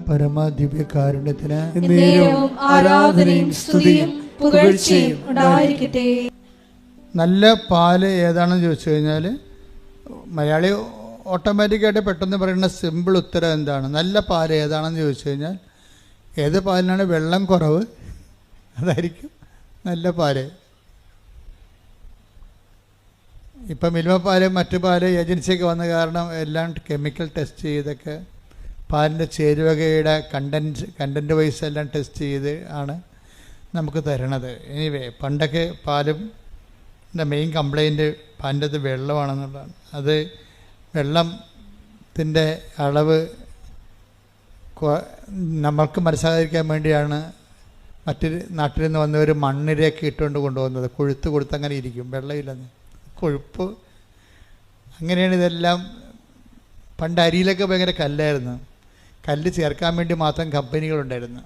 പരമദിവ്യകാരുണ്യത്തിന് ആരാധനയും സ്തുതിയും പുകഴ്ചയും ഉണ്ടായിരിക്കട്ടെ. നല്ല പാല് ഏതാണെന്ന് ചോദിച്ചു കഴിഞ്ഞാൽ മലയാളി ഓട്ടോമാറ്റിക്കായിട്ട് പെട്ടെന്ന് പറയുന്ന സിമ്പിൾ ഉത്തരം എന്താണ്? നല്ല പാല് ഏതാണെന്ന് ചോദിച്ചു കഴിഞ്ഞാൽ ഏത് പാലിനാണ് വെള്ളം കുറവ് അതായിരിക്കും നല്ല പാല്. ഇപ്പം മിൽമ പാല് മറ്റു പാല് ഏജൻസിയൊക്കെ വന്ന കാരണം എല്ലാം കെമിക്കൽ ടെസ്റ്റ് ചെയ്തൊക്കെ പാലിൻ്റെ ചേരുവകയുടെ കണ്ടൻറ്റ് വൈസ് എല്ലാം ടെസ്റ്റ് ചെയ്ത് ആണ് നമുക്ക് തരണത്. എനിവേ പണ്ടൊക്കെ പാലും മെയിൻ കംപ്ലൈൻറ്റ് പാലിൻ്റെ അത് വെള്ളമാണെന്നുള്ളതാണ്. അത് വെള്ളത്തിൻ്റെ അളവ് നമ്മൾക്ക് മനസ്സിലാകാതിരിക്കാൻ വേണ്ടിയാണ് മറ്റൊരു നാട്ടിൽ നിന്ന് വന്നവർ മണ്ണിരയൊക്കെ ഇട്ടുകൊണ്ട് കൊണ്ടുപോകുന്നത്. കൊഴുത്ത് കൊടുത്ത് അങ്ങനെ ഇരിക്കും, വെള്ളമില്ലെന്ന് കൊഴുപ്പ്. അങ്ങനെയാണ് ഇതെല്ലാം. പണ്ട് അരിയിലൊക്കെ ഭയങ്കര കല്ലായിരുന്നു. കല്ല് ചേർക്കാൻ വേണ്ടി മാത്രം കമ്പനികളുണ്ടായിരുന്നു.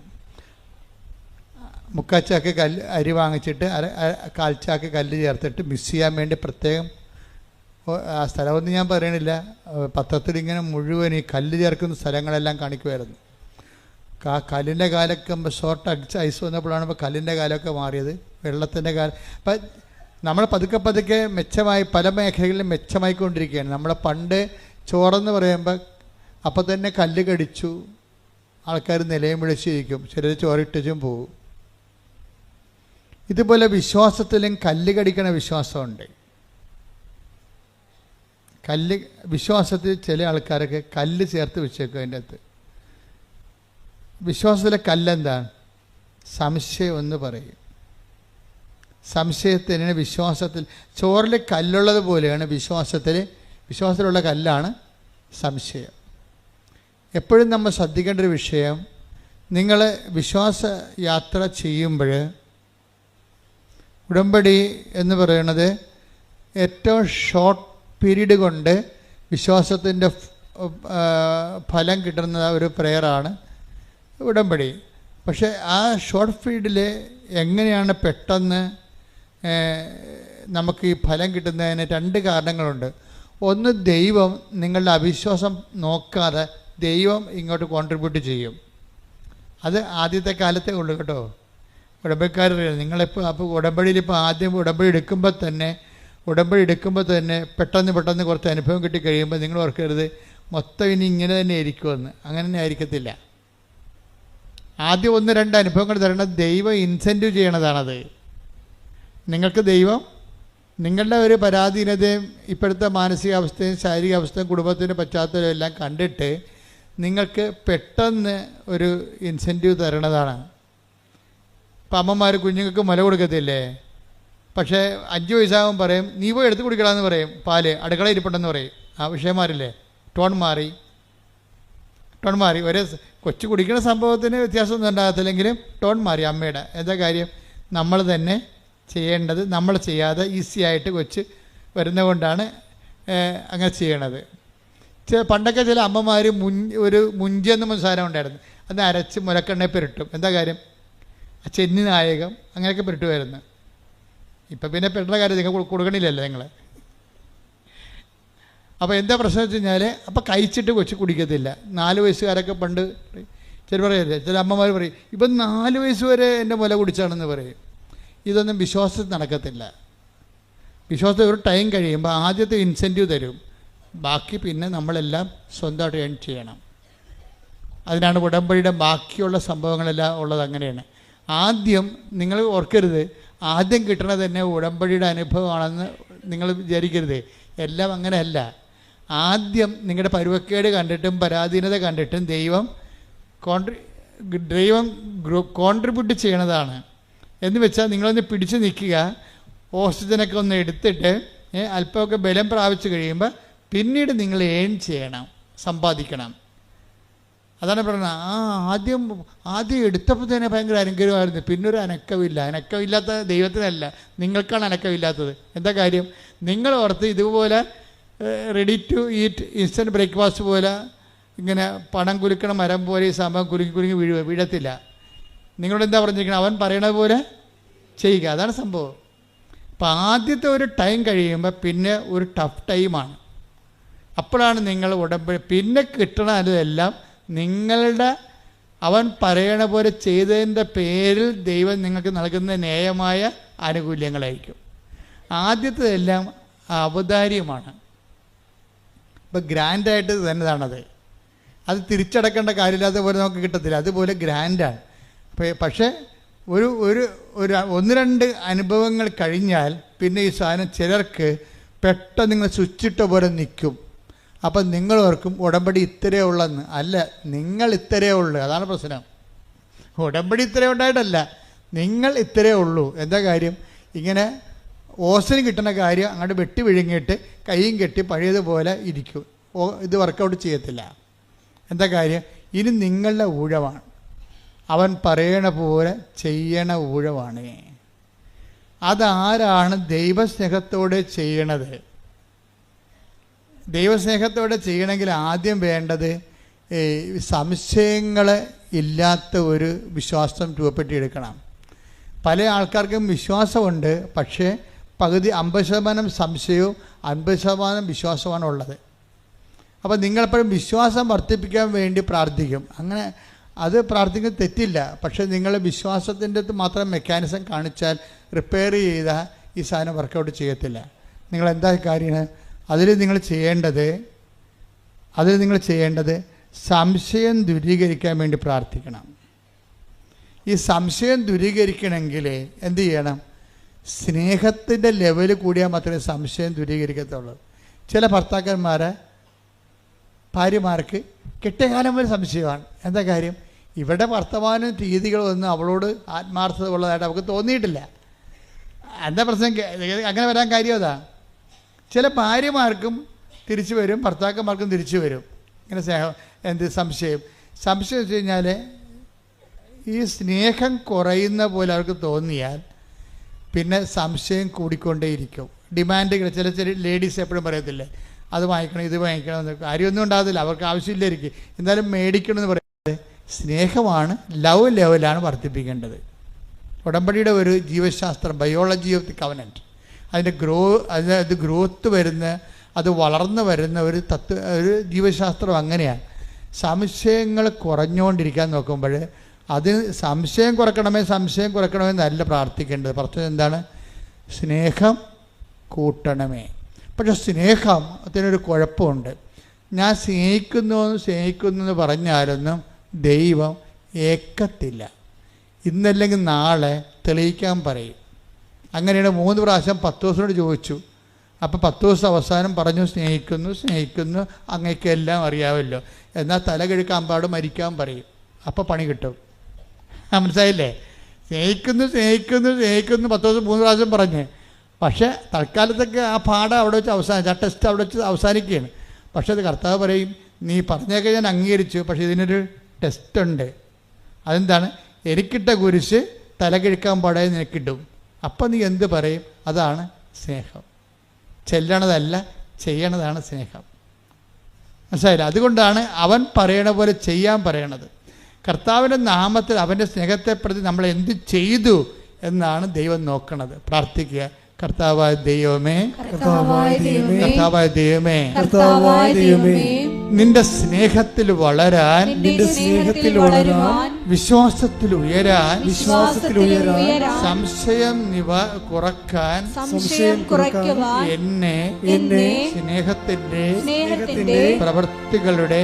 മുക്കാച്ചാക്ക് അരി വാങ്ങിച്ചിട്ട് കാൽച്ചാക്ക് കല്ല് ചേർത്തിട്ട് മിക്സ് ചെയ്യാൻ വേണ്ടി പ്രത്യേകം ആ സ്ഥലമൊന്നും ഞാൻ പറയണില്ല, പത്രത്തിൽ ഇങ്ങനെ മുഴുവൻ ഈ കല്ല് ചേർക്കുന്ന സ്ഥലങ്ങളെല്ലാം കാണിക്കുമായിരുന്നു. കല്ലിൻ്റെ കാലൊക്കെ ഷോർട്ട് അടിച്ച് ഐസ് വന്നപ്പോഴാണ് ഇപ്പോൾ കല്ലിൻ്റെ കാലമൊക്കെ മാറിയത്, വെള്ളത്തിൻ്റെ കാലം. അപ്പം നമ്മൾ പതുക്കെ പതുക്കെ മെച്ചമായി പല മേഖലകളിലും മെച്ചമായിക്കൊണ്ടിരിക്കുകയാണ്. നമ്മളെ പണ്ട് ചോറെന്ന് പറയുമ്പോൾ അപ്പം തന്നെ കല്ല് കടിച്ചു ആൾക്കാർ നിലയും വിളിച്ചിരിക്കും, ചിലർ ചോറിട്ടും പോകും. ഇതുപോലെ വിശ്വാസത്തിലും കല്ല് കടിക്കണ വിശ്വാസമുണ്ട്. വിശ്വാസത്തിൽ ചില ആൾക്കാരൊക്കെ കല്ല് ചേർത്ത് വെച്ചേക്കും. അതിൻ്റെ അകത്ത് വിശ്വാസത്തിലെ കല്ലെന്താണ്? സംശയം എന്ന് പറയും. സംശയത്തിന് വിശ്വാസത്തിൽ ചോറിൽ കല്ലുള്ളത് പോലെയാണ് വിശ്വാസത്തിലുള്ള കല്ലാണ് സംശയം. എപ്പോഴും നമ്മൾ ശ്രദ്ധിക്കേണ്ട ഒരു വിഷയം, നിങ്ങൾ വിശ്വാസ യാത്ര ചെയ്യുമ്പോൾ ഉടമ്പടി എന്ന് പറയുന്നത് ഏറ്റവും ഷോർട്ട് പീരീഡ് കൊണ്ട് വിശ്വാസത്തിൻ്റെ ഫലം കിട്ടുന്ന ഒരു പ്രെയറാണ് ഉടമ്പടി. പക്ഷേ ആ ഷോർട്ട് പീരീഡിൽ എങ്ങനെയാണ് പെട്ടെന്ന് നമുക്ക് ഈ ഫലം കിട്ടുന്നതിന് രണ്ട് കാരണങ്ങളുണ്ട്. ഒന്ന്, ദൈവം നിങ്ങളുടെ അവിശ്വാസം നോക്കാതെ ദൈവം ഇങ്ങോട്ട് കോൺട്രിബ്യൂട്ട് ചെയ്യും. അത് ആദ്യത്തെ കാലത്തേ ഉള്ളൂ കേട്ടോ. ഉടമ്പടിക്കാരറിയാം നിങ്ങളിപ്പോൾ അപ്പോൾ ഉടമ്പടിയിൽ ഇപ്പോൾ ആദ്യം ഉടമ്പടി എടുക്കുമ്പോൾ തന്നെ പെട്ടെന്ന് കുറച്ച് അനുഭവം കിട്ടിക്കഴിയുമ്പോൾ നിങ്ങൾ ഓർക്കരുത് മൊത്തം ഇനി ഇങ്ങനെ തന്നെ ആയിരിക്കുമെന്ന്. അങ്ങനെ തന്നെ ആയിരിക്കത്തില്ല. ആദ്യം 1-2 അനുഭവങ്ങൾ തരണം. ദൈവം ഇൻസെൻറ്റീവ് ചെയ്യണതാണത്. നിങ്ങൾക്ക് ദൈവം നിങ്ങളുടെ ഒരു പരാധീനതയും ഇപ്പോഴത്തെ മാനസികാവസ്ഥയും ശാരീരികാവസ്ഥയും കുടുംബത്തിൻ്റെ പശ്ചാത്തലം എല്ലാം കണ്ടിട്ട് നിങ്ങൾക്ക് പെട്ടെന്ന് ഒരു ഇൻസെൻറ്റീവ് തരണതാണ്. ഇപ്പം അമ്മമാർ കുഞ്ഞുങ്ങൾക്ക് മുല കൊടുക്കത്തില്ലേ? പക്ഷേ 5 വയസ്സാകുമ്പോൾ പറയും നീ പോയി എടുത്ത് കുടിക്കണമെന്ന് പറയും, പാല് അടുക്കളയിൽ ഇരിപ്പുണ്ടെന്ന് പറയും. ആ വിഷയമാരില്ലേ? ടോൺ മാറി. ഒരേ കൊച്ചു കുടിക്കുന്ന സംഭവത്തിന് വ്യത്യാസമൊന്നും ഉണ്ടാകത്തില്ലെങ്കിലും ടോൺ മാറി അമ്മയുടെ. എന്താ കാര്യം? നമ്മൾ തന്നെ ചെയ്യേണ്ടത് നമ്മൾ ചെയ്യാതെ ഈസി ആയിട്ട് കൊച്ച് വരുന്നതുകൊണ്ടാണ് അങ്ങനെ ചെയ്യണത്. പണ്ടൊക്കെ ചില അമ്മമാർ ഒരു മുഞ്ചെന്ന സാധനം ഉണ്ടായിരുന്നു, അത് അരച്ച് മുലക്കെണ്ണ പുരട്ടും. എന്താ കാര്യം? ചെന്നി നായകം അങ്ങനെയൊക്കെ പുരട്ടുമായിരുന്നു. ഇപ്പം പിന്നെ പെട്ട കാര്യം നിങ്ങൾ കൊടുക്കണില്ലല്ലോ നിങ്ങൾ. അപ്പോൾ എന്താ പ്രശ്നം വെച്ച് കഴിഞ്ഞാൽ അപ്പോൾ കഴിച്ചിട്ട് കൊച്ചു കുടിക്കത്തില്ല. 4 വയസ്സുകാരൊക്കെ പണ്ട് ചില പറയല്ലേ, ചില അമ്മമാർ പറയും ഇപ്പം 4 വയസ്സ് വരെ എൻ്റെ മുല കുടിച്ചാണെന്ന് പറയും. ഇതൊന്നും വിശ്വാസത്തിൽ നടക്കത്തില്ല. വിശ്വാസത്തിൽ ഒരു ടൈം കഴിയുമ്പോൾ ആദ്യത്തെ ഇൻസെൻറ്റീവ് തരും, ബാക്കി പിന്നെ നമ്മളെല്ലാം സ്വന്തമായിട്ട് ഏൺ ചെയ്യണം. അതിനാണ് ഉടമ്പടിയുടെ ബാക്കിയുള്ള സംഭവങ്ങളെല്ലാം ഉള്ളത്. അങ്ങനെയാണ്. ആദ്യം നിങ്ങൾ ഓർക്കരുത്, ആദ്യം കിട്ടണത് തന്നെ ഉടമ്പടിയുടെ അനുഭവമാണെന്ന് നിങ്ങൾ വിചാരിക്കരുത്. എല്ലാം അങ്ങനെയല്ല. ആദ്യം നിങ്ങളുടെ പരുവക്കേട് കണ്ടിട്ടും പരാധീനത കണ്ടിട്ടും ദൈവം കോൺട്രിബ്യൂട്ട് ചെയ്യണതാണ്. എന്ന് വെച്ചാൽ നിങ്ങളൊന്ന് പിടിച്ച് നിൽക്കുക, ഓക്സിജനൊക്കെ ഒന്ന് എടുത്തിട്ട് അല്പമൊക്കെ ബലം പ്രാപിച്ചു കഴിയുമ്പോൾ പിന്നീട് നിങ്ങൾ ഏൺ ചെയ്യണം, സമ്പാദിക്കണം. അതാണ് പറയുന്നത്. ആദ്യം എടുത്തപ്പോൾ തന്നെ ഭയങ്കര അനുഗ്രഹമായിരുന്നു, പിന്നൊരു അനക്കമില്ലാത്ത ദൈവത്തിനല്ല, നിങ്ങൾക്കാണ് അനക്കമില്ലാത്തത്. എന്താ കാര്യം? നിങ്ങൾ ഓർത്ത് ഇതുപോലെ ready to eat instant breakfast പോലെ ഇങ്ങനെ പണം കുലുക്കണ മരം പോലെ ഈ സംഭവം കുലുങ്ങി വീഴത്തില്ല. നിങ്ങളോട് എന്താ പറഞ്ഞിരിക്കണം? അവൻ പറയണ പോലെ ചെയ്യുക. അതാണ് സംഭവം. അപ്പം ആദ്യത്തെ ഒരു ടൈം കഴിയുമ്പോൾ പിന്നെ ഒരു ടഫ് ടൈമാണ്. അപ്പോഴാണ് നിങ്ങൾ ഉടമ്പടി പിന്നെ കിട്ടണതെല്ലാം നിങ്ങളുടെ അവൻ പറയണ പോലെ ചെയ്തതിൻ്റെ പേരിൽ ദൈവം നിങ്ങൾക്ക് നൽകുന്ന ന്യായമായ ആനുകൂല്യങ്ങളായിരിക്കും. ആദ്യത്തേതെല്ലാം ഔദാര്യമാണ്. ഇപ്പം ഗ്രാൻഡായിട്ട് തന്നെയാണത്. അത് തിരിച്ചടക്കേണ്ട കാര്യമില്ലാത്ത പോലെ നമുക്ക് കിട്ടത്തില്ല. അതുപോലെ ഗ്രാൻഡാണ്. പക്ഷേ ഒരു ഒരു ഒരു 1-2 അനുഭവങ്ങൾ കഴിഞ്ഞാൽ പിന്നെ ഈ സാധനം ചിലർക്ക് പെട്ടെന്ന് നിങ്ങൾ സ്വിച്ചിട്ട പോലെ നിൽക്കും. അപ്പം നിങ്ങൾ ഓർക്കും ഉടമ്പടി ഇത്രയേ ഉള്ളെന്ന്. അല്ല, നിങ്ങൾ ഇത്രയേ ഉള്ളൂ. അതാണ് പ്രശ്നം. ഉടമ്പടി ഇത്രയേ ഉണ്ടായിട്ടല്ല, നിങ്ങൾ ഇത്രയേ ഉള്ളൂ. എന്താ കാര്യം? ഇങ്ങനെ ഓസിന് കിട്ടുന്ന കാര്യം അങ്ങോട്ട് വെട്ടി വിഴുങ്ങിയിട്ട് കൈയും കെട്ടി പഴയതുപോലെ ഇരിക്കും. ഇത് വർക്കൗട്ട് ചെയ്യത്തില്ല. എന്താ കാര്യം? ഇനി നിങ്ങളുടെ ഊഴമാണ്. അവൻ പറയണ പോലെ ചെയ്യണ ഊഴമാണ്. അതാരാണ് ദൈവസ്നേഹത്തോടെ ചെയ്യണത്? ദൈവസ്നേഹത്തോടെ ചെയ്യണമെങ്കിൽ ആദ്യം വേണ്ടത് സംശയങ്ങൾ ഇല്ലാത്ത ഒരു വിശ്വാസം രൂപപ്പെടുത്തിയെടുക്കണം. പല ആൾക്കാർക്കും വിശ്വാസമുണ്ട്, പക്ഷേ പകുതി 50% സംശയവും 50% വിശ്വാസമാണ് ഉള്ളത്. അപ്പോൾ നിങ്ങളെപ്പോഴും വിശ്വാസം വർദ്ധിപ്പിക്കാൻ വേണ്ടി പ്രാർത്ഥിക്കും. അങ്ങനെ അത് പ്രാർത്ഥിക്കുന്നത് തെറ്റില്ല. പക്ഷേ നിങ്ങൾ വിശ്വാസത്തിൻ്റെ മാത്രം മെക്കാനിസം കാണിച്ചാൽ റിപ്പയർ ചെയ്താൽ ഈ സാധനം വർക്കൗട്ട് ചെയ്യത്തില്ല. നിങ്ങളെന്താ കാര്യമാണ് അതിൽ നിങ്ങൾ ചെയ്യേണ്ടത്? സംശയം ദൂരീകരിക്കാൻ വേണ്ടി പ്രാർത്ഥിക്കണം. ഈ സംശയം ദൂരീകരിക്കണമെങ്കിൽ എന്ത് ചെയ്യണം? സ്നേഹത്തിൻ്റെ ലെവൽ കൂടിയാൽ മാത്രമേ സംശയം ദൂരീകരിക്കത്തുള്ളൂ. ചില ഭാര്യമാർക്ക് കെട്ടിയകാലം വരെ സംശയമാണ്. എന്താ കാര്യം? ഇവിടെ വർത്തമാന രീതികളൊന്നും അവളോട് ആത്മാർത്ഥത ഉള്ളതായിട്ട് അവൾക്ക് തോന്നിയിട്ടില്ല. എന്താ പ്രശ്നം? അങ്ങനെ വരാൻ കാര്യം അതാ. ചില ഭാര്യമാർക്കും തിരിച്ചു വരും, ഭർത്താക്കന്മാർക്കും തിരിച്ചു വരും. ഇങ്ങനെ സംശയം വെച്ച് കഴിഞ്ഞാൽ ഈ സ്നേഹം കുറയുന്ന പോലെ അവർക്ക് തോന്നിയാൽ പിന്നെ സംശയം കൂടിക്കൊണ്ടേയിരിക്കും. ഡിമാൻഡുകൾ ചില ലേഡീസ് എപ്പോഴും പറയത്തില്ലേ, അത് വാങ്ങിക്കണം ഇത് വാങ്ങിക്കണം എന്ന്. കാര്യമൊന്നും ഉണ്ടാകത്തില്ല, അവർക്ക് ആവശ്യമില്ലായിരിക്കും, എന്തായാലും മേടിക്കണമെന്ന് പറയുന്നത്. സ്നേഹമാണ്, ലവ് ലെവലാണ് വർദ്ധിപ്പിക്കേണ്ടത്. ഉടമ്പടിയുടെ ഒരു ജീവശാസ്ത്രം, ബയോളജി ഓഫ് ദി കവനൻറ്റ്, അതിൻ്റെ ഗ്രോത്ത് വരുന്ന, അത് വളർന്നു വരുന്ന ഒരു ജീവശാസ്ത്രം അങ്ങനെയാണ്. സംശയങ്ങൾ കുറഞ്ഞുകൊണ്ടിരിക്കാൻ നോക്കുമ്പോൾ അതിന് സംശയം കുറയ്ക്കണമെന്നല്ല പ്രാർത്ഥിക്കേണ്ടത്. പറഞ്ഞത് എന്താണ്? സ്നേഹം കൂട്ടണമേ. പക്ഷെ സ്നേഹത്തിനൊരു കുഴപ്പമുണ്ട്. ഞാൻ സ്നേഹിക്കുന്നു എന്ന് പറഞ്ഞാലൊന്നും ദൈവം ഏക്കത്തില്ല. ഇന്നല്ലെങ്കിൽ നാളെ തെളിയിക്കാൻ പറയും. അങ്ങനെയാണ് 3 പ്രാവശ്യം പത്രോസിനോട് ചോദിച്ചു. അപ്പോൾ പത്രോസ് അവസാനം പറഞ്ഞു, സ്നേഹിക്കുന്നു അങ്ങേക്കെല്ലാം അറിയാമല്ലോ, എന്നാൽ തല കിഴക്കാൻ പാട് മരിക്കാൻ പറയും. അപ്പോൾ പണി കിട്ടും. മനസ്സിലായില്ലേ? സ്നേഹിക്കുന്നു പത്രോസ് 3 പ്രാവശ്യം പറഞ്ഞ്. പക്ഷേ തൽക്കാലത്തൊക്കെ ആ പാഠം അവിടെ വെച്ച് ആ ടെസ്റ്റ് അവിടെ വെച്ച് അവസാനിക്കുകയാണ്. പക്ഷേ അത് കർത്താവ് പറയും, നീ പറഞ്ഞൊക്കെ ഞാൻ അംഗീകരിച്ചു, പക്ഷേ ഇതിനൊരു ടെസ്റ്റുണ്ട്. അതെന്താണ്? എനിക്കിട്ട കുരിശ് തല കിഴക്കാൻ പാടാതെ നിനക്കിട്ടും. അപ്പം നീ എന്ത് പറയും? അതാണ് സ്നേഹം. ചെല്ലണതല്ല, ചെയ്യണതാണ് സ്നേഹം. മനസ്സിലായില്ല? അതുകൊണ്ടാണ് അവൻ പറയണ പോലെ ചെയ്യാൻ പറയണത്. കർത്താവിൻ്റെ നാമത്തിൽ അവൻ്റെ സ്നേഹത്തെ പ്രതി നമ്മൾ എന്ത് ചെയ്തു എന്നാണ് ദൈവം നോക്കണത്. പ്രാർത്ഥിക്കുക. കർത്താവായ ദൈവമേ, നിന്റെ സ്നേഹത്തിൽ വളരാൻ, വിശ്വാസത്തിൽ ഉയരാൻ, സംശയം കുറക്കാൻ എന്നെ സ്നേഹത്തിന്റെ പ്രവൃത്തികളുടെ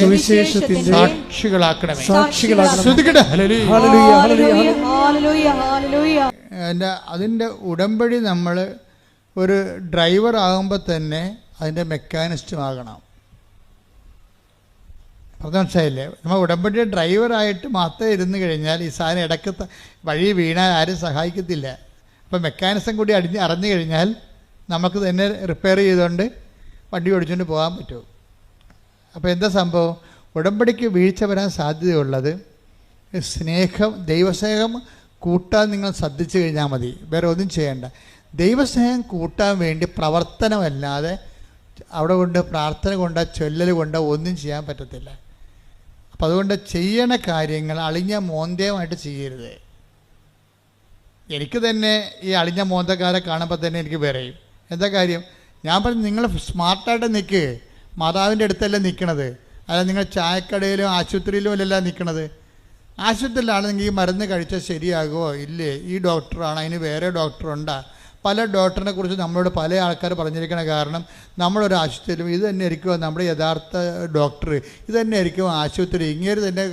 സുവിശേഷത്തിന്റെ സാക്ഷികളാക്കണമേ. അതിൻ്റെ ഉടമ്പടി നമ്മൾ ഒരു ഡ്രൈവർ ആകുമ്പോൾ തന്നെ അതിൻ്റെ മെക്കാനിസ്റ്റും ആകണം. പറഞ്ഞ മനസ്സിലായില്ലേ? നമ്മൾ ഉടമ്പടിയുടെ ഡ്രൈവറായിട്ട് മാത്രം ഇരുന്ന് കഴിഞ്ഞാൽ ഈ സാധനം ഇടയ്ക്ക് വഴി വീണാൽ ആരും സഹായിക്കത്തില്ല. അപ്പം മെക്കാനിസം കൂടി അറിഞ്ഞു കഴിഞ്ഞാൽ നമുക്ക് തന്നെ റിപ്പയർ ചെയ്തുകൊണ്ട് വണ്ടി ഓടിച്ചുകൊണ്ട് പോകാൻ പറ്റും. അപ്പോൾ എന്താ സംഭവം? ഉടമ്പടിക്ക് വീഴ്ച വരാൻ സാധ്യതയുള്ളത് ദൈവസ്നേഹം കൂട്ടാൻ നിങ്ങൾ ശ്രദ്ധിച്ചു കഴിഞ്ഞാൽ മതി. വേറെ ഒന്നും ചെയ്യേണ്ട. ദൈവസ്നേഹം കൂട്ടാൻ വേണ്ടി പ്രവർത്തനമല്ലാതെ അവിടെ കൊണ്ട് പ്രാർത്ഥന കൊണ്ടോ ചൊല്ലൽ കൊണ്ടോ ഒന്നും ചെയ്യാൻ പറ്റത്തില്ല. അപ്പം അതുകൊണ്ട് ചെയ്യണ കാര്യങ്ങൾ അളിഞ്ഞ മോന്തയമായിട്ട് ചെയ്യരുത്. എനിക്ക് തന്നെ ഈ അളിഞ്ഞ മോന്തക്കാരെ കാണുമ്പോൾ തന്നെ എനിക്ക് പറയും, എന്താ കാര്യം? ഞാൻ പറഞ്ഞു, നിങ്ങൾ സ്മാർട്ടായിട്ട് നിൽക്ക്, മാതാവിൻ്റെ അടുത്തല്ലേ നിൽക്കണത്. അല്ല നിങ്ങൾ ചായക്കടയിലും ആശുപത്രിയിലും അല്ലല്ല നിൽക്കണത്. ആശുപത്രിയിലാണെങ്കിൽ ഈ മരുന്ന് കഴിച്ചാൽ ശരിയാകുമോ ഇല്ലേ, ഈ ഡോക്ടറാണ്, അതിന് വേറെ ഡോക്ടറുണ്ടാ. പല ഡോക്ടറിനെ കുറിച്ച് നമ്മളോട് പല ആൾക്കാർ പറഞ്ഞിരിക്കണ കാരണം നമ്മളൊരു ആശുപത്രിയിലും ഇത് തന്നെ ആയിരിക്കുമോ നമ്മുടെ യഥാർത്ഥ ഡോക്ടർ, ഇത് തന്നെ ആയിരിക്കും ആശുപത്രി, ഇങ്ങേര് തന്നെ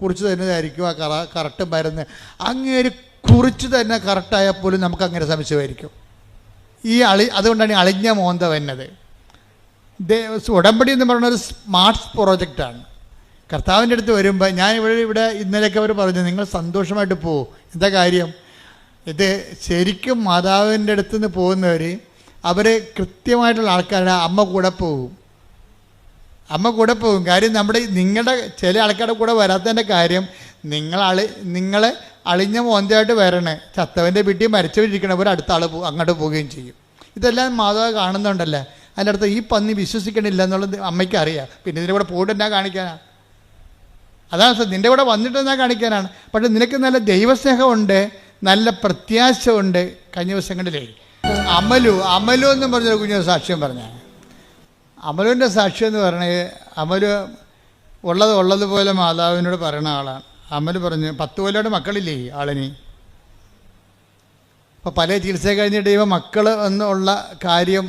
കുറിച്ച് തന്നെയായിരിക്കും ആ കറക്റ്റ് മരുന്ന്, അങ്ങേര് കുറിച്ച് തന്നെ കറക്റ്റായാൽ പോലും നമുക്ക് അങ്ങനെ സംശയമായിരിക്കും. അതുകൊണ്ടാണ് ഈ അളിഞ്ഞ മോന്ത വന്നത്. ഉടമ്പടി എന്ന് പറയുന്ന ഒരു സ്മാർട്ട് പ്രോജക്റ്റാണ്. കർത്താവിൻ്റെ അടുത്ത് വരുമ്പോൾ ഞാൻ ഇവിടെ ഇന്നലെയൊക്കെ അവർ പറഞ്ഞു നിങ്ങൾ സന്തോഷമായിട്ട് പോകും. എന്താ കാര്യം? ഇത് ശരിക്കും മാതാവിൻ്റെ അടുത്ത് നിന്ന് പോകുന്നവർ അവർ കൃത്യമായിട്ടുള്ള ആൾക്കാരുടെ അമ്മ കൂടെ പോകും. കാര്യം നിങ്ങളുടെ ചില ആൾക്കാരുടെ കൂടെ വരാത്തതിൻ്റെ കാര്യം നിങ്ങൾ അളിഞ്ഞ മോന്തയായിട്ട് വരണേ, ചത്തവൻ്റെ വീട്ടിൽ മരിച്ചവരിക്കണവർ അടുത്ത ആൾ അങ്ങോട്ട് പോവുകയും ചെയ്യും. ഇതെല്ലാം മാതാവ് കാണുന്നുണ്ടല്ലേ. അതിൻ്റെ അടുത്ത് ഈ പന്നി വിശ്വസിക്കണില്ല എന്നുള്ളത് അമ്മയ്ക്ക് അറിയാം. പിന്നെ ഇതിൻ്റെ കൂടെ പോയിട്ട് എന്നാ കാണിക്കാനാണ്? അതാണ് നിൻ്റെ കൂടെ വന്നിട്ട് എന്നാ കാണിക്കാനാണ്. പക്ഷെ നിനക്ക് നല്ല ദൈവസ്നേഹമുണ്ട്, നല്ല പ്രത്യാശ ഉണ്ട്. കഴിഞ്ഞ ദിവസങ്ങളിലേ അമലു എന്നും പറഞ്ഞൊരു കുഞ്ഞു സാക്ഷ്യം പറഞ്ഞ അമലുവിൻ്റെ സാക്ഷ്യം എന്ന് പറഞ്ഞത് അമലു ഉള്ളതുപോലെ മാതാവിനോട് പറയുന്ന ആളാണ്. അമൽ പറഞ്ഞു 10 കൊല്ലമായിട്ട് മക്കളില്ലേ ആളിന്. അപ്പോൾ പല ചികിത്സ കഴിഞ്ഞിട്ട് മക്കൾ എന്നുള്ള കാര്യം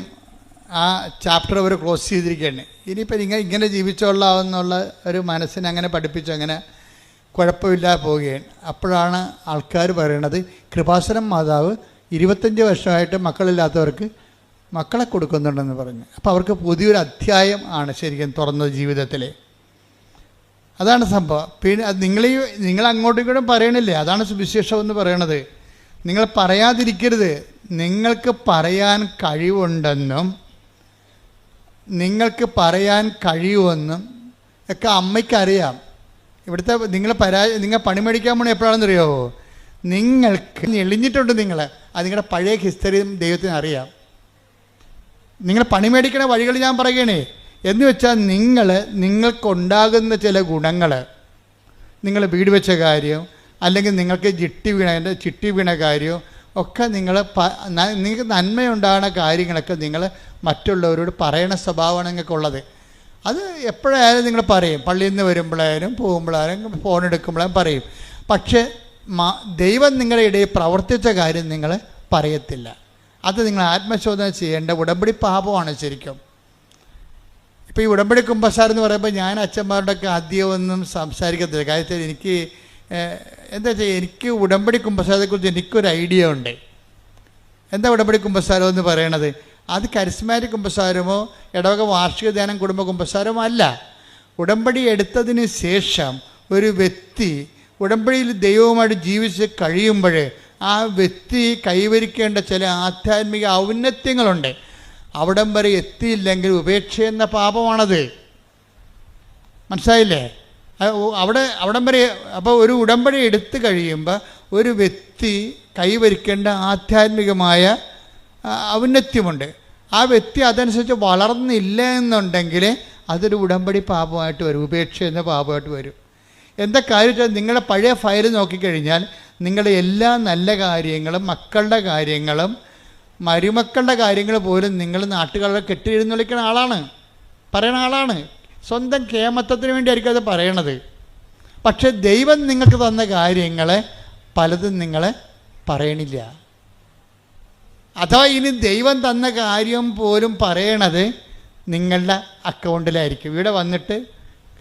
ആ ചാപ്റ്റർ അവർ ക്ലോസ് ചെയ്തിരിക്കുകയാണ്. ഇനിയിപ്പോൾ ഇങ്ങനെ ജീവിച്ചോളാമെന്നുള്ള ഒരു മനസ്സിനെ അങ്ങനെ പഠിപ്പിച്ചു, അങ്ങനെ കുഴപ്പമില്ലാതെ പോവുകയാണ്. അപ്പോഴാണ് ആൾക്കാർ പറയണത് കൃപാസനം മാതാവ് 25 വർഷമായിട്ട് മക്കളില്ലാത്തവർക്ക് മക്കളെ കൊടുക്കുന്നുണ്ടെന്ന് പറഞ്ഞു. അപ്പോൾ അവർക്ക് പുതിയൊരു അധ്യായം ആണ് ശരിക്കും തുറന്നത് ജീവിതത്തിൽ. അതാണ് സംഭവം. പിന്നെ അത് നിങ്ങൾ അങ്ങോട്ടും ഇങ്ങോട്ടും പറയണില്ലേ, അതാണ് സുവിശേഷം എന്ന് പറയണത്. നിങ്ങൾ പറയാതിരിക്കരുത്. നിങ്ങൾക്ക് പറയാൻ കഴിവുണ്ടെന്നും നിങ്ങൾക്ക് പറയാൻ കഴിയുമെന്നും ഒക്കെ അമ്മയ്ക്കറിയാം. ഇവിടുത്തെ നിങ്ങൾ പണി മേടിക്കാൻ പോണ എപ്പോഴാണെന്ന് അറിയാമോ? നിങ്ങൾക്ക് എളിഞ്ഞിട്ടുണ്ട്. അത് നിങ്ങളുടെ പഴയ ഹിസ്റ്ററിയും ദൈവത്തിന് അറിയാം. നിങ്ങൾ പണി മേടിക്കണ വഴികൾ ഞാൻ പറയുകയാണേ. എന്ന് വെച്ചാൽ നിങ്ങൾക്കുണ്ടാകുന്ന ചില ഗുണങ്ങൾ, നിങ്ങൾ വീട് വെച്ച കാര്യം, അല്ലെങ്കിൽ നിങ്ങൾക്ക് ചിട്ടി വീണ കാര്യം ഒക്കെ നിങ്ങൾക്ക് നന്മയുണ്ടാകുന്ന കാര്യങ്ങളൊക്കെ നിങ്ങൾ മറ്റുള്ളവരോട് പറയണ സ്വഭാവമാണ് നിങ്ങൾക്കുള്ളത്. അത് എപ്പോഴായാലും നിങ്ങൾ പറയും. പള്ളിയിൽ നിന്ന് വരുമ്പോഴായാലും പോകുമ്പോഴായാലും ഫോൺ എടുക്കുമ്പോഴും പറയും. പക്ഷേ ദൈവം നിങ്ങളുടെ ഇടയിൽ പ്രവർത്തിച്ച കാര്യം നിങ്ങൾ പറയത്തില്ല. അത് നിങ്ങൾ ആത്മശോധന ചെയ്യേണ്ട ഉടമ്പടി പാപമാണ് ശരിക്കും. ഇപ്പോൾ ഈ ഉടമ്പടി കുമ്പസാരം എന്ന് പറയുമ്പോൾ ഞാൻ അച്ഛന്മാരുടെയൊക്കെ ആദ്യമൊന്നും സംസാരിക്കത്തില്ല. കാര്യത്തിൽ എനിക്ക് ഉടമ്പടി കുമ്പസാരത്തെക്കുറിച്ച് എനിക്കൊരു ഐഡിയ ഉണ്ട്. എന്താ ഉടമ്പടി കുമ്പസാരം എന്ന് പറയണത്? അത് കരിസ്മാറ്റിക് കുമ്പസാരമോ ഇടവക വാർഷിക ധ്യാനം കുടുംബ കുമ്പസാരമോ അല്ല. ഉടമ്പടി എടുത്തതിന് ശേഷം ഒരു വ്യക്തി ഉടമ്പടിയിൽ ദൈവവുമായിട്ട് ജീവിച്ച് കഴിയുമ്പോൾ ആ വ്യക്തി കൈവരിക്കേണ്ട ചില ആധ്യാത്മിക ഔന്നത്യങ്ങളുണ്ട്. അവിടം വരെ എത്തിയില്ലെങ്കിൽ ഉപേക്ഷ എന്ന പാപമാണത്. മനസ്സിലായില്ലേ? അവിടം വരെ. അപ്പോൾ ഒരു ഉടമ്പടി എടുത്തു കഴിയുമ്പോൾ ഒരു വ്യക്തി കൈവരിക്കേണ്ട ആധ്യാത്മികമായ ഔന്നത്യമുണ്ട്. ആ വ്യക്തി അതനുസരിച്ച് വളർന്നില്ല എന്നുണ്ടെങ്കിൽ അതൊരു ഉടമ്പടി പാപമായിട്ട് വരും, ഉപേക്ഷ എന്ന പാപമായിട്ട് വരും. എന്താ കാര്യം വെച്ചാൽ നിങ്ങളുടെ പഴയ ഫയൽ നോക്കിക്കഴിഞ്ഞാൽ നിങ്ങളുടെ എല്ലാ നല്ല കാര്യങ്ങളും, മക്കളുടെ കാര്യങ്ങളും മരുമക്കളുടെ കാര്യങ്ങൾ പോലും നിങ്ങൾ നാട്ടുകാരെ കെട്ടിയെഴുന്നള്ളിക്കുന്ന ആളാണ്, പറയുന്ന ആളാണ്. സ്വന്തം കേമത്വത്തിന് വേണ്ടിയായിരിക്കും അത് പറയണത്. പക്ഷെ ദൈവം നിങ്ങൾക്ക് തന്ന കാര്യങ്ങളെ പലതും നിങ്ങൾ പറയണില്ല. അഥവാ ഇനി ദൈവം തന്ന കാര്യം പോലും പറയണത് നിങ്ങളുടെ അക്കൗണ്ടിലായിരിക്കും. ഇവിടെ വന്നിട്ട്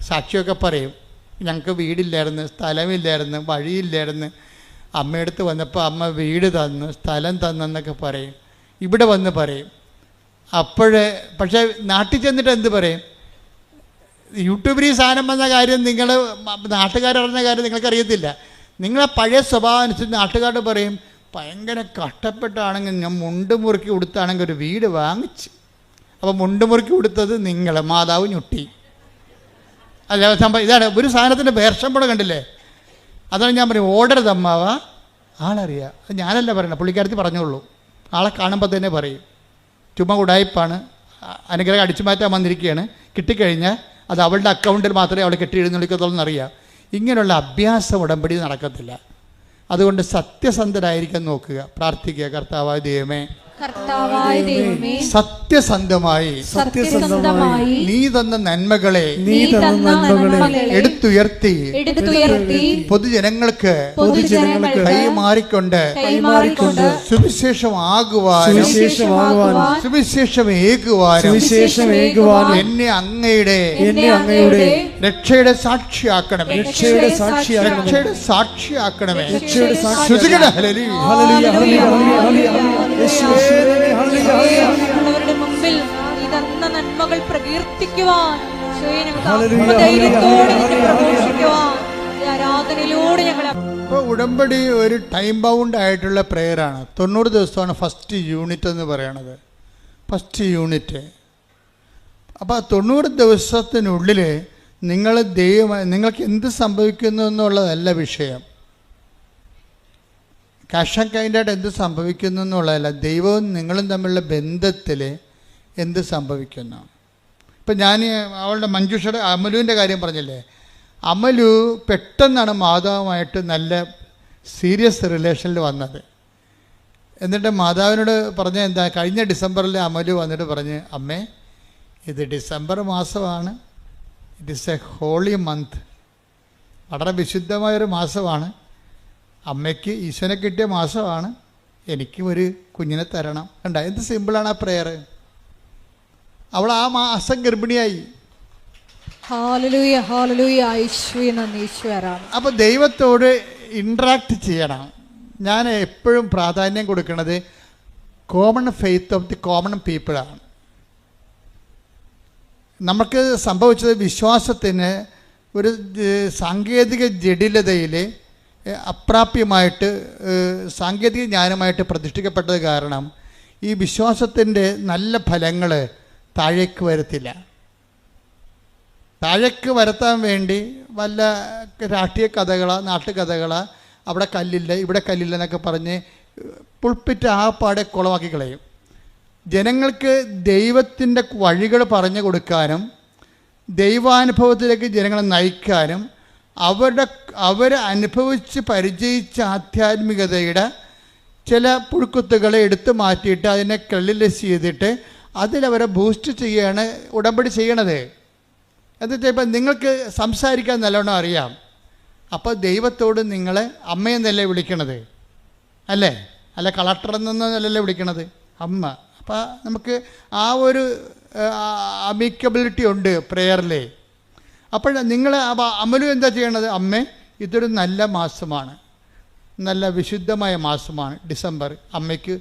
സാക്ഷിയൊക്കെ പറയും, ഞങ്ങൾക്ക് വീടില്ലായിരുന്നു, സ്ഥലമില്ലായിരുന്നു, വഴിയില്ലായിരുന്നു, അമ്മയടുത്ത് വന്നപ്പോൾ അമ്മ വീട് തന്നു, സ്ഥലം തന്നെന്നൊക്കെ പറയും. ഇവിടെ വന്ന് പറയും. പക്ഷേ നാട്ടിൽ ചെന്നിട്ട് എന്ത് പറയും? യൂട്യൂബിൽ ഈ സാധനം വന്ന കാര്യം നാട്ടുകാരറിഞ്ഞ കാര്യം നിങ്ങൾക്കറിയത്തില്ല. നിങ്ങളെ പഴയ സ്വഭാവം അനുസരിച്ച് നാട്ടുകാരോട് പറയും, ഭയങ്കര കഷ്ടപ്പെട്ടാണെങ്കിൽ ഞാൻ മുണ്ട് മുറുക്കി കൊടുത്താണെങ്കിൽ ഒരു വീട് വാങ്ങിച്ച്. അപ്പോൾ മുണ്ട് മുറുക്കി കൊടുത്തത് നിങ്ങൾ, മാതാവ് ഞൊട്ടി. അല്ല സംഭവം ഇതാണ്. ഒരു സാധനത്തിൻ്റെ വേർഷം കൂടെ കണ്ടില്ലേ? അതാണ് ഞാൻ പറയും, ഓർഡർ അമ്മാവ ആളറിയാം. അത് ഞാനല്ല പറയണത്, പുള്ളിക്കാരത്തി പറഞ്ഞോളൂ. ആളെ കാണുമ്പോൾ തന്നെ പറയും. ചുമ്മാ ഉടായ്പാണ്, അനുഗ്രഹം അടിച്ചു മാറ്റാൻ വന്നിരിക്കുകയാണ്, കിട്ടിക്കഴിഞ്ഞാൽ അത് അവളുടെ അക്കൗണ്ടിൽ മാത്രമേ അവൾ കെട്ടി എഴുന്നള്ളിക്കത്തുള്ളൂ എന്നറിയാം. ഇങ്ങനെയുള്ള അഭ്യാസം ഉടമ്പടി നടക്കത്തില്ല. അതുകൊണ്ട് സത്യസന്ധരായിരിക്കാൻ നോക്കുക, പ്രാർത്ഥിക്കുക. കർത്താവായ ദൈവമേ, കർത്താവായ ദൈവമേ, സത്യസന്ധമായി സത്യസന്ധമായി നീ തന്ന നന്മകളെ എടുത്തുയർത്തി പൊതുജനങ്ങൾക്ക് കൈമാറിക്കൊണ്ട് സുവിശേഷമാകുവാനും സുവിശേഷമേകുവാനും എന്നെ അങ്ങയുടെ രക്ഷയുടെ സാക്ഷിയാക്കണമേ. രക്ഷയുടെ സാക്ഷിയാക്കണമേ. മറ്റുള്ളവരുടെ മുമ്പിൽ നീ തന്ന നന്മകൾ പ്രകീർത്തിക്കുവാൻ, ധൈര്യത്തോടെ പ്രഘോഷിക്കുവാൻ ഈ ആരാധനയിലൂടെ ഞങ്ങളെ. ഇപ്പോൾ ഉടമ്പടി ഒരു ടൈം ബൗണ്ട് ആയിട്ടുള്ള പ്രെയറാണ്. 90 ദിവസമാണ് ഫസ്റ്റ് യൂണിറ്റ് എന്ന് പറയണത്. First unit. അപ്പോൾ 90 ദിവസത്തിനുള്ളിൽ നിങ്ങൾക്ക് എന്ത് സംഭവിക്കുന്നു എന്നുള്ളതല്ല വിഷയം. ക്യാഷ് ആൻഡ് കൈൻഡായിട്ട് എന്ത് സംഭവിക്കുന്നു എന്നുള്ളതല്ല, ദൈവവും നിങ്ങളും തമ്മിലുള്ള ബന്ധത്തിൽ എന്ത് സംഭവിക്കുന്നു. ഇപ്പം ഞാൻ അവളുടെ മഞ്ജുഷയുടെ അമലുവിൻ്റെ കാര്യം പറഞ്ഞില്ലേ, അമലു പെട്ടെന്നാണ് മാതാവുമായിട്ട് നല്ല സീരിയസ് റിലേഷനിൽ വന്നത്. എന്നിട്ട് മാതാവിനോട് പറഞ്ഞ എന്താ, കഴിഞ്ഞ ഡിസംബറിൽ അമലു വന്നിട്ട് പറഞ്ഞ്, അമ്മേ ഇത് ഡിസംബർ മാസമാണ്, it is a holy month, വളരെ വിശുദ്ധമായൊരു മാസമാണ്, അമ്മയ്ക്ക് ഈശോനെ കിട്ടിയ മാസമാണ്, എനിക്ക് ഒരു കുഞ്ഞിനെ തരണം. കണ്ട എന്ത് സിമ്പിളാണ് ആ പ്രെയർ. അവൾ ആ മാസം ഗർഭിണിയായി. അപ്പോൾ ദൈവത്തോട് ഇൻട്രാക്ട് ചെയ്യണം. ഞാൻ എപ്പോഴും പ്രാധാന്യം കൊടുക്കുന്നത് common faith of the common പീപ്പിളാണ്. നമുക്ക് സംഭവിച്ചത് വിശ്വാസത്തിന് ഒരു സാങ്കേതിക ജടിലതയിൽ അപ്രാപ്യമായിട്ട് സാങ്കേതിക ജ്ഞാനമായിട്ട് പ്രതിഷ്ഠിക്കപ്പെട്ടത് കാരണം ഈ വിശ്വാസത്തിൻ്റെ നല്ല ഫലങ്ങൾ താഴേക്ക് വരത്തില്ല. താഴേക്ക് വരുത്താൻ വേണ്ടി വല്ല രാഷ്ട്രീയ കഥകളോ നാട്ടുകഥകളോ, അവിടെ കല്ലില്ല ഇവിടെ കല്ലില്ല എന്നൊക്കെ പറഞ്ഞ് പുൾപ്പിറ്റ് ആ പാടെ കുളമാക്കി കളയും. ജനങ്ങൾക്ക് ദൈവത്തിൻ്റെ വഴികൾ പറഞ്ഞു കൊടുക്കാനും ദൈവാനുഭവത്തിലേക്ക് ജനങ്ങളെ നയിക്കാനും അവർ അനുഭവിച്ച് പരിചയിച്ച ആധ്യാത്മികതയുടെ ചില പുഴുക്കുത്തുകളെ എടുത്തു മാറ്റിയിട്ട് അതിനെ ക്രെഡിലൈസ് ചെയ്തിട്ട് അതിലവരെ ബൂസ്റ്റ് ചെയ്യുകയാണ് ഉടമ്പടി ചെയ്യണത്. എന്നിട്ട് ഇപ്പം നിങ്ങൾക്ക് സംസാരിക്കാൻ നല്ലോണം അറിയാം, അപ്പോൾ ദൈവത്തോട് നിങ്ങളെ അമ്മയെന്നല്ലേ വിളിക്കണത്, അല്ലേ? അല്ല കളക്ടറെന്നല്ലേ വിളിക്കണത്, അമ്മ. അപ്പോൾ നമുക്ക് ആ ഒരു അമിക്കബിലിറ്റി ഉണ്ട് പ്രെയറിൽ. അപ്പോൾ നിങ്ങൾ അമലു എന്താ ചെയ്യണത്, അമ്മേ ഇതൊരു നല്ല മാസമാണ്, നല്ല വിശുദ്ധമായ മാസമാണ് ഡിസംബർ, അമ്മയ്ക്ക്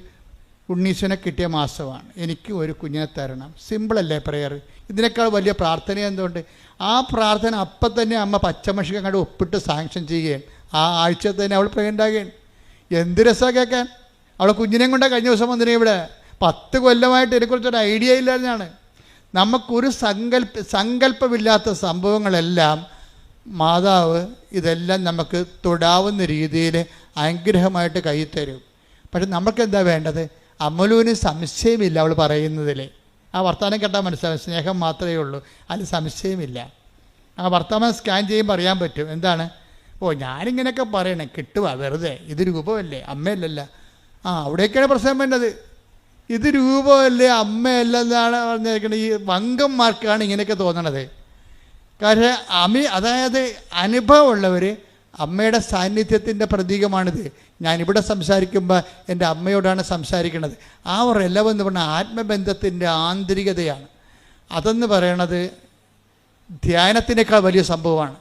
ഉണ്ണീശനെ കിട്ടിയ മാസമാണ്, എനിക്ക് ഒരു കുഞ്ഞിനെ തരണം. സിമ്പിളല്ലേ പ്രെയർ? ഇതിനേക്കാൾ വലിയ പ്രാർത്ഥന എന്തുകൊണ്ട്? ആ പ്രാർത്ഥന അപ്പം തന്നെ അമ്മ പച്ചമഷിക്ക് അങ്ങോട്ട് ഒപ്പിട്ട് സാങ്ഷൻ ചെയ്യുകയും ആ ആഴ്ച തന്നെ അവൾ പ്രഗ്നൻ്റ് ആകുകയും. എന്ത് രസമാണ് കേൾക്കാൻ. അവളെ കുഞ്ഞിനെയും കൊണ്ടാണ് കഴിഞ്ഞ ദിവസം വന്നിരുന്നത് ഇവിടെ. 10 കൊല്ലമായിട്ട് ഇതിനെക്കുറിച്ചൊരു ഐഡിയ ഇല്ലാതെയാണ്. നമുക്കൊരു സങ്കല്പമില്ലാത്ത സംഭവങ്ങളെല്ലാം മാതാവ് ഇതെല്ലാം നമുക്ക് തൊടാവുന്ന രീതിയിൽ അനുഗ്രഹമായിട്ട് കൈ തരും. പക്ഷെ നമുക്കെന്താ വേണ്ടത്? അമലുവിന് സംശയമില്ല അവൾ പറയുന്നതിൽ. ആ വർത്തമാനം കേട്ടാൽ മനസ്സിലാവും, സ്നേഹം മാത്രമേ ഉള്ളൂ, അതിൽ സംശയമില്ല. ആ വർത്തമാനം സ്കാൻ ചെയ്യുമ്പോൾ അറിയാൻ പറ്റും. എന്താണ്? ഓ ഞാനിങ്ങനെയൊക്കെ പറയണേ, കിട്ടുക വെറുതെ, ഇത് രൂപമല്ലേ അമ്മയല്ലല്ല. അവിടേക്കാണ് പ്രശ്നം വേണ്ടത്. ഇത് രൂപമല്ലേ അമ്മയല്ലെന്നാണ് പറഞ്ഞിരിക്കുന്നത്. ഈ വങ്കന്മാർക്കാണ് ഇങ്ങനെയൊക്കെ തോന്നണത്. കാരണം അതായത് അനുഭവമുള്ളവർ അമ്മയുടെ സാന്നിധ്യത്തിൻ്റെ പ്രതീകമാണിത്. ഞാനിവിടെ സംസാരിക്കുമ്പോൾ എൻ്റെ അമ്മയോടാണ് സംസാരിക്കുന്നത്. ആ ഒരു എലവെന്ന് പറഞ്ഞാൽ ആത്മബന്ധത്തിൻ്റെ ആന്തരികതയാണ്. അതെന്ന് പറയണത് ധ്യാനത്തിനേക്കാൾ വലിയ സംഭവമാണ്.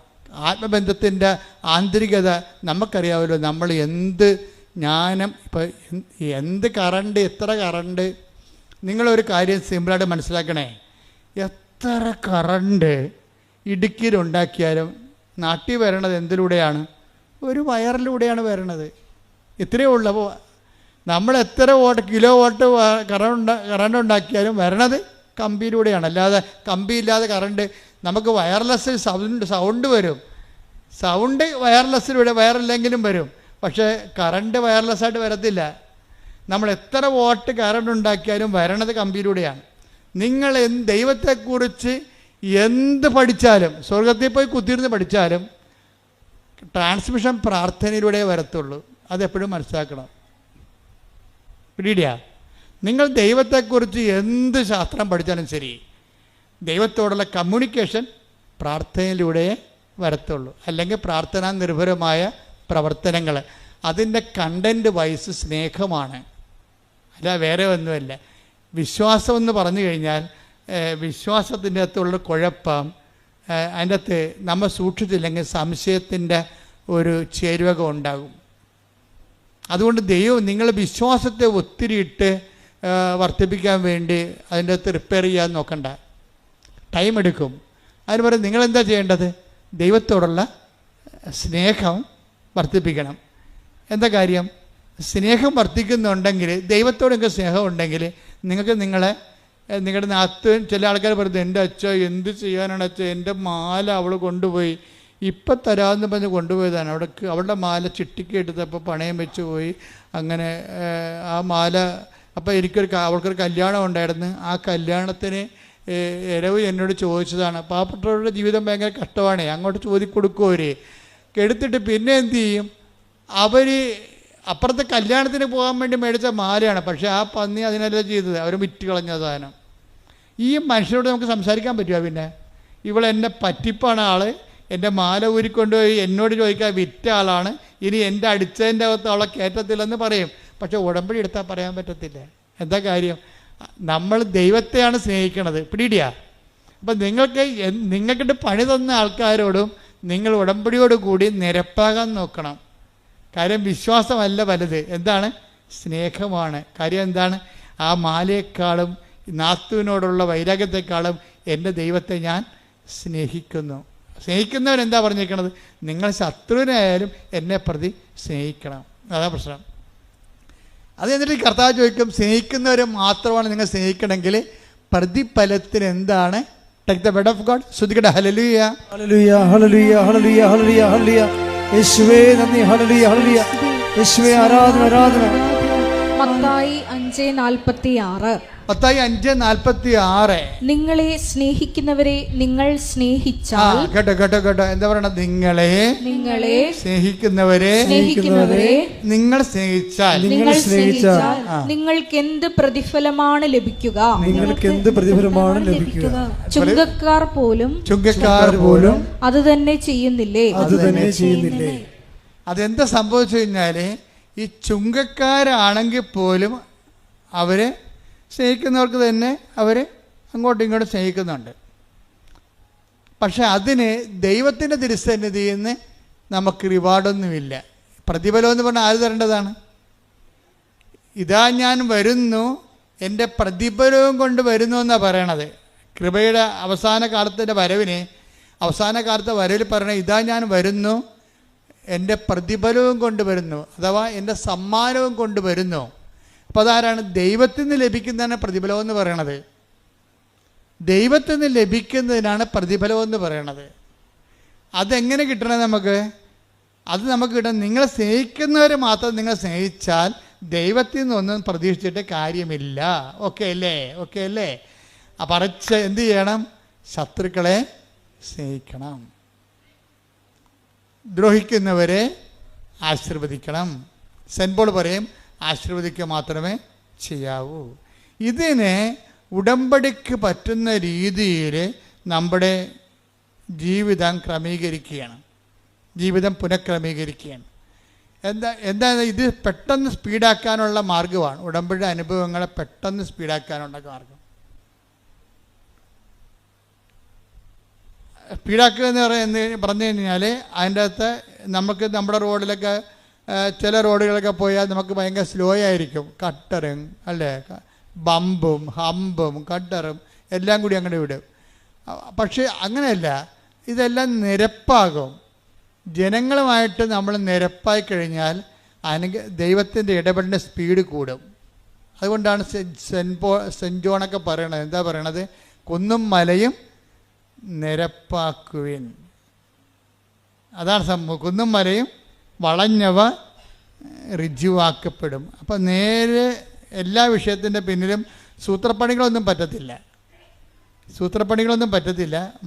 ആത്മബന്ധത്തിൻ്റെ ആന്തരികത നമുക്കറിയാമല്ലോ. നമ്മൾ എന്ത് ജ്ഞാനം, ഇപ്പോൾ എന്ത് കറണ്ട്, എത്ര കറണ്ട്, നിങ്ങളൊരു കാര്യം സിമ്പിളായിട്ട് മനസ്സിലാക്കണേ. എത്ര കറണ്ട് ഇടുക്കിയിലുണ്ടാക്കിയാലും നാട്ടിൽ വരണത് എന്തിലൂടെയാണ്? ഒരു വയറിലൂടെയാണ് വരണത്. ഇത്രയേ ഉള്ളപ്പോൾ നമ്മൾ എത്ര കിലോ വാട്ട് കറണ്ട് ഉണ്ടാക്കിയാലും വരണത് കമ്പിയിലൂടെയാണ്. അല്ലാതെ കമ്പിയില്ലാതെ കറണ്ട് നമുക്ക് വയർലെസ്സിൽ സൗണ്ട് വരും. സൗണ്ട് വയർലെസ്സിലൂടെ വയറില്ലെങ്കിലും വരും. പക്ഷേ കറണ്ട് വയർലെസ്സായിട്ട് വരത്തില്ല. നമ്മൾ എത്ര വാട്ട് കറണ്ട് ഉണ്ടാക്കിയാലും വരണത് കമ്പിയിലൂടെയാണ്. നിങ്ങൾ ദൈവത്തെക്കുറിച്ച് എന്ത് പഠിച്ചാലും, സ്വർഗത്തിൽ പോയി കുത്തിയിരുന്ന് പഠിച്ചാലും ട്രാൻസ്മിഷൻ പ്രാർത്ഥനയിലൂടെ വരത്തുള്ളൂ. അതെപ്പോഴും മനസ്സിലാക്കണം. പിടിയിടിയാ, നിങ്ങൾ ദൈവത്തെക്കുറിച്ച് എന്ത് ശാസ്ത്രം പഠിച്ചാലും ശരി, ദൈവത്തോടുള്ള കമ്മ്യൂണിക്കേഷൻ പ്രാർത്ഥനയിലൂടെ വരത്തുള്ളൂ. അല്ലെങ്കിൽ പ്രാർത്ഥനാ നിർഭരമായ പ്രവർത്തനങ്ങൾ, അതിൻ്റെ കണ്ടൻറ്റ് വൈസ് സ്നേഹമാണ്, അല്ല വേറെ ഒന്നുമല്ല. വിശ്വാസം എന്ന് പറഞ്ഞു കഴിഞ്ഞാൽ വിശ്വാസത്തിൻ്റെ അകത്തുള്ള കുഴപ്പം, അതിൻ്റെ അകത്ത് നമ്മൾ സൂക്ഷിച്ചില്ലെങ്കിൽ സംശയത്തിൻ്റെ ഒരു ചേരുവക ഉണ്ടാകും. അതുകൊണ്ട് ദൈവം നിങ്ങൾ വിശ്വാസത്തെ ഒത്തിരി ഇട്ട് വർദ്ധിപ്പിക്കാൻ വേണ്ടി അതിൻ്റെ അകത്ത് റിപ്പയർ ചെയ്യാൻ നോക്കണ്ട, ടൈം എടുക്കും. അതിന് പറയും നിങ്ങളെന്താ ചെയ്യേണ്ടത്? ദൈവത്തോടുള്ള സ്നേഹം വർദ്ധിപ്പിക്കണം. എന്താ കാര്യം? സ്നേഹം വർദ്ധിക്കുന്നുണ്ടെങ്കിൽ, ദൈവത്തോട് നിങ്ങൾക്ക് സ്നേഹം ഉണ്ടെങ്കിൽ, നിങ്ങൾക്ക് നിങ്ങളുടെ നാത്ത് ചില ആൾക്കാർ പറയുന്നത്, എൻ്റെ അച്ഛ എന്ത് ചെയ്യാനാണ് അച്ഛ, എൻ്റെ മാല അവൾ കൊണ്ടുപോയി, ഇപ്പം തരാമെന്ന് പറഞ്ഞ് കൊണ്ടുപോയതാണ്. അവളുടെ മാല ചിട്ടിക്ക് എടുത്തപ്പോൾ പണയം വെച്ച് പോയി. അങ്ങനെ ആ മാല, അപ്പോൾ അവൾക്കൊരു കല്യാണം ഉണ്ടായിരുന്നു. ആ കല്യാണത്തിന് ഇരവ് എന്നോട് ചോദിച്ചതാണ്. പാവപ്പെട്ടവരുടെ ജീവിതം ഭയങ്കര കഷ്ടമാണ്, അങ്ങോട്ട് ചോദിക്കൊടുക്കും. അവർ എടുത്തിട്ട് പിന്നെ എന്ത് ചെയ്യും? അവർ അപ്പുറത്തെ കല്യാണത്തിന് പോകാൻ വേണ്ടി മേടിച്ച മാലയാണ്, പക്ഷേ ആ പന്നി അതിനല്ല ചെയ്തത്, അവർ വിറ്റ് കളഞ്ഞ സാധനം. ഈ മനുഷ്യരോട് നമുക്ക് സംസാരിക്കാൻ പറ്റുമോ? പിന്നെ എന്നെ പറ്റിപ്പാണ് ആൾ, എൻ്റെ മാല ഊരിക്കൊണ്ടുപോയി എന്നോട് ചോദിക്കാൻ വിറ്റ ആളാണ്, ഇനി എൻ്റെ അടിച്ചതിൻ്റെ അകത്ത് അവളെ കയറ്റത്തില്ലെന്ന് പറയും. പക്ഷെ ഉടമ്പടി എടുത്താൽ പറയാൻ പറ്റത്തില്ല. എന്താ കാര്യം? നമ്മൾ ദൈവത്തെയാണ് സ്നേഹിക്കണത്. പിടിയിടിയാ. അപ്പം നിങ്ങൾക്കിട്ട് പണി തന്ന ആൾക്കാരോടും നിങ്ങൾ ഉടമ്പടിയോട് കൂടി നിരപ്പാകാൻ നോക്കണം. കാര്യം വിശ്വാസമല്ല വലുത്, എന്താണ്? സ്നേഹമാണ്. കാര്യം എന്താണ്? ആ മാലയെക്കാളും നാത്തുവിനോടുള്ള വൈരാഗ്യത്തെക്കാളും എൻ്റെ ദൈവത്തെ ഞാൻ സ്നേഹിക്കുന്നു. സ്നേഹിക്കുന്നവരെന്താ പറഞ്ഞിരിക്കണത്? നിങ്ങൾ ശത്രുവിനായാലും എന്നെ പ്രതി സ്നേഹിക്കണം. അതാ പ്രശ്നം. അത് എന്നിട്ട് കർത്താവ് ചോദിക്കും, സ്നേഹിക്കുന്നവരെ മാത്രമാണ് നിങ്ങൾ സ്നേഹിക്കണമെങ്കിൽ പ്രതിഫലത്തിന് എന്താണ്? Take the word of God. ശ്രദ്ധിക്കട്ടെ. ഹല്ലേലൂയ, ഹല്ലേലൂയ, ഹല്ലേലൂയ, ഹല്ലേലൂയ, ഹല്ലേലൂയ, ഹല്ലേലൂയ. യേശുവേ നന്ദി. ഹല്ലേലൂയ, ഹല്ലേലൂയ. യേശുവേ ആരാധന, ആരാധന. മത്തായി 5:46. മത്തായി 5:46. നിങ്ങളെ സ്നേഹിക്കുന്നവരെ നിങ്ങൾ സ്നേഹിച്ചാൽ. കേട്ടോ എന്താ പറയണത്? നിങ്ങളെ സ്നേഹിക്കുന്നവരെ നിങ്ങൾ സ്നേഹിച്ചാൽ നിങ്ങൾക്ക് എന്ത് പ്രതിഫലമാണ് ലഭിക്കുക? നിങ്ങൾക്ക് എന്ത് പ്രതിഫലമാണ് ലഭിക്കുക? ചുങ്കക്കാർ പോലും അത് തന്നെ ചെയ്യുന്നില്ലേ? അതെന്താ സംഭവിച്ചു കഴിഞ്ഞാല്, ഈ ചുങ്കക്കാരാണെങ്കിൽ പോലും അവര് സ്നേഹിക്കുന്നവർക്ക് തന്നെ അവർ അങ്ങോട്ടും ഇങ്ങോട്ടും സ്നേഹിക്കുന്നുണ്ട്. പക്ഷെ അതിന് ദൈവത്തിൻ്റെ തിരുസന്നിധിയിൽ നിന്ന് നമുക്ക് റിവാർഡൊന്നുമില്ല. പ്രതിഫലം എന്ന് പറഞ്ഞാൽ ആര് തരേണ്ടതാണ്? ഇതാ ഞാൻ വരുന്നു, എൻ്റെ പ്രതിഫലവും കൊണ്ട് വരുന്നു എന്നാണ് പറയണത്. കൃപയുടെ അവസാന കാലത്തിൻ്റെ വരവിന്, അവസാന കാലത്തെ വരവിൽ പറയണത്, ഇതാ ഞാൻ വരുന്നു, എൻ്റെ പ്രതിഫലവും കൊണ്ടുവരുന്നു, അഥവാ എൻ്റെ സമ്മാനവും കൊണ്ടുവരുന്നു. അപ്പോൾ അതാരാണ്? ദൈവത്തിൽ നിന്ന് ലഭിക്കുന്നതാണ് പ്രതിഫലം എന്ന് പറയണത്. ദൈവത്തിൽ നിന്ന് ലഭിക്കുന്നതിനാണ് പ്രതിഫലം എന്ന് പറയണത്. അതെങ്ങനെ കിട്ടണത് നമുക്ക്? അത് നമുക്ക് കിട്ടണം, നിങ്ങളെ സ്നേഹിക്കുന്നവരെ മാത്രം നിങ്ങൾ സ്നേഹിച്ചാൽ ദൈവത്തിൽ നിന്നൊന്നും പ്രതീക്ഷിച്ചിട്ട് കാര്യമില്ല. ഓക്കെ അല്ലേ? പറച്ച് എന്ത് ചെയ്യണം? ശത്രുക്കളെ സ്നേഹിക്കണം, ദ്രോഹിക്കുന്നവരെ ആശീർവദിക്കണം. സെൻറ്റ് പോൾ പറയും, ആശീർവദിക്കുക മാത്രമേ ചെയ്യാവൂ. ഇതിനെ ഉടമ്പടിക്ക് പറ്റുന്ന രീതിയിൽ നമ്മുടെ ജീവിതം ക്രമീകരിക്കുകയാണ്, ജീവിതം പുനഃക്രമീകരിക്കുകയാണ്. എന്താ ഇത് പെട്ടെന്ന് സ്പീഡാക്കാനുള്ള മാർഗമാണ്. ഉടമ്പടി അനുഭവങ്ങളെ പെട്ടെന്ന് സ്പീഡാക്കാനുള്ള മാർഗം. സ്പീഡാക്കുക എന്ന് പറഞ്ഞു കഴിഞ്ഞാൽ അതിൻ്റെ അകത്ത് നമുക്ക് നമ്മുടെ റോഡിലൊക്കെ ചില റോഡുകളൊക്കെ പോയാൽ നമുക്ക് ഭയങ്കര സ്ലോ ആയിരിക്കും. കട്ടറും അല്ലേ, ബമ്പും ഹമ്പും കട്ടറും എല്ലാം കൂടി അങ്ങനെ വിടും. പക്ഷേ അങ്ങനെയല്ല, ഇതെല്ലാം നിരപ്പാകും. ജനങ്ങളുമായിട്ട് നമ്മൾ നിരപ്പായി കഴിഞ്ഞാൽ ദൈവത്തിൻ്റെ ഇടപെടലിൻ്റെ സ്പീഡ് കൂടും. അതുകൊണ്ടാണ് സെൻറ്റ് ജോണൊക്കെ പറയണത്. എന്താ പറയണത്? കുന്നും മലയും നിരപ്പാക്കുവിൻ. അതാണ് സംഭവം. കുന്നും മലയും വളഞ്ഞവ ഋജുവാക്കപ്പെടും. അപ്പം നേരെ എല്ലാ വിഷയത്തിൻ്റെ പിന്നിലും സൂത്രപ്പണികളൊന്നും പറ്റത്തില്ല,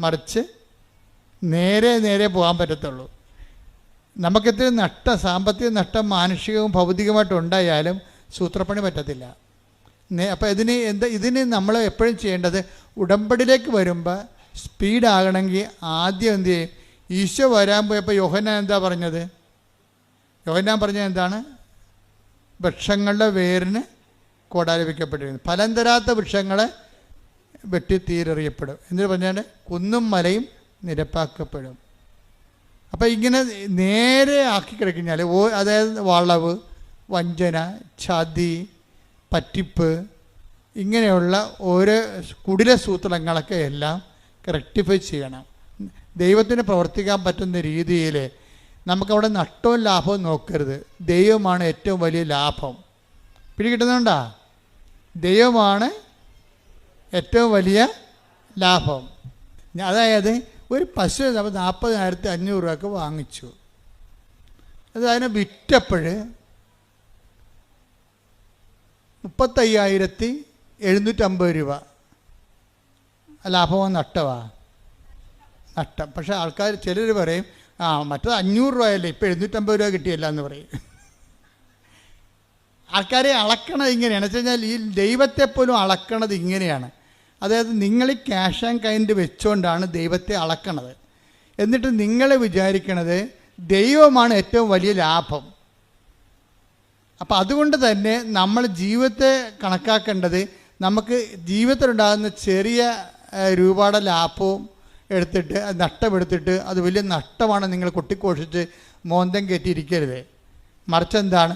മറിച്ച് നേരെ പോകാൻ പറ്റത്തുള്ളൂ. നമുക്കെത്ര സാമ്പത്തിക നഷ്ടം മാനുഷികവും ഭൗതികമായിട്ടും ഉണ്ടായാലും സൂത്രപ്പണി പറ്റത്തില്ല. അപ്പോൾ ഇതിന് നമ്മൾ എപ്പോഴും ചെയ്യേണ്ടത്, ഉടമ്പടിയിലേക്ക് വരുമ്പോൾ സ്പീഡാകണമെങ്കിൽ ആദ്യം എന്ത് ചെയ്യും? ഈശോ വരാൻ പോയപ്പോൾ യോഹന്നാൻ എന്താ പറഞ്ഞത്? യോഹന്നാൻ പറഞ്ഞത് എന്താണ്? വൃക്ഷങ്ങളുടെ വേരിന് കോടാലി വയ്ക്കപ്പെട്ടിരിക്കുന്നു, ഫലം തരാത്ത വൃക്ഷങ്ങളെ വെട്ടി തീരെറിയപ്പെടും. എന്നിട്ട് പറഞ്ഞാൽ കുന്നും മലയും നിരപ്പാക്കപ്പെടും. അപ്പോൾ ഇങ്ങനെ നേരെ ആക്കി കിടക്കഴിഞ്ഞാൽ, അതായത് വളവ്, വഞ്ചന, ചതി, പറ്റിപ്പ്, ഇങ്ങനെയുള്ള ഓരോ കുടില സൂത്രങ്ങളൊക്കെ എല്ലാം റെക്ടിഫൈ ചെയ്യണം. ദൈവത്തിന് പ്രവർത്തിക്കാൻ പറ്റുന്ന രീതിയിൽ നമുക്കവിടെ നഷ്ടവും ലാഭവും നോക്കരുത്. ദൈവമാണ് ഏറ്റവും വലിയ ലാഭം. പിടികിട്ടുന്നുണ്ടോ? ദൈവമാണ് ഏറ്റവും വലിയ ലാഭം. അതായത് ഒരു പശു നമ്മൾ 40,500 രൂപയ്ക്ക് വാങ്ങിച്ചു. അത് അതിനെ വിറ്റപ്പോൾ 35,750 രൂപ. ലാഭമോ നഷ്ടമാ? നഷ്ടം. പക്ഷേ ആൾക്കാർ ചിലർ പറയും, മറ്റത് 500 രൂപയല്ലേ, ഇപ്പോൾ 750 രൂപ കിട്ടിയല്ല എന്ന് പറയും. ആൾക്കാരെ അളക്കണത് ഇങ്ങനെയാണ്. വെച്ച് കഴിഞ്ഞാൽ ഈ ദൈവത്തെപ്പോലും അളക്കണത് ഇങ്ങനെയാണ്. അതായത് നിങ്ങൾ ക്യാഷ് ആൻഡ് കൈൻഡ് വെച്ചുകൊണ്ടാണ് ദൈവത്തെ അളക്കണത്. എന്നിട്ട് നിങ്ങൾ വിചാരിക്കണത് ദൈവമാണ് ഏറ്റവും വലിയ ലാഭം. അപ്പോൾ അതുകൊണ്ട് തന്നെ നമ്മൾ ജീവിതത്തെ കണക്കാക്കേണ്ടത്, നമുക്ക് ജീവിതത്തിലുണ്ടാകുന്ന ചെറിയ രൂപയുടെ ലാഭവും എടുത്തിട്ട് നഷ്ടമെടുത്തിട്ട് അത് വലിയ നഷ്ടമാണ് നിങ്ങൾ കൊട്ടിക്കോഷിച്ച് മോന്തം കയറ്റിയിരിക്കരുത്. മറിച്ച് എന്താണ്?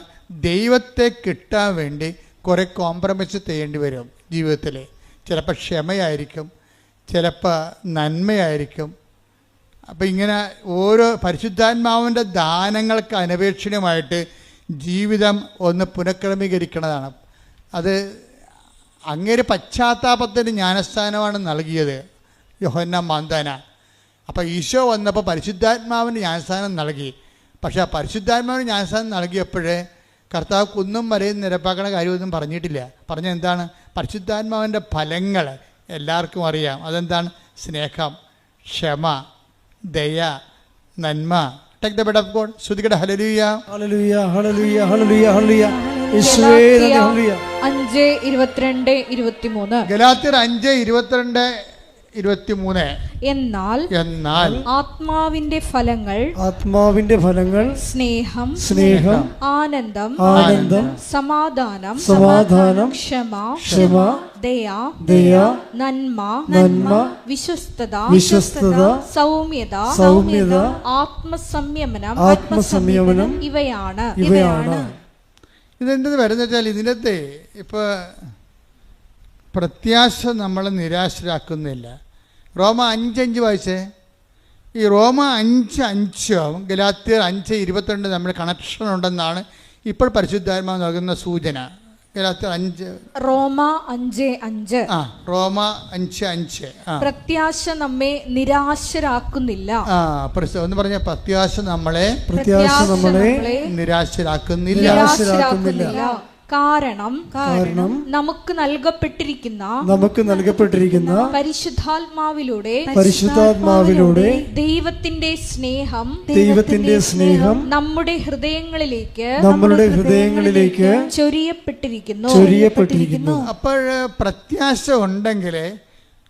ദൈവത്തെ കിട്ടാൻ വേണ്ടി കുറേ കോംപ്രമൈസ് ചെയ്യേണ്ടി വരും ജീവിതത്തിൽ. ചിലപ്പോൾ ക്ഷമയായിരിക്കും, ചിലപ്പോൾ നന്മയായിരിക്കും. അപ്പം ഇങ്ങനെ ഓരോ പരിശുദ്ധാത്മാവിൻ്റെ ദാനങ്ങൾക്ക് അനപേക്ഷണീയമായിട്ട് ജീവിതം ഒന്ന് പുനഃക്രമീകരിക്കുന്നതാണ്. അത് അങ്ങേര് പശ്ചാത്താപത്തിന് ജ്ഞാനസ്ഥാനമാണ് നൽകിയത് യോഹന്നാൻ മാന്താന. അപ്പോൾ ഈശോ വന്നപ്പോൾ പരിശുദ്ധാത്മാവിന് ജ്ഞാനസ്ഥാനം നൽകി. പക്ഷേ ആ പരിശുദ്ധാത്മാവിന് ജ്ഞാനസ്ഥാനം നൽകിയപ്പോഴേ കർത്താവ് കുന്നും മലയും നിരപ്പാക്കണ കാര്യമൊന്നും പറഞ്ഞിട്ടില്ല. പറഞ്ഞ എന്താണ്? പരിശുദ്ധാത്മാവിൻ്റെ ഫലങ്ങൾ എല്ലാവർക്കും അറിയാം. അതെന്താണ്? സ്നേഹം, ക്ഷമ, ദയ, നന്മ. Take the word of God. ശ്രുതികട ഹല്ലേലൂയ, ഹല്ലേലൂയ, ഹല്ലേലൂയ, ഹല്ലേലൂയ, ഹല്ലേലൂയ. യേശുവേ നന്ദി. ഹല്ലേലൂയ. 5:22-23. ഗലാത്യർ 5:22-23. എന്നാൽ ആത്മാവിന്റെ ഫലങ്ങൾ സ്നേഹം, ആനന്ദം, സമാധാനം, ക്ഷമ, ദയ, നന്മ, വിശ്വസ്തത, സൗമ്യത, ആത്മസംയമനം ഇവയാണ്. ഇതെന്ത് വരുന്ന വെച്ചാൽ ഇതിനകത്ത് ഇപ്പോൾ പ്രത്യാശ നമ്മളെ നിരാശരാക്കുന്നില്ല. റോമ 5:5 വായിച്ചേ. ഈ റോമ 5:5 ഗലാത്യർ 5:22 നമ്മൾ കണക്ഷൻ ഉണ്ടെന്നാണ് ഇപ്പോൾ പരിശുദ്ധാത്മാവ് നൽകുന്ന സൂചന. ഗലാത്യർ 5 റോമ 5:5 റോമ 5:5. പ്രത്യാശ നമ്മെ നിരാശരാക്കുന്നില്ല. ഒന്ന് പറഞ്ഞ പ്രത്യാശ നമ്മളെ നിരാശരാക്കുന്നില്ല. കാരണം നമുക്ക് നൽകപ്പെട്ടിരിക്കുന്ന പരിശുദ്ധാത്മാവിലൂടെ ദൈവത്തിന്റെ സ്നേഹം നമ്മുടെ ഹൃദയങ്ങളിലേക്ക് ചൊരിയപ്പെട്ടിരിക്കുന്നു. അപ്പോൾ പ്രത്യാശ ഉണ്ടെങ്കിൽ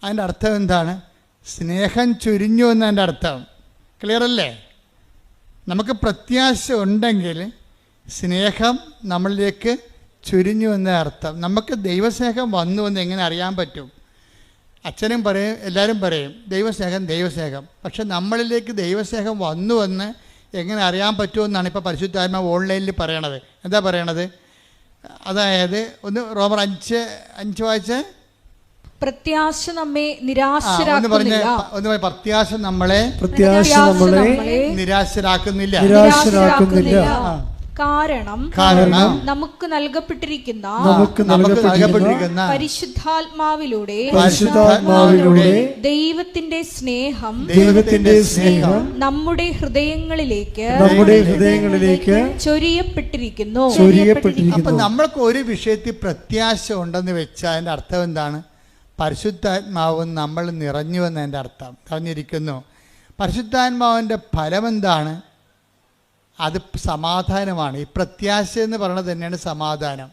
അതിൻ്റെ അർത്ഥം എന്താണ്? സ്നേഹം ചൊരിഞ്ഞു എന്നതിൻ്റെ അർത്ഥം. ക്ലിയർ അല്ലേ? നമുക്ക് പ്രത്യാശ ഉണ്ടെങ്കിൽ സ്നേഹം നമ്മളിലേക്ക് ചുരിഞ്ഞു എന്ന അർത്ഥം. നമുക്ക് ദൈവസ്നേഹം വന്നു എന്ന് എങ്ങനെ അറിയാൻ പറ്റും? അച്ഛനും പറയും, എല്ലാവരും പറയും ദൈവസ്നേഹം. പക്ഷെ നമ്മളിലേക്ക് ദൈവസ്നേഹം വന്നു എന്ന് എങ്ങനെ അറിയാൻ പറ്റുമെന്നാണ് ഇപ്പോൾ പരിശുദ്ധാത്മാവ് ഓൺലൈനിൽ പറയണത്. എന്താ പറയണത്? അതായത് ഒന്ന് റോമർ 5:5 വായിച്ച്. പ്രത്യാശ നമ്മെ നിരാശരാക്കുന്നില്ല. പ്രത്യാശ നമ്മളെ നിരാശരാക്കുന്നില്ല. കാരണം നമുക്ക് നൽകപ്പെട്ടിരിക്കുന്ന പരിശുദ്ധാത്മാവിലൂടെ ദൈവത്തിന്റെ സ്നേഹം നമ്മുടെ ഹൃദയങ്ങളിലേക്ക് ചൊരിയപ്പെട്ടിരിക്കുന്നു. അപ്പൊ നമ്മൾക്ക് ഒരു വിഷയത്തിൽ പ്രത്യാശ ഉണ്ടെന്ന് വെച്ചാൽ അതിന്റെ അർത്ഥം എന്താണ്? പരിശുദ്ധാത്മാവ് നമ്മൾ നിറഞ്ഞു എന്നതിൻ്റെ അർത്ഥം. പറഞ്ഞിരിക്കുന്നു. പരിശുദ്ധാത്മാവിൻ്റെ ഫലം എന്താണ്? അത് സമാധാനമാണ്. ഈ പ്രത്യാശ എന്ന് പറയുന്നത് തന്നെയാണ് സമാധാനം.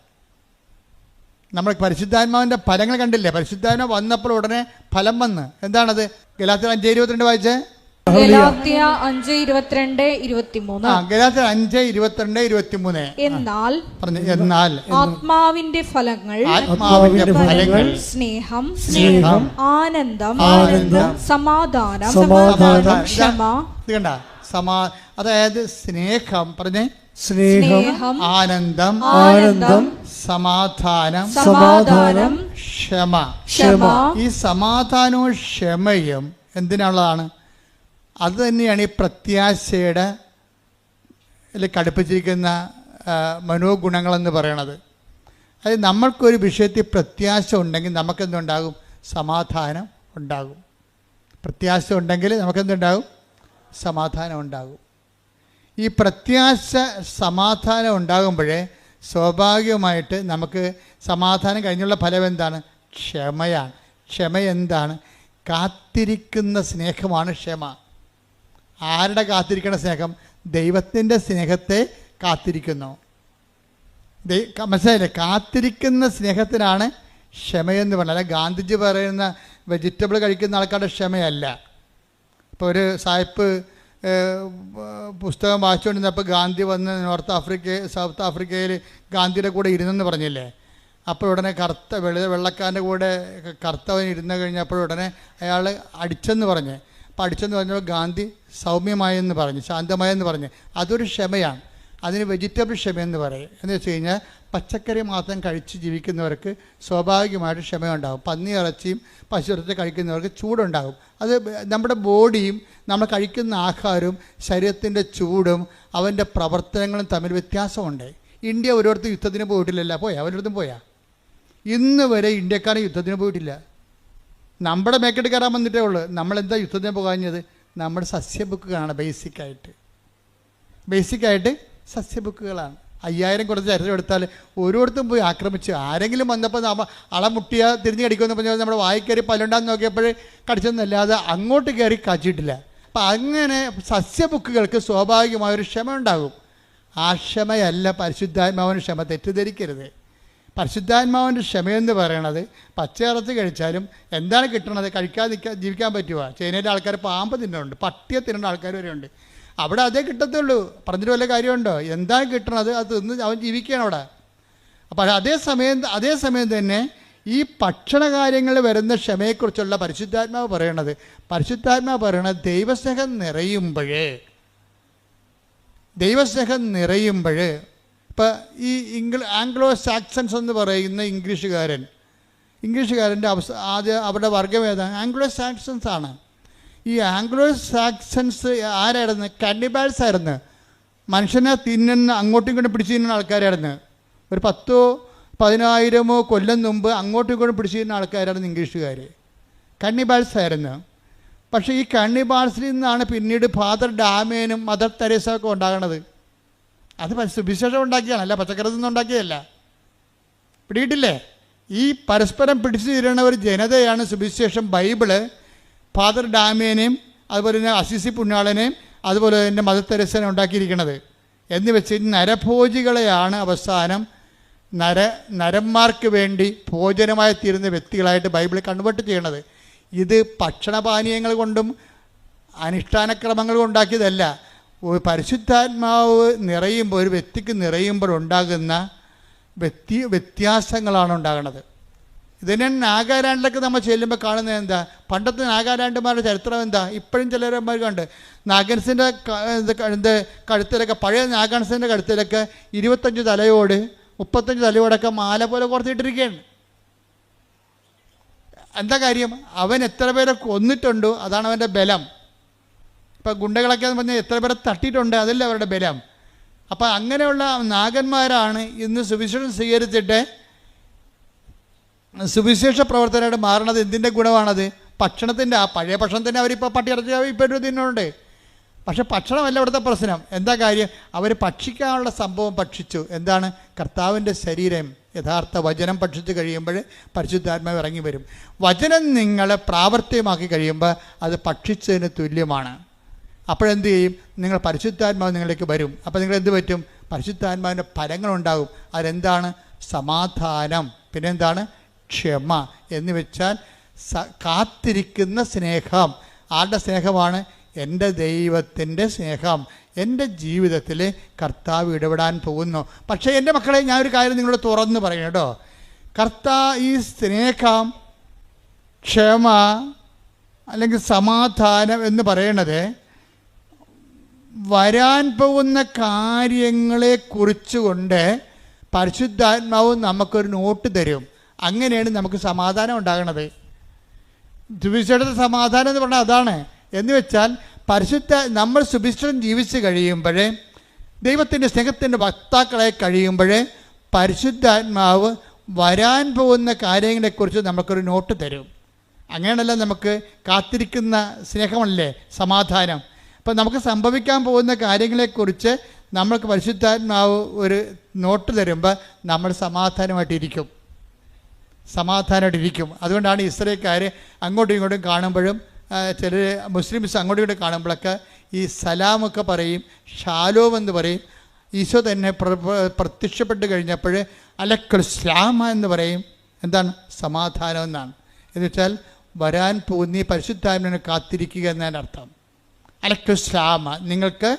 നമ്മൾ പരിശുദ്ധാത്മാവിൻ്റെ ഫലങ്ങൾ കണ്ടില്ലേ? പരിശുദ്ധാത്മാവ് വന്നപ്പോൾ ഉടനെ ഫലം വന്ന്. എന്താണത്? ഗലാത്യർ 5:22 വായിച്ചേ. ഗലാത്യ 5:22-23. ഗലാത്യർ 5:22-23. എന്നാൽ ആത്മാവിന്റെ ഫലങ്ങൾ സ്നേഹം, ആനന്ദം, സമാധാനം, ക്ഷമ. ഇത് കണ്ട, അതായത് സ്നേഹം, പറഞ്ഞേ, സ്നേഹം, ആനന്ദം, സമാധാനം, ക്ഷമ. ഈ സമാധാനവും ക്ഷമയും എന്തിനുള്ളതാണ്? അത് തന്നെയാണ് ഈ പ്രത്യാശയുടെ കടുപ്പിച്ചിരിക്കുന്ന മനോഗുണങ്ങളെന്ന് പറയണത്. അതായത് നമ്മൾക്കൊരു വിഷയത്തിൽ പ്രത്യാശ ഉണ്ടെങ്കിൽ നമുക്കെന്തുണ്ടാകും? സമാധാനം ഉണ്ടാകും. പ്രത്യാശ ഉണ്ടെങ്കിൽ നമുക്കെന്തുണ്ടാകും? സമാധാനം ഉണ്ടാകും. ഈ പ്രത്യാശ സമാധാനം ഉണ്ടാകുമ്പോഴേ സ്വാഭാവികമായിട്ട് നമുക്ക് സമാധാനം കഴിഞ്ഞുള്ള ഫലം എന്താണ്? ക്ഷമയാണ്. ക്ഷമ എന്താണ്? കാത്തിരിക്കുന്ന സ്നേഹമാണ് ക്ഷമ. ആരുടെ കാത്തിരിക്കുന്ന സ്നേഹം? ദൈവത്തിൻ്റെ സ്നേഹത്തെ കാത്തിരിക്കുന്നു. മനസ്സിലായില്ലേ? കാത്തിരിക്കുന്ന സ്നേഹത്തിനാണ് ക്ഷമയെന്ന് പറഞ്ഞാൽ. അല്ല ഗാന്ധിജി പറയുന്ന വെജിറ്റബിൾ കഴിക്കുന്ന ആൾക്കാരുടെ ക്ഷമയല്ല. ഇപ്പോൾ ഒരു സായിപ്പ് പുസ്തകം വായിച്ചുകൊണ്ടിരുന്നപ്പോൾ ഗാന്ധി വന്ന് സൗത്ത് ആഫ്രിക്കയിൽ ഗാന്ധിയുടെ കൂടെ ഇരുന്നെന്ന് പറഞ്ഞില്ലേ? അപ്പോൾ ഉടനെ വെള്ളക്കാരൻ്റെ കൂടെ കറുത്തവൻ ഇരുന്ന് കഴിഞ്ഞപ്പോൾ ഉടനെ അയാൾ അടിച്ചെന്ന് പറഞ്ഞ്. അപ്പോൾ അടിച്ചെന്ന് പറഞ്ഞപ്പോൾ ഗാന്ധി സൗമ്യമായെന്ന് പറഞ്ഞ്, ശാന്തമായെന്ന് പറഞ്ഞ്. അതൊരു ക്ഷമയാണ്. അതിന് വെജിറ്റബിൾ ക്ഷമയെന്ന് പറയും. എന്ന് വെച്ച് കഴിഞ്ഞാൽ പച്ചക്കറി മാത്രം കഴിച്ച് ജീവിക്കുന്നവർക്ക് സ്വാഭാവികമായിട്ട് ക്ഷമയുണ്ടാകും. പന്നി ഇറച്ചിയും പശു ഇറച്ചി കഴിക്കുന്നവർക്ക് ചൂടുണ്ടാകും. അത് നമ്മുടെ ബോഡിയും നമ്മൾ കഴിക്കുന്ന ആഹാരവും ശരീരത്തിൻ്റെ ചൂടും അവൻ്റെ പ്രവർത്തനങ്ങളും തമ്മിൽ വ്യത്യാസമുണ്ട്. ഇന്ത്യ ഓരോരുത്തർ യുദ്ധത്തിന് പോയിട്ടില്ലല്ലോ. അവരോടത്തും പോയാ? ഇന്ന് വരെ ഇന്ത്യക്കാരൻ യുദ്ധത്തിന് പോയിട്ടില്ല. നമ്മുടെ മേക്കെട്ട് കയറാൻ വന്നിട്ടേ ഉള്ളൂ. നമ്മളെന്താ യുദ്ധത്തിന് പോകാഞ്ഞത്? നമ്മുടെ സസ്യബുക്കുകളാണ്. ബേസിക്കായിട്ട് സസ്യബുക്കുകളാണ്. 5000 കുറച്ച് ചരിത്രം എടുത്താൽ ഓരോരുത്തരും പോയി ആക്രമിച്ച് ആരെങ്കിലും വന്നപ്പോൾ അളമുട്ടിയ തിരിഞ്ഞ് കടിക്കുമെന്ന് പറഞ്ഞാൽ നമ്മുടെ വായി കയറി പല്ലുണ്ടാന്ന് നോക്കിയപ്പോൾ കടിച്ചെന്നല്ലാതെ അങ്ങോട്ട് കയറി കാച്ചിട്ടില്ല. അപ്പം അങ്ങനെ സസ്യബുക്കുകൾക്ക് സ്വാഭാവികമായൊരു ക്ഷമ ഉണ്ടാകും. ആ ക്ഷമയല്ല പരിശുദ്ധാത്മാവിൻ്റെ ക്ഷമ. തെറ്റിദ്ധരിക്കരുത്. പരിശുദ്ധാത്മാവിൻ്റെ ക്ഷമയെന്ന് പറയണത് പച്ചയിറച്ചി കഴിച്ചാലും എന്താണ് കിട്ടണത്? കഴിക്കാതെ ജീവിക്കാൻ പറ്റുമോ? ചൈനയിലെ ആൾക്കാർ പാമ്പ് തിന്നുന്നുണ്ട്, പട്ടിയെ തിന്നേണ്ട ആൾക്കാർ വരെ ഉണ്ട്. അവിടെ അതേ കിട്ടത്തുള്ളൂ. പറഞ്ഞിട്ട് വല്ല കാര്യമുണ്ടോ? എന്താണ് കിട്ടണത് അത് തിന്ന് അവൻ ജീവിക്കുകയാണ് അവിടെ. അപ്പോൾ അതേസമയം തന്നെ ഈ ഭക്ഷണകാര്യങ്ങളിൽ വരുന്ന ക്ഷമയെക്കുറിച്ചുള്ള പരിശുദ്ധാത്മാവ് പറയണത് ദൈവസ്നേഹം നിറയുമ്പോൾ ഇപ്പം ഈ ആംഗ്ലോ സാക്സൺസ് എന്ന് പറയുന്ന ഇംഗ്ലീഷുകാരൻ്റെ അവരുടെ വർഗം ഏതാണ്? ആംഗ്ലോ സാക്സൺസ് ആണ്. ഈ ആംഗ്ലോ സാക്സൺസ് ആരായിരുന്നു? കാനിബാൽസ് ആയിരുന്നു. മനുഷ്യനെ തിന്നുന്ന, അങ്ങോട്ടും ഇങ്ങോട്ടും പിടിച്ചു തിന്നുന്ന ആൾക്കാരായിരുന്നു. ഒരു 10,000-10,000 കൊല്ലം മുമ്പ് അങ്ങോട്ടും ഇങ്ങോട്ടും പിടിച്ചു തിന്നുന്ന ആൾക്കാരായിരുന്നു ഇംഗ്ലീഷുകാർ. കാനിബാൽസ് ആയിരുന്നു. പക്ഷേ ഈ കാനിബാൽസിൽ നിന്നാണ് പിന്നീട് ഫാദർ ഡാമേനും മദർ തെരേസ ഒക്കെ ഉണ്ടാകണത്. അത് സുവിശേഷം ഉണ്ടാക്കിയാണ്, അല്ല പച്ചക്കറി നിന്നും ഉണ്ടാക്കിയതല്ല. പിടിയിട്ടില്ലേ? ഈ പരസ്പരം പിടിച്ചു തീരുന്ന ഒരു ജനതയാണ് സുവിശേഷം, ബൈബിള്, ഫാദർ ഡാമേനെയും അതുപോലെ തന്നെ അസിസി പുണ്യാളനെയും അതുപോലെ തന്നെ മദർ തെരേസനെ ഉണ്ടാക്കിയിരിക്കുന്നത്. എന്ന് വെച്ച് നരഭോജികളെയാണ് അവസാനം നരന്മാർക്ക് വേണ്ടി ഭോജനമായി തീരുന്ന വ്യക്തികളായിട്ട് ബൈബിൾ കൺവേർട്ട് ചെയ്യണത്. ഇത് ഭക്ഷണപാനീയങ്ങൾ കൊണ്ടും അനുഷ്ഠാനക്രമങ്ങൾ ഉണ്ടാക്കിയതല്ല. പരിശുദ്ധാത്മാവ് നിറയുമ്പോൾ, ഒരു വ്യക്തിക്ക് നിറയുമ്പോൾ ഉണ്ടാകുന്ന വ്യത്യാസങ്ങളാണ് ഉണ്ടാകുന്നത്. ഇതിനെ നാഗാലാൻഡിലൊക്കെ നമ്മൾ ചെല്ലുമ്പോൾ കാണുന്നത് എന്താ? പണ്ടത്തെ നാഗാലാൻഡുമാരുടെ ചരിത്രം എന്താ? ഇപ്പോഴും ചിലരന്മാർ കണ്ട് നാഗൻസിൻ്റെ കഴുത്തിലൊക്കെ, പഴയ നാഗൻസിൻ്റെ കഴുത്തിലൊക്കെ 25 തലയോട് 35 തലയോടൊക്കെ മാല പോലെ കോർത്തിട്ടിരിക്കുകയാണ്. എന്താ കാര്യം? അവൻ എത്ര പേരെ കൊന്നിട്ടുണ്ടോ അതാണ് അവൻ്റെ ബലം. ഇപ്പം ഗുണ്ടകളൊക്കെ എന്ന് പറഞ്ഞാൽ എത്ര പേരെ തട്ടിയിട്ടുണ്ട്, അതല്ല അവരുടെ ബലം. അപ്പം അങ്ങനെയുള്ള നാഗന്മാരാണ് ഇന്ന് സുവിശേഷം സ്വീകരിച്ചിട്ട് സുവിശേഷ പ്രവർത്തനമായിട്ട് മാറണത്. എന്തിൻ്റെ ഗുണമാണത്? ഭക്ഷണത്തിൻ്റെ. ആ പഴയ ഭക്ഷണത്തിൻ്റെ അവരിപ്പോൾ പട്ടിയിറച്ചി ഇപ്പോൾ തിന്നുന്നുണ്ട്. പക്ഷെ ഭക്ഷണമല്ല ഇവിടുത്തെ പ്രശ്നം. എന്താ കാര്യം? അവർ ഭക്ഷിക്കാനുള്ള സംഭവം ഭക്ഷിച്ചു. എന്താണ്? കർത്താവിൻ്റെ ശരീരം, യഥാർത്ഥ വചനം ഭക്ഷിച്ച് കഴിയുമ്പോൾ പരിശുദ്ധാത്മാവ് ഇറങ്ങി വരും. വചനം നിങ്ങൾ പ്രാവർത്തികമാക്കി കഴിയുമ്പോൾ അത് ഭക്ഷിച്ചതിന് തുല്യമാണ്. അപ്പോഴെന്ത് ചെയ്യും? നിങ്ങൾ പരിശുദ്ധാത്മാവ് നിങ്ങളിലേക്ക് വരും. അപ്പോൾ നിങ്ങൾ എന്ത് പറ്റും? പരിശുദ്ധാത്മാവിൻ്റെ ഫലങ്ങളുണ്ടാകും. അതെന്താണ്? സമാധാനം, പിന്നെ എന്താണ്? ക്ഷമ എന്ന് വെച്ചാൽ കാത്തിരിക്കുന്ന സ്നേഹം. ആരുടെ സ്നേഹമാണ്? എൻ്റെ ദൈവത്തിൻ്റെ സ്നേഹം. എൻ്റെ ജീവിതത്തിൽ കർത്താവ് ഇടപെടാൻ പോകുന്നു. പക്ഷേ എൻ്റെ മക്കളെ, ഞാനൊരു കാര്യം നിങ്ങളോട് തുറന്ന് പറയണം കേട്ടോ. ഈ സ്നേഹം, ക്ഷമ അല്ലെങ്കിൽ സമാധാനം എന്ന് പറയണത് വരാൻ പോകുന്ന കാര്യങ്ങളെ കുറിച്ചുകൊണ്ട് പരിശുദ്ധാത്മാവ് നമുക്കൊരു നോട്ട് തരും. അങ്ങനെയാണ് നമുക്ക് സമാധാനം ഉണ്ടാകണത്. സുവിശേഷ സമാധാനം എന്ന് പറഞ്ഞാൽ അതാണ്. എന്ന് വെച്ചാൽ നമ്മൾ സുവിശേഷം ജീവിച്ച് കഴിയുമ്പോൾ, ദൈവത്തിൻ്റെ സ്നേഹത്തിൻ്റെ വക്താക്കളായി കഴിയുമ്പോൾ, പരിശുദ്ധാത്മാവ് വരാൻ പോകുന്ന കാര്യങ്ങളെക്കുറിച്ച് നമുക്കൊരു നോട്ട് തരും. അങ്ങനെയല്ല നമുക്ക് കാത്തിരിക്കുന്ന സ്നേഹമല്ലേ സമാധാനം. അപ്പം നമുക്ക് സംഭവിക്കാൻ പോകുന്ന കാര്യങ്ങളെക്കുറിച്ച് നമ്മൾക്ക് പരിശുദ്ധാത്മാവ് ഒരു നോട്ട് തരുമ്പോൾ നമ്മൾ സമാധാനമായിട്ടിരിക്കും. അതുകൊണ്ടാണ് ഇസ്രായേൽക്കാർ അങ്ങോട്ടും ഇങ്ങോട്ടും കാണുമ്പോഴും, ചിലർ മുസ്ലിംസ് അങ്ങോട്ടും ഇങ്ങോട്ടും കാണുമ്പോഴൊക്കെ ഈ സലാമൊക്കെ പറയും, ഷാലോം എന്ന് പറയും. ഈശോ തന്നെ പ്രത്യക്ഷപ്പെട്ട് കഴിഞ്ഞപ്പോൾ അലക്കുസ്ലാമ എന്ന് പറയും. എന്താണ്? സമാധാനം എന്നാണ്. എന്ന് വെച്ചാൽ വരാൻ പോകുന്ന ഈ പരിശുദ്ധാത്മാവിനെ കാത്തിരിക്കുക എന്നതിൻ്റെ അർത്ഥം. അലക്കുസ്ലാമ, നിങ്ങൾക്ക്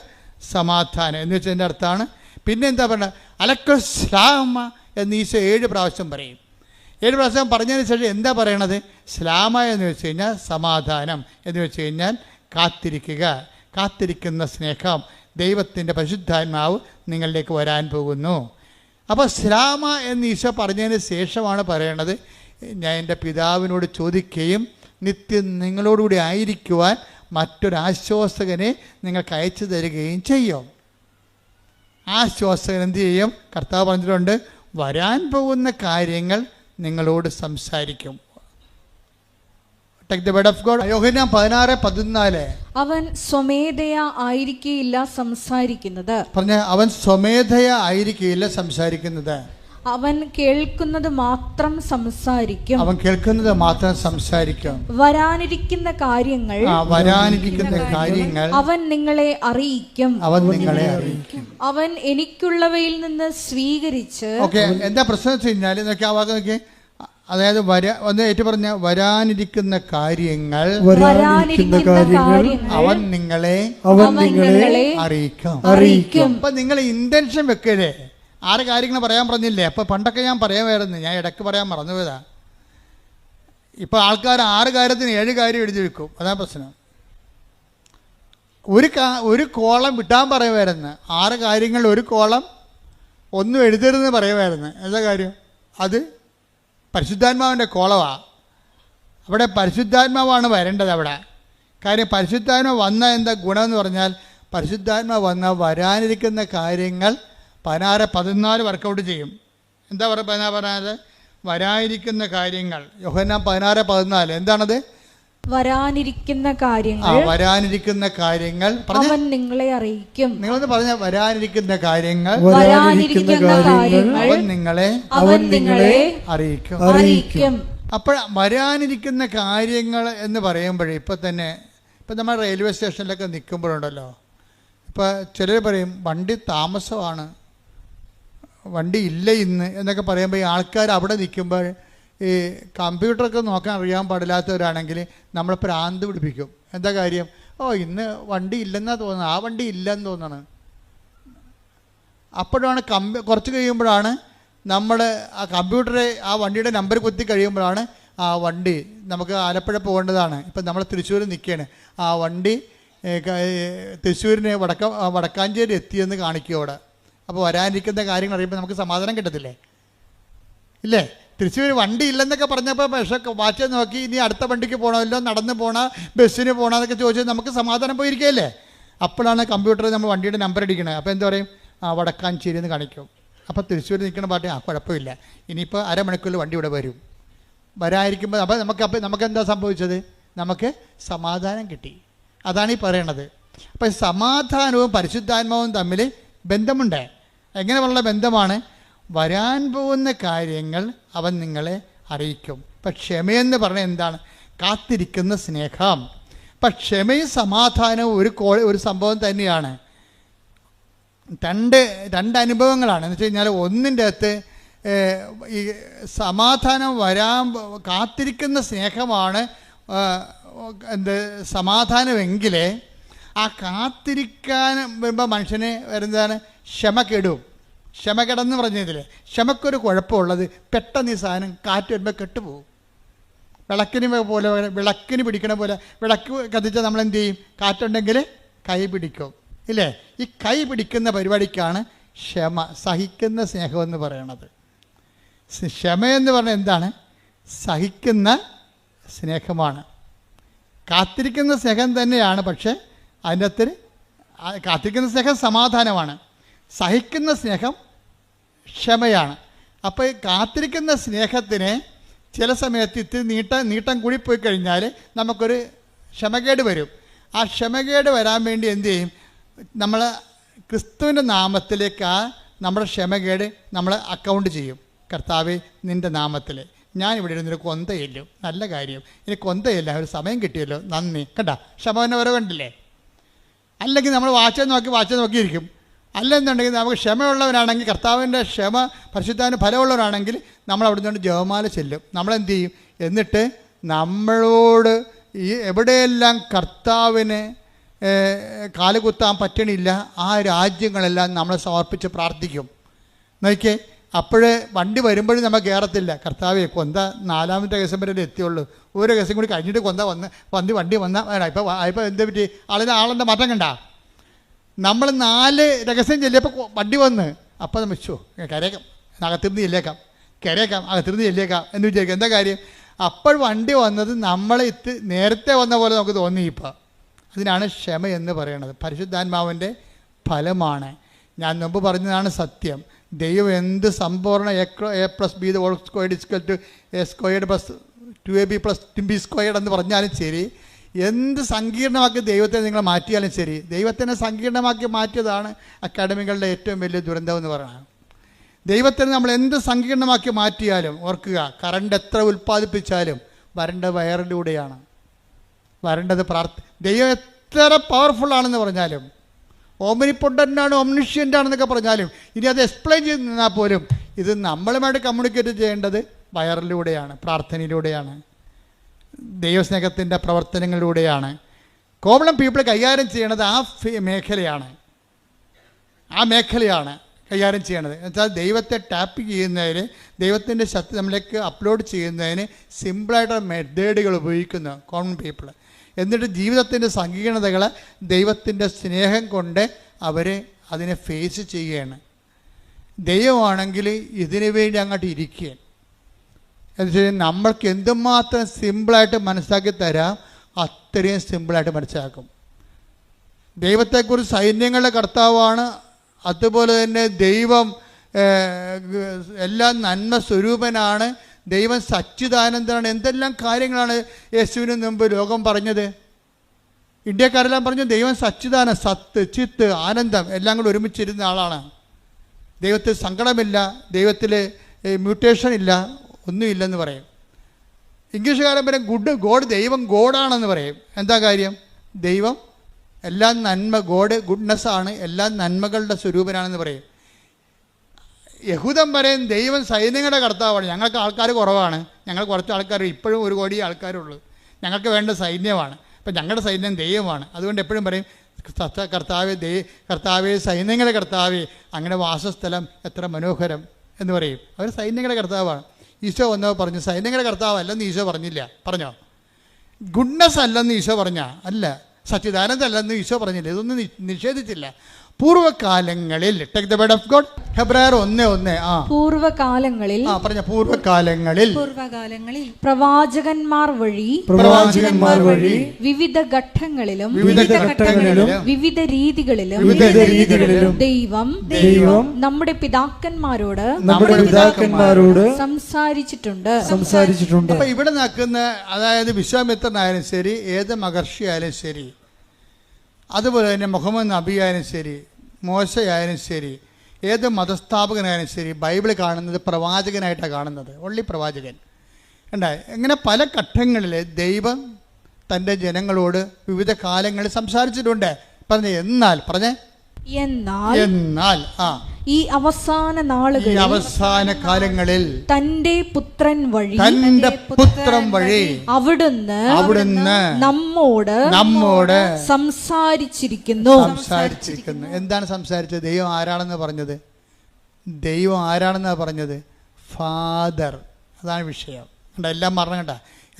സമാധാനം എന്ന് വെച്ചതിൻ്റെ അർത്ഥമാണ്. പിന്നെ എന്താ പറയുക? അലക്കുസ്ലാമ എന്ന് ഈശോ 7 പ്രാവശ്യം പറയും. 7 പ്രാവശ്യം പറഞ്ഞതിന് ശേഷം എന്താ പറയണത്? സ്ലാമ എന്ന് വെച്ച് കഴിഞ്ഞാൽ സമാധാനം, എന്ന് വെച്ച് കഴിഞ്ഞാൽ കാത്തിരിക്കുന്ന സ്നേഹം. ദൈവത്തിൻ്റെ പരിശുദ്ധാത്മാവ് നിങ്ങളിലേക്ക് വരാൻ പോകുന്നു. അപ്പോൾ സ്ലാമ എന്ന് ഈശോ പറഞ്ഞതിന് ശേഷമാണ് പറയണത്, ഞാൻ എൻ്റെ പിതാവിനോട് ചോദിക്കുകയും നിത്യം നിങ്ങളോടുകൂടി ആയിരിക്കുവാൻ മറ്റൊരാശ്വാസകനെ നിങ്ങൾക്ക് അയച്ചു തരികയും ചെയ്യും. ആശ്വാസകൻ എന്ത് ചെയ്യും? കർത്താവ് പറഞ്ഞിട്ടുണ്ട്, വരാൻ പോകുന്ന കാര്യങ്ങൾ നിങ്ങളോട് സംസാരിക്കും. Take the word of God. യോഹന്നാൻ 16:14. അവൻ സ്വമേധയാ ആയിരിക്കില്ല സംസാരിക്കുന്നത്. പറഞ്ഞ, അവൻ സ്വമേധയാ ആയിരിക്കില്ല സംസാരിക്കുന്നത്. അവൻ കേൾക്കുന്നത് മാത്രം സംസാരിക്കും. വരാനിരിക്കുന്ന കാര്യങ്ങൾ അവൻ നിങ്ങളെ അറിയിക്കും. അവൻ എനിക്കുള്ളവയിൽ നിന്ന് സ്വീകരിച്ച്. എന്താ പ്രശ്നം വെച്ച് കഴിഞ്ഞാൽ നോക്കി, അതായത് ഒന്ന് ഏറ്റു പറഞ്ഞ, വരാനിരിക്കുന്ന കാര്യങ്ങൾ അവൻ നിങ്ങളെ അറിയിക്കും. അപ്പൊ നിങ്ങൾ ഇന്റൻഷൻ വെക്കല്ലേ? 6 കാര്യങ്ങൾ പറയാൻ പറഞ്ഞില്ലേ? അപ്പോൾ പണ്ടൊക്കെ ഞാൻ പറയാമായിരുന്നു, ഞാൻ ഇടയ്ക്ക് പറയാൻ മറന്നുപോയതാ. ഇപ്പോൾ ആൾക്കാർ 6 കാര്യത്തിന് 7 കാര്യം എഴുതി വെക്കും. അതാ പ്രശ്നം. ഒരു കോളം വിട്ടാൻ പറയുമായിരുന്നു. 6 കാര്യങ്ങൾ ഒരു കോളം ഒന്നും എഴുതരുതെന്ന് പറയുമായിരുന്നു. എന്താ കാര്യം? അത് പരിശുദ്ധാത്മാവിൻ്റെ കോളമാണ്. അവിടെ പരിശുദ്ധാത്മാവാണ് വരേണ്ടത് അവിടെ. കാര്യം പരിശുദ്ധാത്മാവ് വന്നാൽ എന്താ ഗുണമെന്ന് പറഞ്ഞാൽ, പരിശുദ്ധാത്മാവ് വന്നാൽ വരാനിരിക്കുന്ന കാര്യങ്ങൾ 16-14 വർക്കൗട്ട് ചെയ്യും. എന്താ പറഞ്ഞത്? വരാനിരിക്കുന്ന കാര്യങ്ങൾ. യോഹന്നാൻ 16:14 എന്താണത്? വരാനിരിക്കുന്ന കാര്യങ്ങൾ അവൻ നിങ്ങളെ അറിയിക്കും. നിങ്ങളൊന്ന് പറഞ്ഞ, വരാനിരിക്കുന്ന കാര്യങ്ങൾ അവൻ നിങ്ങളെ അറിയിക്കും. അപ്പോൾ വരാനിരിക്കുന്ന കാര്യങ്ങൾ എന്ന് പറയുമ്പോഴേ ഇപ്പം നമ്മൾ റെയിൽവേ സ്റ്റേഷനിലൊക്കെ നിൽക്കുമ്പോഴുണ്ടല്ലോ, ഇപ്പോൾ ചിലർ പറയും വണ്ടി താമസമാണ്, വണ്ടി ഇല്ല ഇന്ന് എന്നൊക്കെ പറയുമ്പോൾ ഈ ആൾക്കാർ അവിടെ നിൽക്കുമ്പോൾ ഈ കമ്പ്യൂട്ടറൊക്കെ നോക്കാൻ അറിയാൻ പാടില്ലാത്തവരാണെങ്കിൽ നമ്മൾ പ്രാന്ത് പിടിപ്പിക്കും. എന്താ കാര്യം? ഇന്ന് വണ്ടി ഇല്ലെന്നാണ് തോന്നുന്നത്, ആ വണ്ടി ഇല്ലെന്ന് തോന്നണം. അപ്പോഴാണ് കുറച്ച് കഴിയുമ്പോഴാണ് നമ്മൾ ആ കമ്പ്യൂട്ടറെ ആ വണ്ടിയുടെ നമ്പർ കുത്തി കഴിയുമ്പോഴാണ് ആ വണ്ടി നമുക്ക് ആലപ്പുഴ പോകേണ്ടതാണ്. ഇപ്പം നമ്മൾ തൃശ്ശൂർ നിൽക്കുകയാണ്, ആ വണ്ടി തൃശ്ശൂരിന് വടക്കാഞ്ചേരി എത്തിയെന്ന് കാണിക്കും അവിടെ. അപ്പോൾ വരാനിരിക്കുന്ന കാര്യങ്ങൾ അറിയുമ്പോൾ നമുക്ക് സമാധാനം കിട്ടത്തില്ലേ? ഇല്ലേ? തൃശ്ശൂർ വണ്ടി ഇല്ലെന്നൊക്കെ പറഞ്ഞപ്പോൾ പക്ഷേ വാച്ച് നോക്കി ഇനി അടുത്ത വണ്ടിക്ക് പോകണമല്ലോ, നടന്ന് പോകണ, ബസ്സിന് പോകണമെന്നൊക്കെ ചോദിച്ചാൽ നമുക്ക് സമാധാനം പോയിരിക്കുകയല്ലേ? അപ്പോഴാണ് കമ്പ്യൂട്ടറിൽ നമ്മൾ വണ്ടിയുടെ നമ്പർ അടിക്കണത്. അപ്പോൾ എന്താ പറയും? വടക്കാഞ്ചേരി എന്ന് കാണിക്കും. അപ്പോൾ തൃശ്ശൂർ നിൽക്കുന്ന പാർട്ടി കുഴപ്പമില്ല, ഇനിയിപ്പോൾ അരമണിക്കൂറിൽ വണ്ടി ഇവിടെ വരും. വരാതിരിക്കുമ്പോൾ അപ്പോൾ നമുക്ക് എന്താ സംഭവിച്ചത്? നമുക്ക് സമാധാനം കിട്ടി. അതാണ് ഈ പറയണത്. അപ്പം സമാധാനവും പരിശുദ്ധാത്മാവും തമ്മിൽ ബന്ധമുണ്ട്. എങ്ങനെയുള്ള ബന്ധമാണ്? വരാൻ പോകുന്ന കാര്യങ്ങൾ അവൻ നിങ്ങളെ അറിയിക്കും. ഇപ്പം ക്ഷമയെന്ന് പറഞ്ഞാൽ എന്താണ്? കാത്തിരിക്കുന്ന സ്നേഹം. ഇപ്പം ക്ഷമയും സമാധാനവും ഒരു സംഭവം തന്നെയാണ്. രണ്ട് അനുഭവങ്ങളാണ്. എന്ന് വെച്ച് കഴിഞ്ഞാൽ ഒന്നിൻ്റെ അകത്ത് ഈ സമാധാനം കാത്തിരിക്കുന്ന സ്നേഹമാണ് സമാധാനമെങ്കിൽ ആ കാത്തിരിക്കാൻ വരുമ്പോൾ മനുഷ്യന് വരുന്നതാണ് ക്ഷമക്കെടും. ക്ഷമക്കെടെന്ന് പറഞ്ഞതില്ലേ, ക്ഷമക്കൊരു കുഴപ്പമുള്ളത് പെട്ടെന്ന് ഈ സാധനം കാറ്റ് വരുമ്പോൾ കെട്ടുപോകും. വിളക്കിന് പിടിക്കണ പോലെ വിളക്ക് കത്തിച്ചാൽ നമ്മൾ എന്ത് ചെയ്യും? കാറ്റുണ്ടെങ്കിൽ കൈ പിടിക്കും ഇല്ലേ? ഈ കൈ പിടിക്കുന്ന പരിപാടിക്കാണ് ക്ഷമ, സഹിക്കുന്ന സ്നേഹമെന്ന് പറയണത്. ക്ഷമയെന്ന് പറഞ്ഞാൽ എന്താണ്? സഹിക്കുന്ന സ്നേഹമാണ്. കാത്തിരിക്കുന്ന സ്നേഹം തന്നെയാണ്, പക്ഷേ അതിൻ്റെ അകത്ത് കാത്തിരിക്കുന്ന സ്നേഹം സമാധാനമാണ്, സഹിക്കുന്ന സ്നേഹം ക്ഷമയാണ്. അപ്പോൾ ഈ കാത്തിരിക്കുന്ന സ്നേഹത്തിന് ചില സമയത്ത് ഇത്തിരി നീട്ടം കൂടിപ്പോയി കഴിഞ്ഞാൽ നമുക്കൊരു ക്ഷമകേട് വരും. ആ ക്ഷമകേട് വരാൻ വേണ്ടി എന്തു ചെയ്യും? നമ്മൾ ക്രിസ്തുവിൻ്റെ നാമത്തിലേക്ക് നമ്മുടെ ക്ഷമകേട് നമ്മൾ അക്കൗണ്ട് ചെയ്യും. കർത്താവേ, നിൻ്റെ നാമത്തിൽ ഞാനിവിടെ ഇരുന്നൊരു കൊന്തയില്ലോ, നല്ല കാര്യം, ഇനി കൊന്തയില്ല, ഒരു സമയം കിട്ടിയല്ലോ, നന്ദി. കണ്ട ക്ഷമ വരെ കണ്ടില്ലേ? അല്ലെങ്കിൽ നമ്മൾ വാച്ച് നോക്കിയിരിക്കും. അല്ലെന്നുണ്ടെങ്കിൽ നമുക്ക് ക്ഷമയുള്ളവരാണെങ്കിൽ, കർത്താവിൻ്റെ ക്ഷമ പരിശുദ്ധാവിൻ്റെ ഫലമുള്ളവരാണെങ്കിൽ നമ്മൾ അവിടെ നിന്നുകൊണ്ട് ജപമാല ചെല്ലും. നമ്മളെന്ത് ചെയ്യും? എന്നിട്ട് നമ്മളോട് ഈ എവിടെയെല്ലാം കർത്താവിന് കാലുകുത്താൻ പറ്റണില്ല ആ രാജ്യങ്ങളെല്ലാം നമ്മൾ സമർപ്പിച്ച് പ്രാർത്ഥിക്കും. നോക്കിയേ, അപ്പോഴേ വണ്ടി വരുമ്പോഴും നമ്മൾ കയറത്തില്ല. കർത്താവേ, കൊന്ത 4ാമത്തെ കേസം വരെ എത്തിയുള്ളൂ, ഒരു കേസം കൂടി കഴിഞ്ഞിട്ട് കൊന്ത വണ്ടി വന്നാൽ ഇപ്പോൾ എന്ത് പറ്റി? ആളെൻ്റെ മാറ്റം കണ്ട. നമ്മൾ 4 രഹസ്യം ചെല്ലിയപ്പോൾ വണ്ടി വന്ന്, അപ്പോൾ നമ്മൾ കരയേക്കാം, അകത്തിരുന്ന് കരയേക്കാം, അകത്തിരുന്ന് ചെല്ലിയേക്കാം എന്ന് വിചാരിക്കും. എന്താ കാര്യം? അപ്പോൾ വണ്ടി വന്നത് നമ്മൾ നേരത്തെ വന്ന പോലെ നമുക്ക് തോന്നി. ഇപ്പോൾ അതിനാണ് ക്ഷമ എന്ന് പറയുന്നത്. പരിശുദ്ധാത്മാവിൻ്റെ ഫലമാണ്. ഞാൻ മുമ്പ് പറഞ്ഞതാണ് സത്യം. ദൈവം എന്ത് സമ്പൂർണ്ണ A+B² എന്ന് പറഞ്ഞാലും ശരി, എന്ത് സങ്കീർണമാക്കി ദൈവത്തെ നിങ്ങൾ മാറ്റിയാലും ശരി, ദൈവത്തിനെ സങ്കീർണമാക്കി മാറ്റിയതാണ് അക്കാഡമികളുടെ ഏറ്റവും വലിയ ദുരന്തം എന്ന് പറയുന്നത്. ദൈവത്തിന് നമ്മൾ എന്ത് സങ്കീർണമാക്കി മാറ്റിയാലും ഓർക്കുക, കറണ്ട് എത്ര ഉൽപ്പാദിപ്പിച്ചാലും വരേണ്ടത് വയറിലൂടെയാണ്. വരേണ്ടത് ദൈവം എത്ര പവർഫുള്ളാണെന്ന് പറഞ്ഞാലും, ഓംനിപ്പൊട്ടൻ്റാണ്, ഓംനിഷ്യൻ്റാണെന്നൊക്കെ പറഞ്ഞാലും, ഇനി അത് എക്സ്പ്ലെയിൻ ചെയ്ത് നിന്നാൽ പോലും ഇത് നമ്മളുമായിട്ട് കമ്മ്യൂണിക്കേറ്റ് ചെയ്യേണ്ടത് വയറിലൂടെയാണ്, പ്രാർത്ഥനയിലൂടെയാണ്, ദൈവസ്നേഹത്തിൻ്റെ പ്രവർത്തനങ്ങളിലൂടെയാണ്. കോമൺ പീപ്പിൾ കൈകാര്യം ചെയ്യണത് ആ മേഖലയാണ് കൈകാര്യം ചെയ്യണത്. എന്നുവെച്ചാൽ ദൈവത്തെ ടാപ്പ് ചെയ്യുന്നതിന്, ദൈവത്തിൻ്റെ ശക്തി നമ്മളിലേക്ക് അപ്ലോഡ് ചെയ്യുന്നതിന് സിമ്പിളായിട്ടുള്ള മെത്തേഡുകൾ ഉപയോഗിക്കുന്നു കോമൺ പീപ്പിൾ. എന്നിട്ട് ജീവിതത്തിൻ്റെ സങ്കീർണതകളെ ദൈവത്തിൻ്റെ സ്നേഹം കൊണ്ട് അവർ അതിനെ ഫേസ് ചെയ്യുകയാണ്. ദൈവമാണെങ്കിൽ ഇതിനു വേണ്ടി അങ്ങോട്ട് ഇരിക്കുകയാണ്. എന്ന് വെച്ചാൽ നമ്മൾക്ക് എന്തുമാത്രം സിമ്പിളായിട്ട് മനസ്സിലാക്കി തരാം, അത്രയും സിമ്പിളായിട്ട് മനസ്സിലാക്കും. ദൈവത്തെക്കുറിച്ച് സൈന്യങ്ങളുടെ കർത്താവാണ്, അതുപോലെ തന്നെ ദൈവം എല്ലാം നന്മ സ്വരൂപനാണ്, ദൈവം സച്ചിദാനന്ദനാണ്. എന്തെല്ലാം കാര്യങ്ങളാണ് യേശുവിന് മുമ്പ് ലോകം പറഞ്ഞത്. ഇന്ത്യക്കാരെല്ലാം പറഞ്ഞു ദൈവം സച്ചിദാനന്ദ, സത്ത്, ചിത്ത്, ആനന്ദം എല്ലാം കൂടി ഒരുമിച്ചിരുന്ന ആളാണ്. ദൈവത്തിൽ സങ്കടമില്ല, ദൈവത്തിൽ മ്യൂട്ടേഷൻ ഇല്ല, ഒന്നുമില്ലെന്ന് പറയും. ഇംഗ്ലീഷുകാരൻ പറയും ഗോഡ്, ദൈവം ഗോഡാണെന്ന് പറയും. എന്താ കാര്യം? ദൈവം എല്ലാം നന്മ, ഗുഡ്നെസ്സാണ്, എല്ലാം നന്മകളുടെ സ്വരൂപനാണെന്ന് പറയും. യഹൂദൻ പറയും ദൈവം സൈന്യങ്ങളുടെ കർത്താവാണ്, ഞങ്ങൾക്ക് ആൾക്കാർ കുറവാണ്, ഞങ്ങൾ കുറച്ച് ആൾക്കാർ, ഇപ്പോഴും 1 കോടി ആൾക്കാരുള്ളൂ, ഞങ്ങൾക്ക് വേണ്ട സൈന്യമാണ്, അപ്പം ഞങ്ങളുടെ സൈന്യം ദൈവമാണ്. അതുകൊണ്ട് എപ്പോഴും പറയും കർത്താവേ സൈന്യങ്ങളുടെ കർത്താവേ, അങ്ങനെ വാസസ്ഥലം എത്ര മനോഹരം എന്ന് പറയും. അവർ സൈന്യങ്ങളുടെ കർത്താവാണ്. ഈശോ വന്നോ പറഞ്ഞു സൈന്യങ്ങളുടെ കർത്താവ് അല്ലെന്ന് ഈശോ പറഞ്ഞില്ല. പറഞ്ഞോ? ഗുഡ്നെസ് അല്ലെന്ന് ഈശോ പറഞ്ഞ അല്ല, സച്ചിദാനന്ദ അല്ലെന്ന് ഈശോ പറഞ്ഞില്ല, ഇതൊന്നും നിഷേധിച്ചില്ല. പൂർവ്വകാലങ്ങളിൽ take the word of God, ഹെബ്രായർ 1:1. പൂർവ്വകാലങ്ങളിൽ പ്രവാചകന്മാർ വഴി വിവിധ ഘട്ടങ്ങളിലും വിവിധ രീതികളിലും ദൈവം നമ്മുടെ പിതാക്കന്മാരോട് സംസാരിച്ചിട്ടുണ്ട്. അപ്പൊ ഇവിടെ നിൽക്കുന്ന, അതായത് വിശ്വാമിത്രനായാലും ശരി, ഏത് മഹർഷിയായാലും ശരി, അതുപോലെ തന്നെ മുഹമ്മദ് നബി ആയാലും ശരി, മോശയായാലും ശരി, ഏത് മതസ്ഥാപകനായാലും ശരി, ബൈബിൾ കാണുന്നത് പ്രവാചകനായിട്ടാണ് കാണുന്നത്. ഒള്ളി പ്രവാചകൻ. ഉണ്ടായി ഇങ്ങനെ പല ഘട്ടങ്ങളിൽ ദൈവം തൻ്റെ ജനങ്ങളോട് വിവിധ കാലങ്ങളിൽ സംസാരിച്ചിട്ടുണ്ട്. എന്നാൽ ഈ അവസാന ഈ നാളുകളിൽ അവസാന കാലങ്ങളിൽ തന്റെ പുത്രൻ വഴി അവിടുന്ന് നമ്മോട് സംസാരിച്ചിരിക്കുന്നു. എന്താണ് സംസാരിച്ചത്? ദൈവം ആരാണെന്ന് പറഞ്ഞത്? ദൈവം ആരാണെന്നാണ് പറഞ്ഞത്? ഫാദർ. അതാണ് വിഷയം. കണ്ട, എല്ലാം മറന്നു. കണ്ട,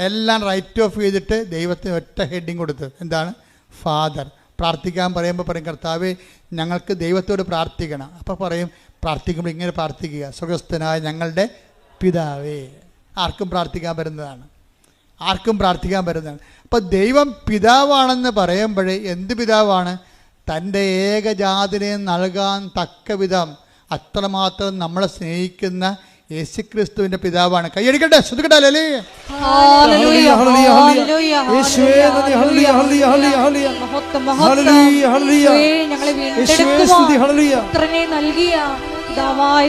എല്ലാം റൈറ്റ് ഓഫ് ചെയ്തിട്ട് ദൈവത്തിന് ഒറ്റ ഹെഡിങ് കൊടുത്ത്. എന്താണ്? ഫാദർ. പ്രാർത്ഥിക്കാൻ പറയുമ്പോൾ പറയും, കർത്താവേ ഞങ്ങൾക്ക് ദൈവത്തോട് പ്രാർത്ഥിക്കണം. അപ്പോൾ പറയും, പ്രാർത്ഥിക്കുമ്പോൾ ഇങ്ങനെ പ്രാർത്ഥിക്കുക, സ്വർഗ്ഗസ്ഥനായ ഞങ്ങളുടെ പിതാവേ. ആർക്കും പ്രാർത്ഥിക്കാൻ പറ്റുന്നതാണ്. അപ്പോൾ ദൈവം പിതാവാണെന്ന് പറയുമ്പോഴേ എന്ത് പിതാവാണ്? തൻ്റെ ഏകജാതനെ നൽകാൻ തക്ക വിധം അത്രമാത്രം നമ്മളെ സ്നേഹിക്കുന്ന യേശുക്രിസ്തുവിന്റെ പിതാവാണ്. കൈയടിക്കട്ടെ, ശ്രദ്ധിക്കട്ടെ.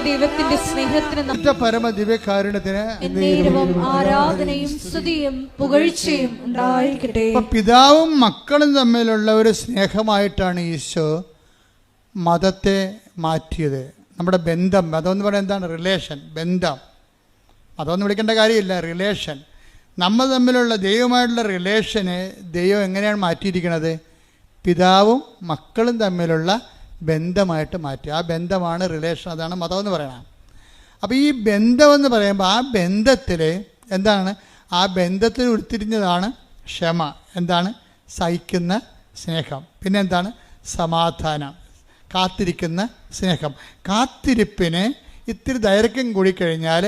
ദൈവത്തിന്റെ സ്നേഹത്തിന് പരമദിവ്യകാരുണ്യത്തിന് ആരാധനയും സ്തുതിയും പുകഴ്ചയും ഉണ്ടായിരിക്കട്ടെ. പിതാവും മക്കളും തമ്മിലുള്ള ഒരു സ്നേഹമായിട്ടാണ് ഈശോ മതത്തെ മാറ്റിയത്. നമ്മുടെ ബന്ധം, മതമെന്ന് പറയുന്നത് എന്താണ്? റിലേഷൻ, ബന്ധം. മതമൊന്നും വിളിക്കേണ്ട കാര്യമില്ല, റിലേഷൻ. നമ്മൾ തമ്മിലുള്ള ദൈവമായിട്ടുള്ള റിലേഷനെ ദൈവം എങ്ങനെയാണ് മാറ്റിയിരിക്കുന്നത്? പിതാവും മക്കളും തമ്മിലുള്ള ബന്ധമായിട്ട് മാറ്റി. ആ ബന്ധമാണ് റിലേഷൻ. അതാണ് മതമെന്ന് പറയുന്നത്. അപ്പോൾ ഈ ബന്ധമെന്ന് പറയുമ്പോൾ ആ ബന്ധത്തിൽ എന്താണ്? ആ ബന്ധത്തിൽ ഉരുത്തിരിഞ്ഞതാണ് ക്ഷമ. എന്താണ്? സഹിക്കുന്ന സ്നേഹം. പിന്നെ എന്താണ്? സമാധാനം, കാത്തിരിക്കുന്ന സ്നേഹം. കാത്തിരിപ്പിന് ഇത്തിരി ദൈർഘ്യം കൂടിക്കഴിഞ്ഞാൽ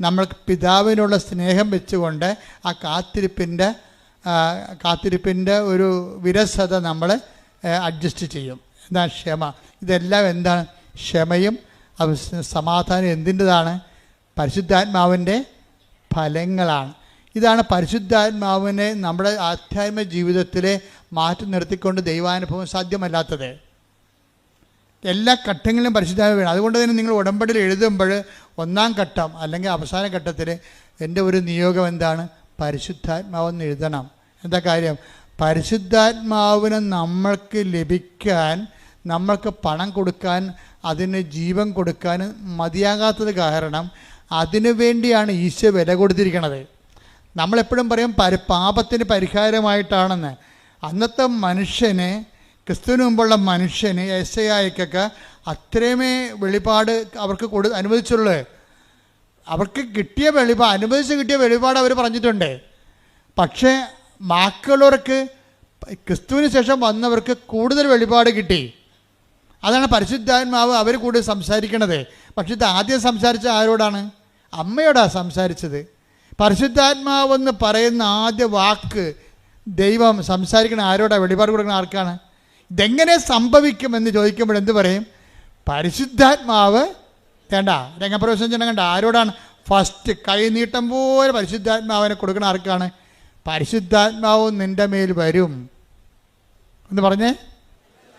നമ്മൾക്ക് പിതാവിനുള്ള സ്നേഹം വെച്ചുകൊണ്ട് ആ കാത്തിരിപ്പിൻ്റെ ഒരു വിരസത നമ്മൾ അഡ്ജസ്റ്റ് ചെയ്യും. എന്താണ്? ക്ഷമ. ഇതെല്ലാം എന്താണ്? ക്ഷമയും സമാധാനം എന്തിൻ്റെതാണ്? പരിശുദ്ധാത്മാവിൻ്റെ ഫലങ്ങളാണ്. ഇതാണ് പരിശുദ്ധാത്മാവിനെ നമ്മുടെ ആധ്യാത്മിക ജീവിതത്തിലെ മാറ്റി നിർത്തിക്കൊണ്ട് ദൈവാനുഭവം സാധ്യമല്ലാത്തത്. എല്ലാ ഘട്ടങ്ങളിലും പരിശുദ്ധാത്മാവ് വേണം. അതുകൊണ്ട് തന്നെ നിങ്ങൾ ഉടമ്പടിയിൽ എഴുതുമ്പോൾ ഒന്നാം ഘട്ടം അല്ലെങ്കിൽ അവസാന ഘട്ടത്തിൽ എൻ്റെ ഒരു നിയോഗം എന്താണ്? പരിശുദ്ധാത്മാവെന്ന് എഴുതണം. എന്താ കാര്യം? പരിശുദ്ധാത്മാവിനെ നമ്മൾക്ക് ലഭിക്കാൻ, നമ്മൾക്ക് പണം കൊടുക്കാൻ, അതിന് ജീവൻ കൊടുക്കാൻ മതിയാകാത്തത് കാരണം അതിനു വേണ്ടിയാണ് ഈശോ വില കൊടുത്തിരിക്കുന്നത്. നമ്മളെപ്പോഴും പറയും പാപത്തിന് പരിഹാരമായിട്ടാണെന്ന്. അന്നത്തെ മനുഷ്യന്, ക്രിസ്തുവിന് മുമ്പുള്ള മനുഷ്യന്, യെശയ്യായ്ക്കൊക്കെ അത്രയുമേ വെളിപാട് അവർക്ക് അനുവദിച്ചുള്ളൂ. അവർക്ക് കിട്ടിയ അനുവദിച്ച് കിട്ടിയ വെളിപാട് അവർ പറഞ്ഞിട്ടുണ്ട്. പക്ഷേ ബാക്കിയുള്ളവർക്ക്, ക്രിസ്തുവിന് ശേഷം വന്നവർക്ക് കൂടുതൽ വെളിപാട് കിട്ടി. അതാണ് പരിശുദ്ധാത്മാവ് അവർ കൂടി സംസാരിക്കണത്. പക്ഷെ ഇത് ആദ്യം സംസാരിച്ച ആരോടാണ്? അമ്മയോടാണ് സംസാരിച്ചത്. പരിശുദ്ധാത്മാവെന്ന് പറയുന്ന ആദ്യ വാക്ക് ദൈവം സംസാരിക്കണ ആരോടാണ്? വെളിപാട് കൊടുക്കുന്ന ആർക്കാണ്? ഇതെങ്ങനെ സംഭവിക്കുമെന്ന് ചോദിക്കുമ്പോൾ എന്ത് പറയും? പരിശുദ്ധാത്മാവ് വേണ്ട, രംഗപ്രവേശനം ചെയ്യണം. കണ്ട, ആരോടാണ്? ഫസ്റ്റ് കൈനീട്ടം പോലെ പരിശുദ്ധാത്മാവിനെ കൊടുക്കുന്ന ആർക്കാണ്? പരിശുദ്ധാത്മാവ് നിന്റെ മേൽ വരും എന്ന് പറഞ്ഞേ.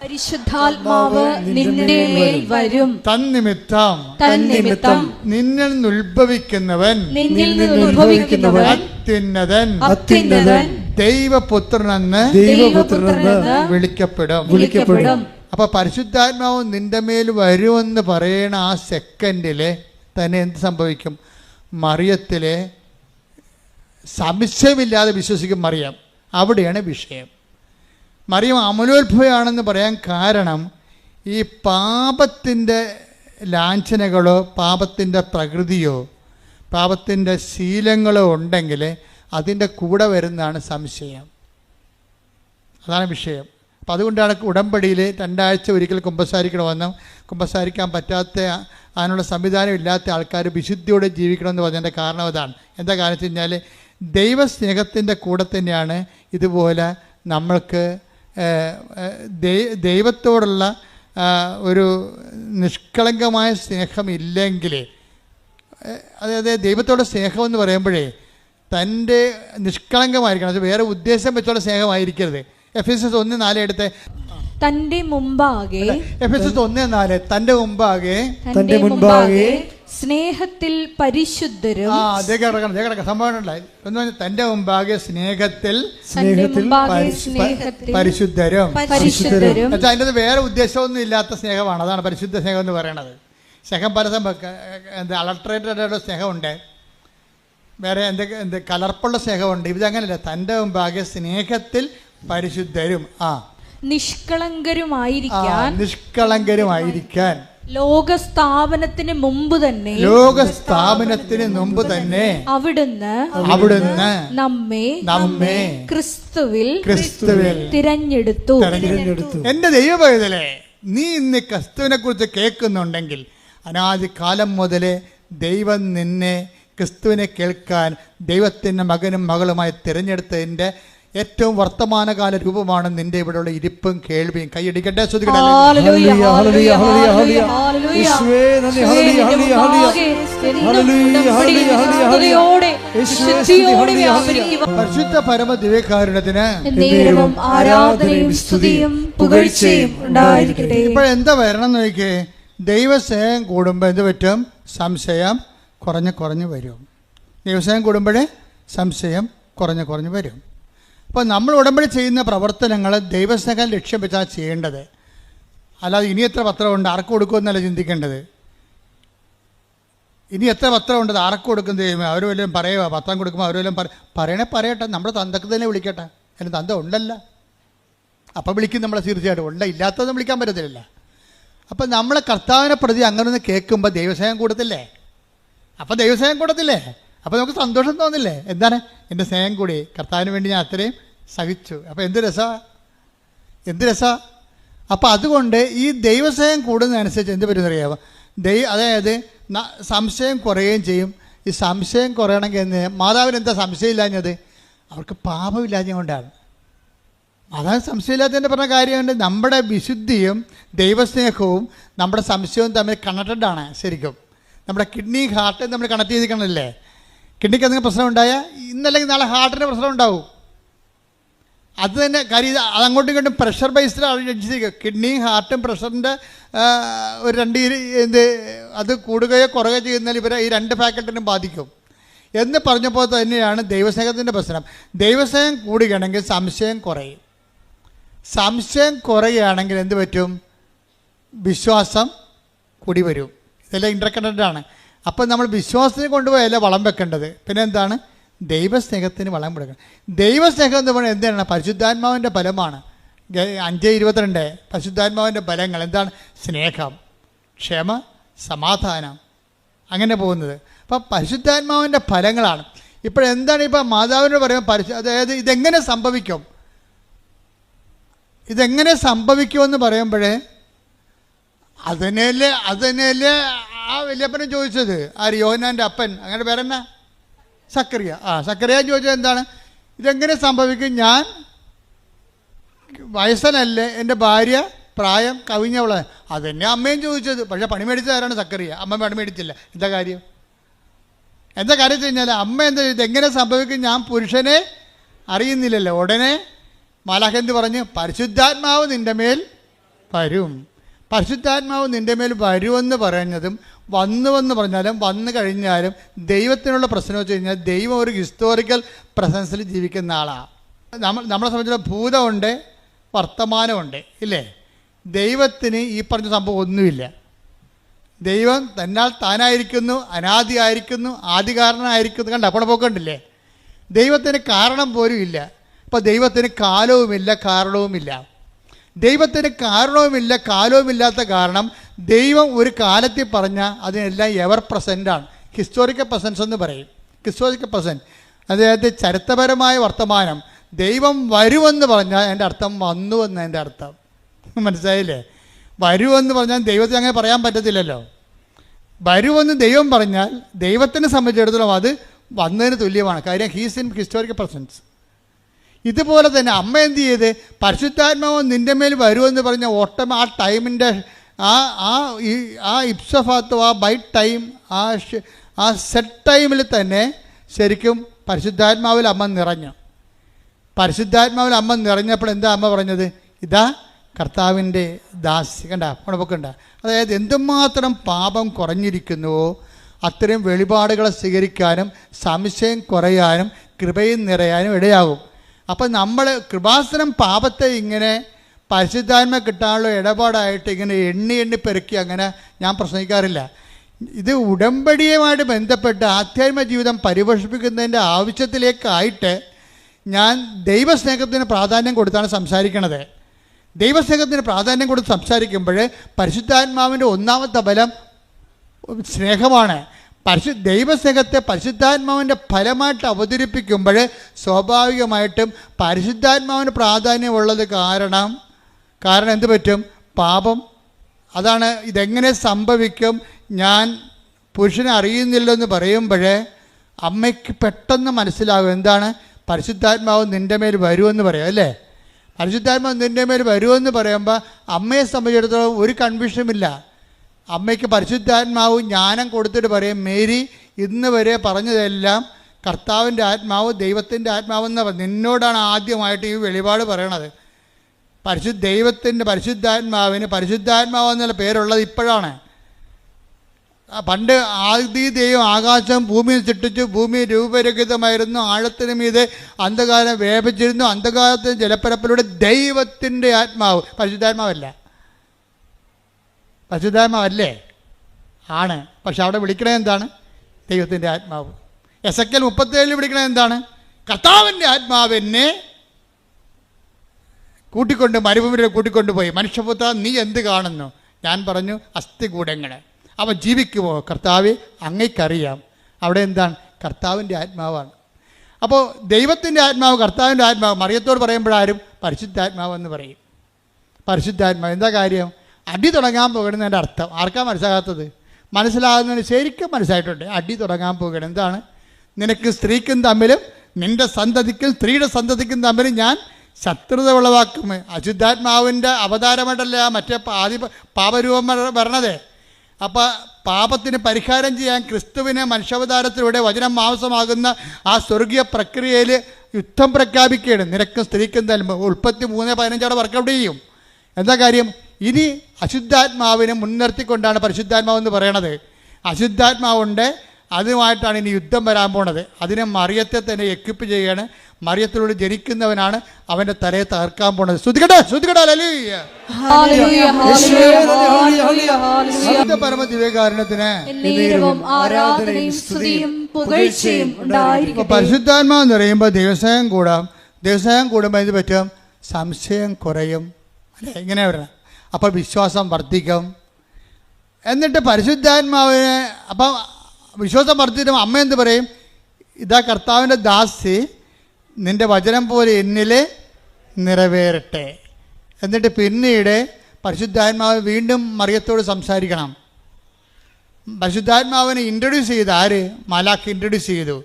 പരിശുദ്ധാത്മാവ് നിന്റെ മേൽ വരും. തന്നിമിത്തം നിന്നിൽ നിന്ന് ഉത്ഭവിക്കുന്നവൻ അത്യുന്നതൻ ദൈവപുത്രനെന്ന് വിളിക്കപ്പെടും. അപ്പൊ പരിശുദ്ധാത്മാവ് നിന്റെ മേൽ വരുമെന്ന് പറയണ ആ സെക്കൻഡില് തന്നെ എന്ത് സംഭവിക്കും? മറിയത്തിലെ സംശയമില്ലാതെ വിശ്വസിക്കും മറിയം. അവിടെയാണ് വിഷയം. മറിയം അമലോത്ഭവയാണെന്ന് പറയാൻ കാരണം ഈ പാപത്തിൻ്റെ ലാഞ്ചനകളോ പാപത്തിൻ്റെ പ്രകൃതിയോ പാപത്തിൻ്റെ ശീലങ്ങളോ ഉണ്ടെങ്കിൽ അതിൻ്റെ കൂടെ വരുന്നതാണ് സംശയം. അതാണ് വിഷയം. അപ്പം അതുകൊണ്ടാണ് ഉടമ്പടിയിൽ 2 ആഴ്ച ഒരിക്കൽ കുമ്പസാരിക്കണമെന്നും കുമ്പസാരിക്കാൻ പറ്റാത്ത അതിനുള്ള സംവിധാനം ഇല്ലാത്ത ആൾക്കാർ വിശുദ്ധിയോടെ ജീവിക്കണമെന്ന് പറഞ്ഞതിൻ്റെ കാരണം അതാണ്. എന്താ കാരണം വെച്ച് കഴിഞ്ഞാൽ ദൈവസ്നേഹത്തിൻ്റെ കൂടെ തന്നെയാണ് ഇതുപോലെ നമ്മൾക്ക് ദൈവത്തോടുള്ള ഒരു നിഷ്കളങ്കമായ സ്നേഹമില്ലെങ്കിൽ, അതായത് ദൈവത്തോടെ സ്നേഹമെന്ന് പറയുമ്പോഴേ തൻ്റെ നിഷ്കളങ്കമായിരിക്കണം. അത് വേറെ ഉദ്ദേശം വെച്ചുള്ള സ്നേഹമായിരിക്കരുത്. എഫെസ്യസ് 1:4 എടുത്ത് തന്റെ മുമ്പാകെ, എഫെസ്യസ് 1:4 തന്റെ മുമ്പാകെ സ്നേഹത്തിൽ പരിശുദ്ധരും. സംഭവം ഉണ്ടായി. തന്റെ മുമ്പാകെ സ്നേഹത്തിൽ പരിശുദ്ധരും. അതിൻ്റെ വേറെ ഉദ്ദേശമൊന്നും ഇല്ലാത്ത സ്നേഹമാണ്. അതാണ് പരിശുദ്ധ സ്നേഹം എന്ന് പറയണത്. സ്നേഹം പലതും അളട്രേറ്റഡ് സ്നേഹമുണ്ട്, വേറെ എന്ത് കലർപ്പുള്ള സ്നേഹമുണ്ട്. ഇതങ്ങനല്ല, തൻ്റെ മുമ്പാകെ സ്നേഹത്തിൽ പരിശുദ്ധരും നിഷ്കളങ്കരുമായിരിക്കാൻ ലോകസ്ഥാപനത്തിന് മുമ്പ് തന്നെ അവിടുന്ന് നമ്മെ ക്രിസ്തുവിൽ തിരഞ്ഞെടുത്തു. എന്റെ ദൈവപൈതലേ, നീ ഇന്ന് ക്രിസ്തുവിനെ കുറിച്ച് കേൾക്കുന്നുണ്ടെങ്കിൽ അനാദികാലം മുതലേ ദൈവം നിന്നെ ക്രിസ്തുവിനെ കേൾക്കാൻ ദൈവത്തിൻ്റെ മകനും മകളുമായി തിരഞ്ഞെടുത്തതിൻ്റെ ഏറ്റവും വർത്തമാനകാല രൂപമാണ് നിന്റെ ഇവിടെയുള്ള ഇരിപ്പും കേൾവിയും. കൈയടിക്കട്ടെ, പരിശുദ്ധ പരമ ദിവ്യകാരുണ്യത്തിന് ഇപ്പോഴെന്താ വരണം നോക്കിയേ. ദൈവസ്നേഹം കൂടുമ്പോൾ എന്ത് പറ്റും? സംശയം കുറഞ്ഞു വരും. ദൈവസ്നേഹം കൂടുമ്പോഴേ സംശയം കുറഞ്ഞു വരും. അപ്പോൾ നമ്മൾ ഉടമ്പടി ചെയ്യുന്ന പ്രവർത്തനങ്ങൾ ദൈവസ്നേഹം ലക്ഷ്യം വെച്ചാൽ ചെയ്യേണ്ടത്. അല്ലാതെ ഇനി എത്ര പത്രമുണ്ട് ആർക്ക് കൊടുക്കുമെന്നല്ല ചിന്തിക്കേണ്ടത്. ഇനി എത്ര പത്രമുണ്ട് ആർക്ക് കൊടുക്കുന്നത്? അവർ വല്ലതും പറയുക, പത്രം കൊടുക്കുമ്പോൾ അവർ വല്ലതും പറയട്ടെ, നമ്മുടെ തന്തക്ക് തന്നെ വിളിക്കട്ടെ. അതിന് തന്ത ഉണ്ടല്ല, അപ്പം വിളിക്കും നമ്മളെ. തീർച്ചയായിട്ടും ഉണ്ട്, ഇല്ലാത്തതൊന്നും വിളിക്കാൻ പറ്റത്തില്ല. അപ്പം നമ്മളെ കർത്താവിനെ പ്രതി അങ്ങനെ ഒന്ന് കേൾക്കുമ്പോൾ ദൈവസ്നേഹം കൂടത്തില്ലേ? അപ്പം ദൈവസ്നേഹം കൂടത്തില്ലേ? അപ്പോൾ നമുക്ക് സന്തോഷം തോന്നില്ലേ? എന്താണ് എൻ്റെ സ്നേഹം കൂടി, കർത്താവിന് വേണ്ടി ഞാൻ അത്രയും സഹിച്ചു. അപ്പോൾ എന്ത് രസമാണ്. അപ്പോൾ അതുകൊണ്ട് ഈ ദൈവസ്നേഹം കൂടുന്നതനുസരിച്ച് എന്ത് പറ്റുമെന്നറിയാമോ? അതായത് സംശയം കുറയുകയും ചെയ്യും. ഈ സംശയം കുറയണമെങ്കിൽ എന്ന് മാതാവിന് എന്താ സംശയമില്ലാഞ്ഞത്? അവർക്ക് പാപമില്ലാഞ്ഞ കൊണ്ടാണ്. മാതാവ് സംശയമില്ലാത്തതിൻ്റെ പറഞ്ഞ കാര്യമുണ്ട്. നമ്മുടെ വിശുദ്ധിയും ദൈവസ്നേഹവും നമ്മുടെ സംശയവും തമ്മിൽ കണക്റ്റഡ് ആണ്. ശരിക്കും നമ്മുടെ കിഡ്നി ഹാർട്ട് നമ്മൾ കണക്ട് ചെയ്തിരിക്കണമല്ലേ. കിഡ്നിക്ക് എന്തെങ്കിലും പ്രശ്നം ഉണ്ടായാൽ ഇന്നല്ലെങ്കിൽ നാളെ ഹാർട്ടിന് പ്രശ്നം ഉണ്ടാവും. അത് തന്നെ കാര്യം. അതങ്ങോട്ടും ഇങ്ങോട്ടും പ്രഷർ ബേസ്ഡ് അടിച്ചിരിക്കുക. കിഡ്നിയും ഹാർട്ടും പ്രഷറിൻ്റെ ഒരു അത് കൂടുകയോ കുറയുകയോ ചെയ്യുന്നതിൽ ഇവരെ ഈ രണ്ട് ഫാക്കൽറ്റിനും ബാധിക്കും എന്ന് പറഞ്ഞപ്പോൾ തന്നെയാണ് ദൈവസ്നേഹത്തിൻ്റെ പ്രശ്നം. ദൈവസ്നേഹം കൂടുകയാണെങ്കിൽ സംശയം കുറയും. സംശയം കുറയുകയാണെങ്കിൽ എന്ത് പറ്റും? വിശ്വാസം കൂടി വരും. ഇതെല്ലാം ഇൻ്റർകണക്റ്റഡ് ആണ്. അപ്പം നമ്മൾ വിശ്വാസത്തിന് കൊണ്ടുപോയല്ല വളം വെക്കേണ്ടത്. പിന്നെ എന്താണ്? ദൈവസ്നേഹത്തിന് വളം കൊടുക്കണം. ദൈവസ്നേഹം എന്ന് പറയുന്നത് എന്താണ്? പരിശുദ്ധാത്മാവിൻ്റെ ഫലമാണ്. 5:22 പരിശുദ്ധാത്മാവിൻ്റെ ഫലങ്ങൾ എന്താണ്? സ്നേഹം, ക്ഷമ, സമാധാനം, അങ്ങനെ പോകുന്നത്. അപ്പം പരിശുദ്ധാത്മാവിൻ്റെ ഫലങ്ങളാണ്. ഇപ്പോഴെന്താണ് ഇപ്പം മാതാവിനോട് പറയുമ്പോൾ അതായത് ഇതെങ്ങനെ സംഭവിക്കുമെന്ന് പറയുമ്പോഴേ അതിനല്ലേ ആ വല്യപ്പനും ചോദിച്ചത്. ആര്? യോഹന്നാൻ്റെ അപ്പൻ. അങ്ങനെ പേരെന്നാ? സക്കറിയ. സക്കറിയ ചോദിച്ചത് എന്താണ്? ഇതെങ്ങനെ സംഭവിക്കും? ഞാൻ വയസ്സനല്ലേ, എൻ്റെ ഭാര്യ പ്രായം കവിഞ്ഞവളെ. അതെന്നെ അമ്മയും ചോദിച്ചത്. പക്ഷേ പണി മേടിച്ചതാരാണ്? സക്കറിയ. അമ്മ പണി മേടിച്ചില്ല. എന്താ കാര്യം വെച്ച് കഴിഞ്ഞാൽ അമ്മ എന്താ ഇതെങ്ങനെ സംഭവിക്കും? ഞാൻ പുരുഷനെ അറിയുന്നില്ലല്ലോ. ഉടനെ മാലാഖ എന്ത് പറഞ്ഞു? പരിശുദ്ധാത്മാവ് നിൻ്റെ മേൽ വരും. പരിശുദ്ധാത്മാവ് നിൻ്റെ മേൽ വരുമെന്ന് പറയുന്നതും വന്നുവെന്ന് പറഞ്ഞാലും വന്നു കഴിഞ്ഞാലും ദൈവത്തിനുള്ള പ്രശ്നം വെച്ച് കഴിഞ്ഞാൽ ദൈവം ഒരു ഹിസ്റ്റോറിക്കൽ പ്രസൻസിൽ ജീവിക്കുന്ന ആളാണ്. നമ്മളെ സംബന്ധിച്ചുള്ള ഭൂതമുണ്ട്, വർത്തമാനമുണ്ട്, ഇല്ലേ? ദൈവത്തിന് ഈ പറഞ്ഞ സംഭവം ഒന്നുമില്ല. ദൈവം തന്നാൽ താനായിരിക്കുന്നു, അനാദിയായിരിക്കുന്നു, ആദികാരണനായിരിക്കുന്നു. കണ്ട അപ്പോൾ പോക്കണ്ടില്ലേ? ദൈവത്തിന് കാരണം പോലും ഇല്ല. ഇപ്പോൾ ദൈവത്തിന് കാലവുമില്ല, കാരണവുമില്ല. ദൈവത്തിന് കാരണവുമില്ല, കാലവുമില്ലാത്ത കാരണം ദൈവം ഒരു കാലത്തിൽ പറഞ്ഞാൽ അതിനെല്ലാം എവർ പ്രസൻ്റാണ്. ഹിസ്റ്റോറിക്കൽ പ്രസൻസ് എന്ന് പറയും. ഹിസ്റ്റോറിക്കൽ പ്രസൻറ്റ് അതായത് ചരിത്രപരമായ വർത്തമാനം. ദൈവം വരുമെന്ന് പറഞ്ഞാൽ എൻ്റെ അർത്ഥം വന്നുവെന്ന് എൻ്റെ അർത്ഥം. മനസ്സിലായില്ലേ? വരുമെന്ന് പറഞ്ഞാൽ ദൈവത്തിന് അങ്ങനെ പറയാൻ പറ്റത്തില്ലല്ലോ. വരുമെന്ന് ദൈവം പറഞ്ഞാൽ ദൈവത്തിനെ സംബന്ധിച്ചിടത്തോളം അത് വന്നതിന് തുല്യമാണ്. കാര്യം ഹീസ് ഇൻ ഹിസ്റ്റോറിക്കൽ പ്രസൻസ്. ഇതുപോലെ തന്നെ അമ്മ എന്ത് ചെയ്ത്? പരിശുദ്ധാത്മാവ് നിൻ്റെ മേൽ വരുമെന്ന് പറഞ്ഞ ആ ടൈമിൻ്റെ ആ ഇപ്സഫാത്തോ ആ ബൈ ടൈം ആ സെറ്റ് ടൈമിൽ തന്നെ ശരിക്കും പരിശുദ്ധാത്മാവിൽ അമ്മ നിറഞ്ഞു. പരിശുദ്ധാത്മാവിൽ അമ്മ നിറഞ്ഞപ്പോൾ എന്താ അമ്മ പറഞ്ഞത്? ഇതാ കർത്താവിൻ്റെ ദാസി. കണ്ട ഉണപ്പൊക്കണ്ട. അതായത് എന്തുമാത്രം പാപം കുറഞ്ഞിരിക്കുന്നുവോ അത്രയും വെളിപാടുകളെ സ്വീകരിക്കാനും സംശയം കുറയാനും കൃപയും നിറയാനും ഇടയാകും. അപ്പം നമ്മൾ കൃപാസനം പാപത്തെ ഇങ്ങനെ പരിശുദ്ധാത്മ കിട്ടാനുള്ള ഇടപാടായിട്ട് ഇങ്ങനെ എണ്ണി പെറുക്കി അങ്ങനെ ഞാൻ പ്രസംഗിക്കാറില്ല. ഇത് ഉടമ്പടിയുമായിട്ട് ബന്ധപ്പെട്ട് ആധ്യാത്മിക ജീവിതം പരിപോഷിപ്പിക്കുന്നതിൻ്റെ ആവശ്യത്തിലേക്കായിട്ട് ഞാൻ ദൈവസ്നേഹത്തിന് പ്രാധാന്യം കൊടുത്താണ് സംസാരിക്കണത്. ദൈവസ്നേഹത്തിന് പ്രാധാന്യം കൊടുത്ത് സംസാരിക്കുമ്പോൾ പരിശുദ്ധാത്മാവിൻ്റെ ഒന്നാമത്തെ ബലം സ്നേഹമാണ്. ദൈവസ്നേഹത്തെ പരിശുദ്ധാത്മാവിൻ്റെ ഫലമായിട്ട് അവതരിപ്പിക്കുമ്പോൾ സ്വാഭാവികമായിട്ടും പരിശുദ്ധാത്മാവിന് പ്രാധാന്യമുള്ളത് കാരണം എന്ത് പറ്റും? പാപം. അതാണ് ഇതെങ്ങനെ സംഭവിക്കും, ഞാൻ പുരുഷനെ അറിയുന്നില്ലെന്ന് പറയുമ്പോൾ അമ്മയ്ക്ക് പെട്ടെന്ന് മനസ്സിലാകും എന്താണ് പരിശുദ്ധാത്മാവ് നിൻ്റെ മേൽ വരുമെന്ന് പറയാം അല്ലേ. പരിശുദ്ധാത്മാവ് നിൻ്റെ മേൽ വരുമെന്ന് പറയുമ്പോൾ അമ്മയെ സംബന്ധിച്ചിടത്തോളം ഒരു കൺഫ്യൂഷനുമില്ല. അമ്മയ്ക്ക് പരിശുദ്ധാത്മാവ് ജ്ഞാനം കൊടുത്തിട്ട് പറയും, മേരി ഇന്ന് വരെ പറഞ്ഞതെല്ലാം കർത്താവിൻ്റെ ആത്മാവ് ദൈവത്തിൻ്റെ ആത്മാവെന്ന് നിന്നോടാണ് ആദ്യമായിട്ട് ഈ വെളിപാട് പറയണത്. പരിശുദ്ധാത്മാവിന് പരിശുദ്ധാത്മാവെന്നുള്ള പേരുള്ളത് ഇപ്പോഴാണ്. പണ്ട് ആദി ദൈവം ആകാശം ഭൂമിയിൽ സൃഷ്ടിച്ചു, ഭൂമി രൂപരഹിതമായിരുന്നു, ആഴത്തിന് മീതെ അന്ധകാരം വ്യാപിച്ചിരുന്നു, അന്ധകാരത്തിന് ജലപ്പരപ്പിലൂടെ ദൈവത്തിൻ്റെ ആത്മാവ്. പരിശുദ്ധാത്മാവല്ലേ? ആണ്. പക്ഷെ അവിടെ വിളിക്കണത് എന്താണ്? ദൈവത്തിൻ്റെ ആത്മാവ്. എസെക്കിയേൽ 37 വിളിക്കണത് എന്താണ്? കർത്താവിൻ്റെ ആത്മാവിനെ മരുഭൂമിയിൽ കൂട്ടിക്കൊണ്ടുപോയി, മനുഷ്യപുത്ര നീ എന്ത് കാണുന്നു? ഞാൻ പറഞ്ഞു, അസ്ഥികൂടങ്ങൾ. അവൻ ജീവിക്കുമോ? കർത്താവെ അങ്ങേക്കറിയാം. അവിടെ എന്താണ്? കർത്താവിൻ്റെ ആത്മാവാണ്. അപ്പോൾ ദൈവത്തിൻ്റെ ആത്മാവ്, കർത്താവിൻ്റെ ആത്മാവ്. മറിയത്തോട് പറയുമ്പോഴാരും പരിശുദ്ധാത്മാവെന്ന് പറയും. പരിശുദ്ധാത്മാവ് എന്താ കാര്യം? അടി തുടങ്ങാൻ പോകണമെന്നതിൻ്റെ അർത്ഥം ആർക്കാ മനസ്സിലാകാത്തത്? മനസ്സിലാകുന്നതിന് ശരിക്കും മനസ്സിലായിട്ടുണ്ട്. അടി തുടങ്ങാൻ പോകണം. എന്താണ്? നിനക്ക് സ്ത്രീക്കും തമ്മിലും നിൻ്റെ സന്തതിക്കും സ്ത്രീയുടെ സന്തതിക്കും തമ്മിലും ഞാൻ ശത്രുത ഉളവാക്കും. അശുദ്ധാത്മാവിൻ്റെ അവതാരമായിട്ടല്ല മറ്റേ പാപരൂപം വരണത്. അപ്പോൾ പാപത്തിന് പരിഹാരം ചെയ്യാൻ ക്രിസ്തുവിനെ മനുഷ്യാവതാരത്തിലൂടെ വചനം മാംസമാകുന്ന ആ സ്വർഗീയ പ്രക്രിയയിൽ യുദ്ധം പ്രഖ്യാപിക്കുകയാണ്. നിനക്കും സ്ത്രീക്കും തമ്മിൽ ഉൽപ്പത്തി 3:15 വർക്കൗട്ട് ചെയ്യും. എന്താ കാര്യം? ഇനി അശുദ്ധാത്മാവിനെ മുൻനിർത്തിക്കൊണ്ടാണ് പരിശുദ്ധാത്മാവെന്ന് പറയണത്. അശുദ്ധാത്മാവുണ്ട്, അതുമായിട്ടാണ് ഇനി യുദ്ധം വരാൻ പോണത്. അതിനെ മറിയത്തെ തന്നെ എക്വിപ്പ് ചെയ്യുകയാണ്. മറിയത്തിലൂടെ ജനിക്കുന്നവനാണ് അവൻ്റെ തലയെ തകർക്കാൻ പോണത്. പരമദിവ്യകാരുണ്യത്തിന് പരിശുദ്ധാത്മാവ് എന്ന് പറയുമ്പോൾ ദിവസം കൂടുമ്പോൾ എന്ത് പറ്റും? സംശയം കുറയും അല്ലേ? ഇങ്ങനെ വരണം. അപ്പോൾ വിശ്വാസം വർദ്ധിക്കും. എന്നിട്ട് പരിശുദ്ധാത്മാവിനെ അപ്പം വിശ്വാസം വർദ്ധിച്ചിട്ട് അമ്മ എന്ത് പറയും? ഇതാ കർത്താവിൻ്റെ ദാസി, നിൻ്റെ വചനം പോലെ എന്നിൽ നിറവേറട്ടെ. എന്നിട്ട് പിന്നീട് പരിശുദ്ധാത്മാവ് വീണ്ടും മറിയത്തോട് സംസാരിക്കണം. പരിശുദ്ധാത്മാവിനെ ഇൻട്രൊഡ്യൂസ് ചെയ്ത് ആര്? മാലാഖ് ഇൻട്രൊഡ്യൂസ് ചെയ്തു.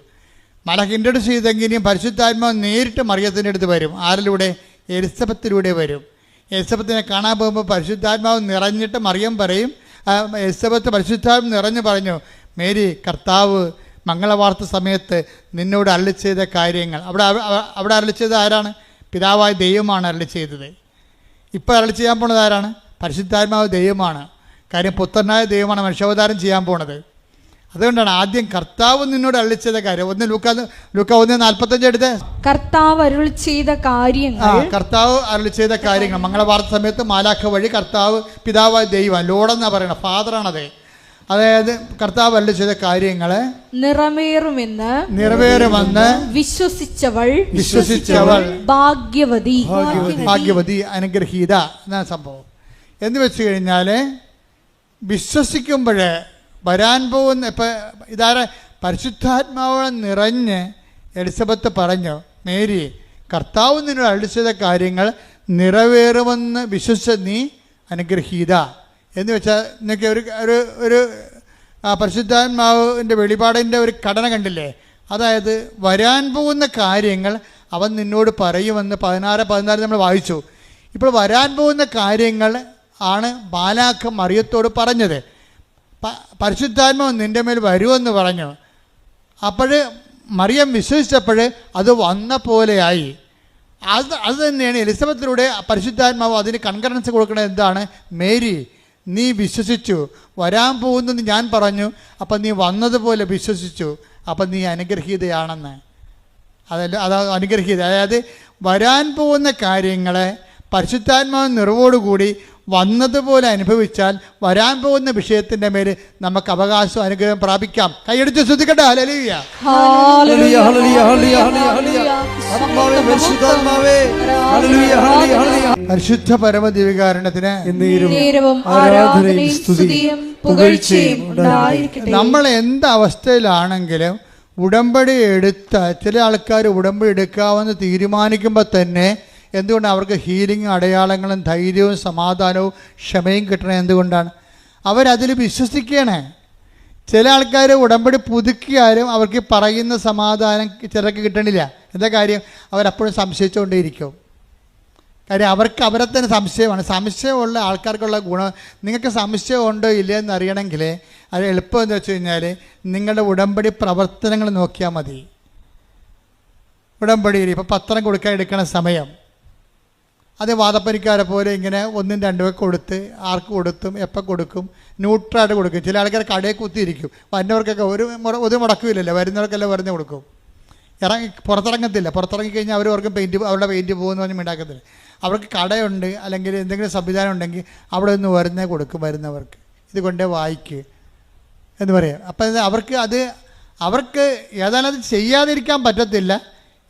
മാലാഖ് ഇൻട്രൊഡ്യൂസ് ചെയ്തെങ്കിലും പരിശുദ്ധാത്മാവ് നേരിട്ട് മറിയത്തിൻ്റെ അടുത്ത് വരും. ആരിലൂടെ? എലിസബത്തിലൂടെ വരും. എലിസബത്തിനെ കാണാൻ പോകുമ്പോൾ പരിശുദ്ധാത്മാവ് നിറഞ്ഞിട്ട് മറിയം പറയും, എലിസബത്ത് പരിശുദ്ധാത്മാവ് നിറഞ്ഞു പറഞ്ഞു, മേരി കർത്താവ് മംഗളവാർത്ത സമയത്ത് നിന്നോട് അരുളി ചെയ്ത കാര്യങ്ങൾ. അവിടെ അരുളി ചെയ്ത ആരാണ്? പിതാവായ ദൈവമാണ് അരുളി ചെയ്തത്. ഇപ്പോൾ അരുളി ചെയ്യാൻ പോണത് ആരാണ്? പരിശുദ്ധാത്മാവ് ദൈവമാണ്. കാര്യം പുത്രനായ ദൈവമാണ് മനുഷ്യാവതാരം ചെയ്യാൻ പോണത്. അതുകൊണ്ടാണ് ആദ്യം കർത്താവ് നിന്നോട് അരുളി ചെയ്ത കാര്യം. ലൂക്ക 1:45 എടുത്ത് കർത്താവ് അരുളി ചെയ്ത കാര്യങ്ങൾ മംഗളവാർത്ത സമയത്ത് മാലാഖ വഴി കർത്താവ് പിതാവായ ദൈവം, ലോഡെന്നാണ് പറയണത്, ഫാദറാണത്. അതായത് കർത്താവ് അരുളി ചെയ്ത കാര്യങ്ങള് നിറവേറുമെന്ന് വിശ്വസിച്ചവൾ ഭാഗ്യവതി അനുഗ്രഹീത എന്നാണ് സംഭവം. എന്ന് വെച്ച് കഴിഞ്ഞാൽ വിശ്വസിക്കുമ്പോൾ വരാൻ പോകുന്ന ഇപ്പം ഇതാരെ പരിശുദ്ധാത്മാവ് നിറഞ്ഞ് എലിസബത്ത് പറഞ്ഞു, മേരി കർത്താവ് നിന്നോട് അരുളി ചെയ്ത കാര്യങ്ങൾ നിറവേറുമെന്ന് വിശ്വസിച്ച നീ അനുഗ്രഹീത. എന്ന് വെച്ചാൽ നിങ്ങൾക്ക് ഒരു പരിശുദ്ധാത്മാവിൻ്റെ വെളിപാടിൻ്റെ ഒരു ഘടന കണ്ടില്ലേ? അതായത് വരാൻ പോകുന്ന കാര്യങ്ങൾ അവൻ നിന്നോട് പറയുമെന്ന് 16 നമ്മൾ വായിച്ചു. ഇപ്പോൾ വരാൻ പോകുന്ന കാര്യങ്ങൾ ആണ് മാലാഖ മറിയത്തോട് പറഞ്ഞത്. പരിശുദ്ധാത്മാവ് നിൻ്റെ മേൽ വരുമെന്ന് പറഞ്ഞു. അപ്പോൾ മറിയം വിശ്വസിച്ചപ്പോൾ അത് വന്ന പോലെയായി. അത് തന്നെയാണ് എലിസബത്തിലൂടെ പരിശുദ്ധാത്മാവ് അതിന് കൺകറൻസ് കൊടുക്കുന്നത്. എന്താണ്? മേരി നീ വിശ്വസിച്ചു, വരാൻ പോകുന്നത് ഞാൻ പറഞ്ഞു, അപ്പം നീ വന്നതുപോലെ വിശ്വസിച്ചു, അപ്പം നീ അനുഗ്രഹീതയാണെന്ന്. അതല്ല അനുഗ്രഹീത, അതായത് വരാൻ പോകുന്ന കാര്യങ്ങളെ പരിശുദ്ധാത്മാവ് നിറവോടുകൂടി വന്നതുപോലെ അനുഭവിച്ചാൽ വരാൻ പോകുന്ന വിഷയത്തിൻ്റെ മേൽ നമുക്ക് അവകാശം അനുഗ്രഹം പ്രാപിക്കാം. കൈയടിച്ച് ശ്രദ്ധിക്കട്ടെ. ഹല്ലേലൂയ. ഹല്ലേലൂയ, ഹല്ലേലൂയ, ഹല്ലേലൂയ, ഹല്ലേലൂയ. ആത്മാവേ, പരിശുദ്ധാത്മാവേ, ഹല്ലേലൂയ, ഹല്ലേലൂയ, ഹല്ലേലൂയ. പരിശുദ്ധ പരമദിവ്യകാരുണ്യത്തിന് നേരവും ആരാധനയും സ്തുതിയും പുകഴ്ചയും ഉണ്ടായിരിക്കട്ടെ. നമ്മൾ എന്ത് അവസ്ഥയിലാണെങ്കിലും ഉടമ്പടി എടുത്ത ചില ആൾക്കാർ ഉടമ്പടി എടുക്കാമെന്ന് തീരുമാനിക്കുമ്പോൾ തന്നെ എന്തുകൊണ്ട് അവർക്ക് ഹീലിംഗ് അടയാളങ്ങളും ധൈര്യവും സമാധാനവും ക്ഷമയും കിട്ടണം? എന്തുകൊണ്ടാണ്? അവരതിൽ വിശ്വസിക്കുകയാണ്. ചില ആൾക്കാർ ഉടമ്പടി പുതുക്കിയാലും അവർക്ക് പറയുന്ന സമാധാനം ചിലർക്ക് കിട്ടണില്ല. എന്താ കാര്യം? അവരപ്പോഴും സംശയിച്ചുകൊണ്ടേയിരിക്കും. കാര്യം അവർക്ക് അവരെ തന്നെ സംശയമാണ്. സംശയമുള്ള ആൾക്കാർക്കുള്ള ഗുണം, നിങ്ങൾക്ക് സംശയം ഉണ്ടോ ഇല്ലയോ എന്ന് അറിയണമെങ്കിൽ അത് എളുപ്പം എന്ന് വെച്ച് കഴിഞ്ഞാൽ നിങ്ങളുടെ ഉടമ്പടി പ്രവർത്തനങ്ങൾ നോക്കിയാൽ മതി. ഉടമ്പടിയിൽ ഇപ്പോൾ പത്രം കൊടുക്കാൻ എടുക്കണ സമയം അത് വാദപ്പനിക്കാരെ പോലെ ഇങ്ങനെ 1, 2 കൊടുത്ത് ആർക്ക് കൊടുത്തും എപ്പോൾ കൊടുക്കും, ന്യൂട്രായിട്ട് കൊടുക്കും. ചില ആൾക്കാർ കടയിൽ കുത്തിയിരിക്കും. വരുന്നവർക്കൊക്കെ ഒരു മുടക്കുമില്ലല്ലോ, വരുന്നവർക്കെല്ലാം വെറുതെ കൊടുക്കും. പുറത്തിറങ്ങത്തില്ല. പുറത്തിറങ്ങിക്കഴിഞ്ഞാൽ അവർക്ക് അവരുടെ പെയിൻറ്റ് പോകുമെന്ന് പറഞ്ഞ് ഉണ്ടാക്കത്തില്ല. അവർക്ക് കടയുണ്ട് അല്ലെങ്കിൽ എന്തെങ്കിലും സംവിധാനം ഉണ്ടെങ്കിൽ അവിടെ നിന്ന് വരുന്നേ കൊടുക്കും വരുന്നവർക്ക്. ഇത് കൊണ്ടേ വായിക്ക് എന്ന് പറയാം. അപ്പം അവർക്ക് ഏതായാലും അത് ചെയ്യാതിരിക്കാൻ പറ്റത്തില്ല.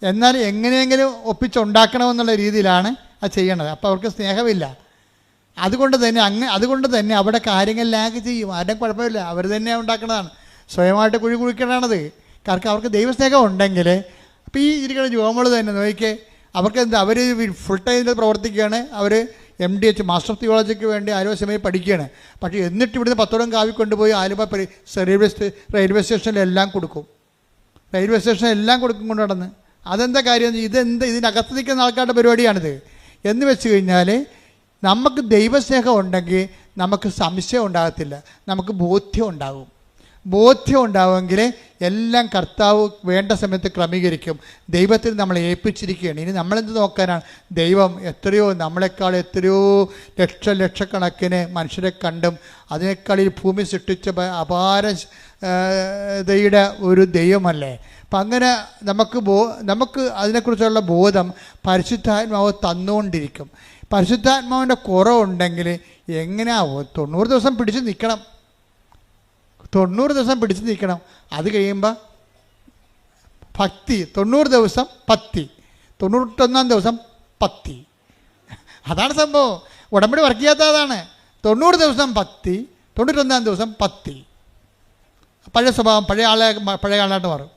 എന്നാൽ എങ്ങനെയെങ്കിലും ഒപ്പിച്ചുണ്ടാക്കണമെന്നുള്ള രീതിയിലാണ് അത് ചെയ്യണത്. അപ്പോൾ അവർക്ക് സ്നേഹമില്ല. അതുകൊണ്ട് തന്നെ അവിടെ കാര്യങ്ങൾ ലാഗ് ചെയ്യും. ആരുടെയും കുഴപ്പമില്ല, അവർ തന്നെ ഉണ്ടാക്കണതാണ്. സ്വയമായിട്ട് കുഴി കുഴിക്കണത്. കാരണം അവർക്ക് ദൈവസ്നേഹം ഉണ്ടെങ്കിൽ അപ്പോൾ ഈ ഇരിക്കുന്ന ജോമകൾ തന്നെ നോക്കിക്കേ, അവർക്ക് എന്താ, അവർ ഫുൾ ടൈമിൽ പ്രവർത്തിക്കുകയാണ്. അവർ MDH മാസ്റ്റർ ഓഫ് തിയോളജിക്ക് വേണ്ടി ആലുവ പഠിക്കുകയാണ്. പക്ഷേ എന്നിട്ട് ഇവിടുന്ന് 10 കാവി കൊണ്ടുപോയി ആലുവ റെയിൽവേ സ്റ്റേഷനിലെല്ലാം കൊടുക്കും. റെയിൽവേ സ്റ്റേഷനിലെല്ലാം കൊടുക്കും കൊണ്ട് നടന്ന്. അതെന്താ കാര്യം? ഇതിനകത്ത് നിൽക്കുന്ന ആൾക്കാരുടെ പരിപാടിയാണിത്. എന്ന് വെച്ച് കഴിഞ്ഞാൽ നമുക്ക് ദൈവസ്നേഹം ഉണ്ടെങ്കിൽ നമുക്ക് സംശയം ഉണ്ടാകത്തില്ല, നമുക്ക് ബോധ്യം ഉണ്ടാകും. ബോധ്യം ഉണ്ടാവുമെങ്കിൽ എല്ലാം കർത്താവ് വേണ്ട സമയത്ത് ക്രമീകരിക്കും. ദൈവത്തിൽ നമ്മളെ ഏൽപ്പിച്ചിരിക്കുകയാണ്. ഇനി നമ്മളെന്ത് നോക്കാനാണ്? ദൈവം നമ്മളെക്കാൾ എത്രയോ ലക്ഷക്കണക്കിന് മനുഷ്യരെ കണ്ടും അതിനേക്കാൾ ഈ ഭൂമി സൃഷ്ടിച്ച അപാരതയുടെ ഒരു ദൈവമല്ലേ. അപ്പം അങ്ങനെ നമുക്ക് അതിനെക്കുറിച്ചുള്ള ബോധം പരിശുദ്ധാത്മാവ് തന്നുകൊണ്ടിരിക്കും. പരിശുദ്ധാത്മാവിൻ്റെ കുറവുണ്ടെങ്കിൽ എങ്ങനെയാ 90 ദിവസം പിടിച്ച് നിൽക്കണം. 90 ദിവസം പിടിച്ച് നിൽക്കണം. അത് കഴിയുമ്പോൾ ഭക്തി, 90 ദിവസം പത്തി, 91 ദിവസം പത്തി. അതാണ് സംഭവം. ഉടമ്പടി വർക്ക് ചെയ്യാത്ത അതാണ്. 90 ദിവസം ഭക്തി, 91 ദിവസം പത്തി. പഴയ സ്വഭാവം പഴയ ആളായിട്ട് മാറും.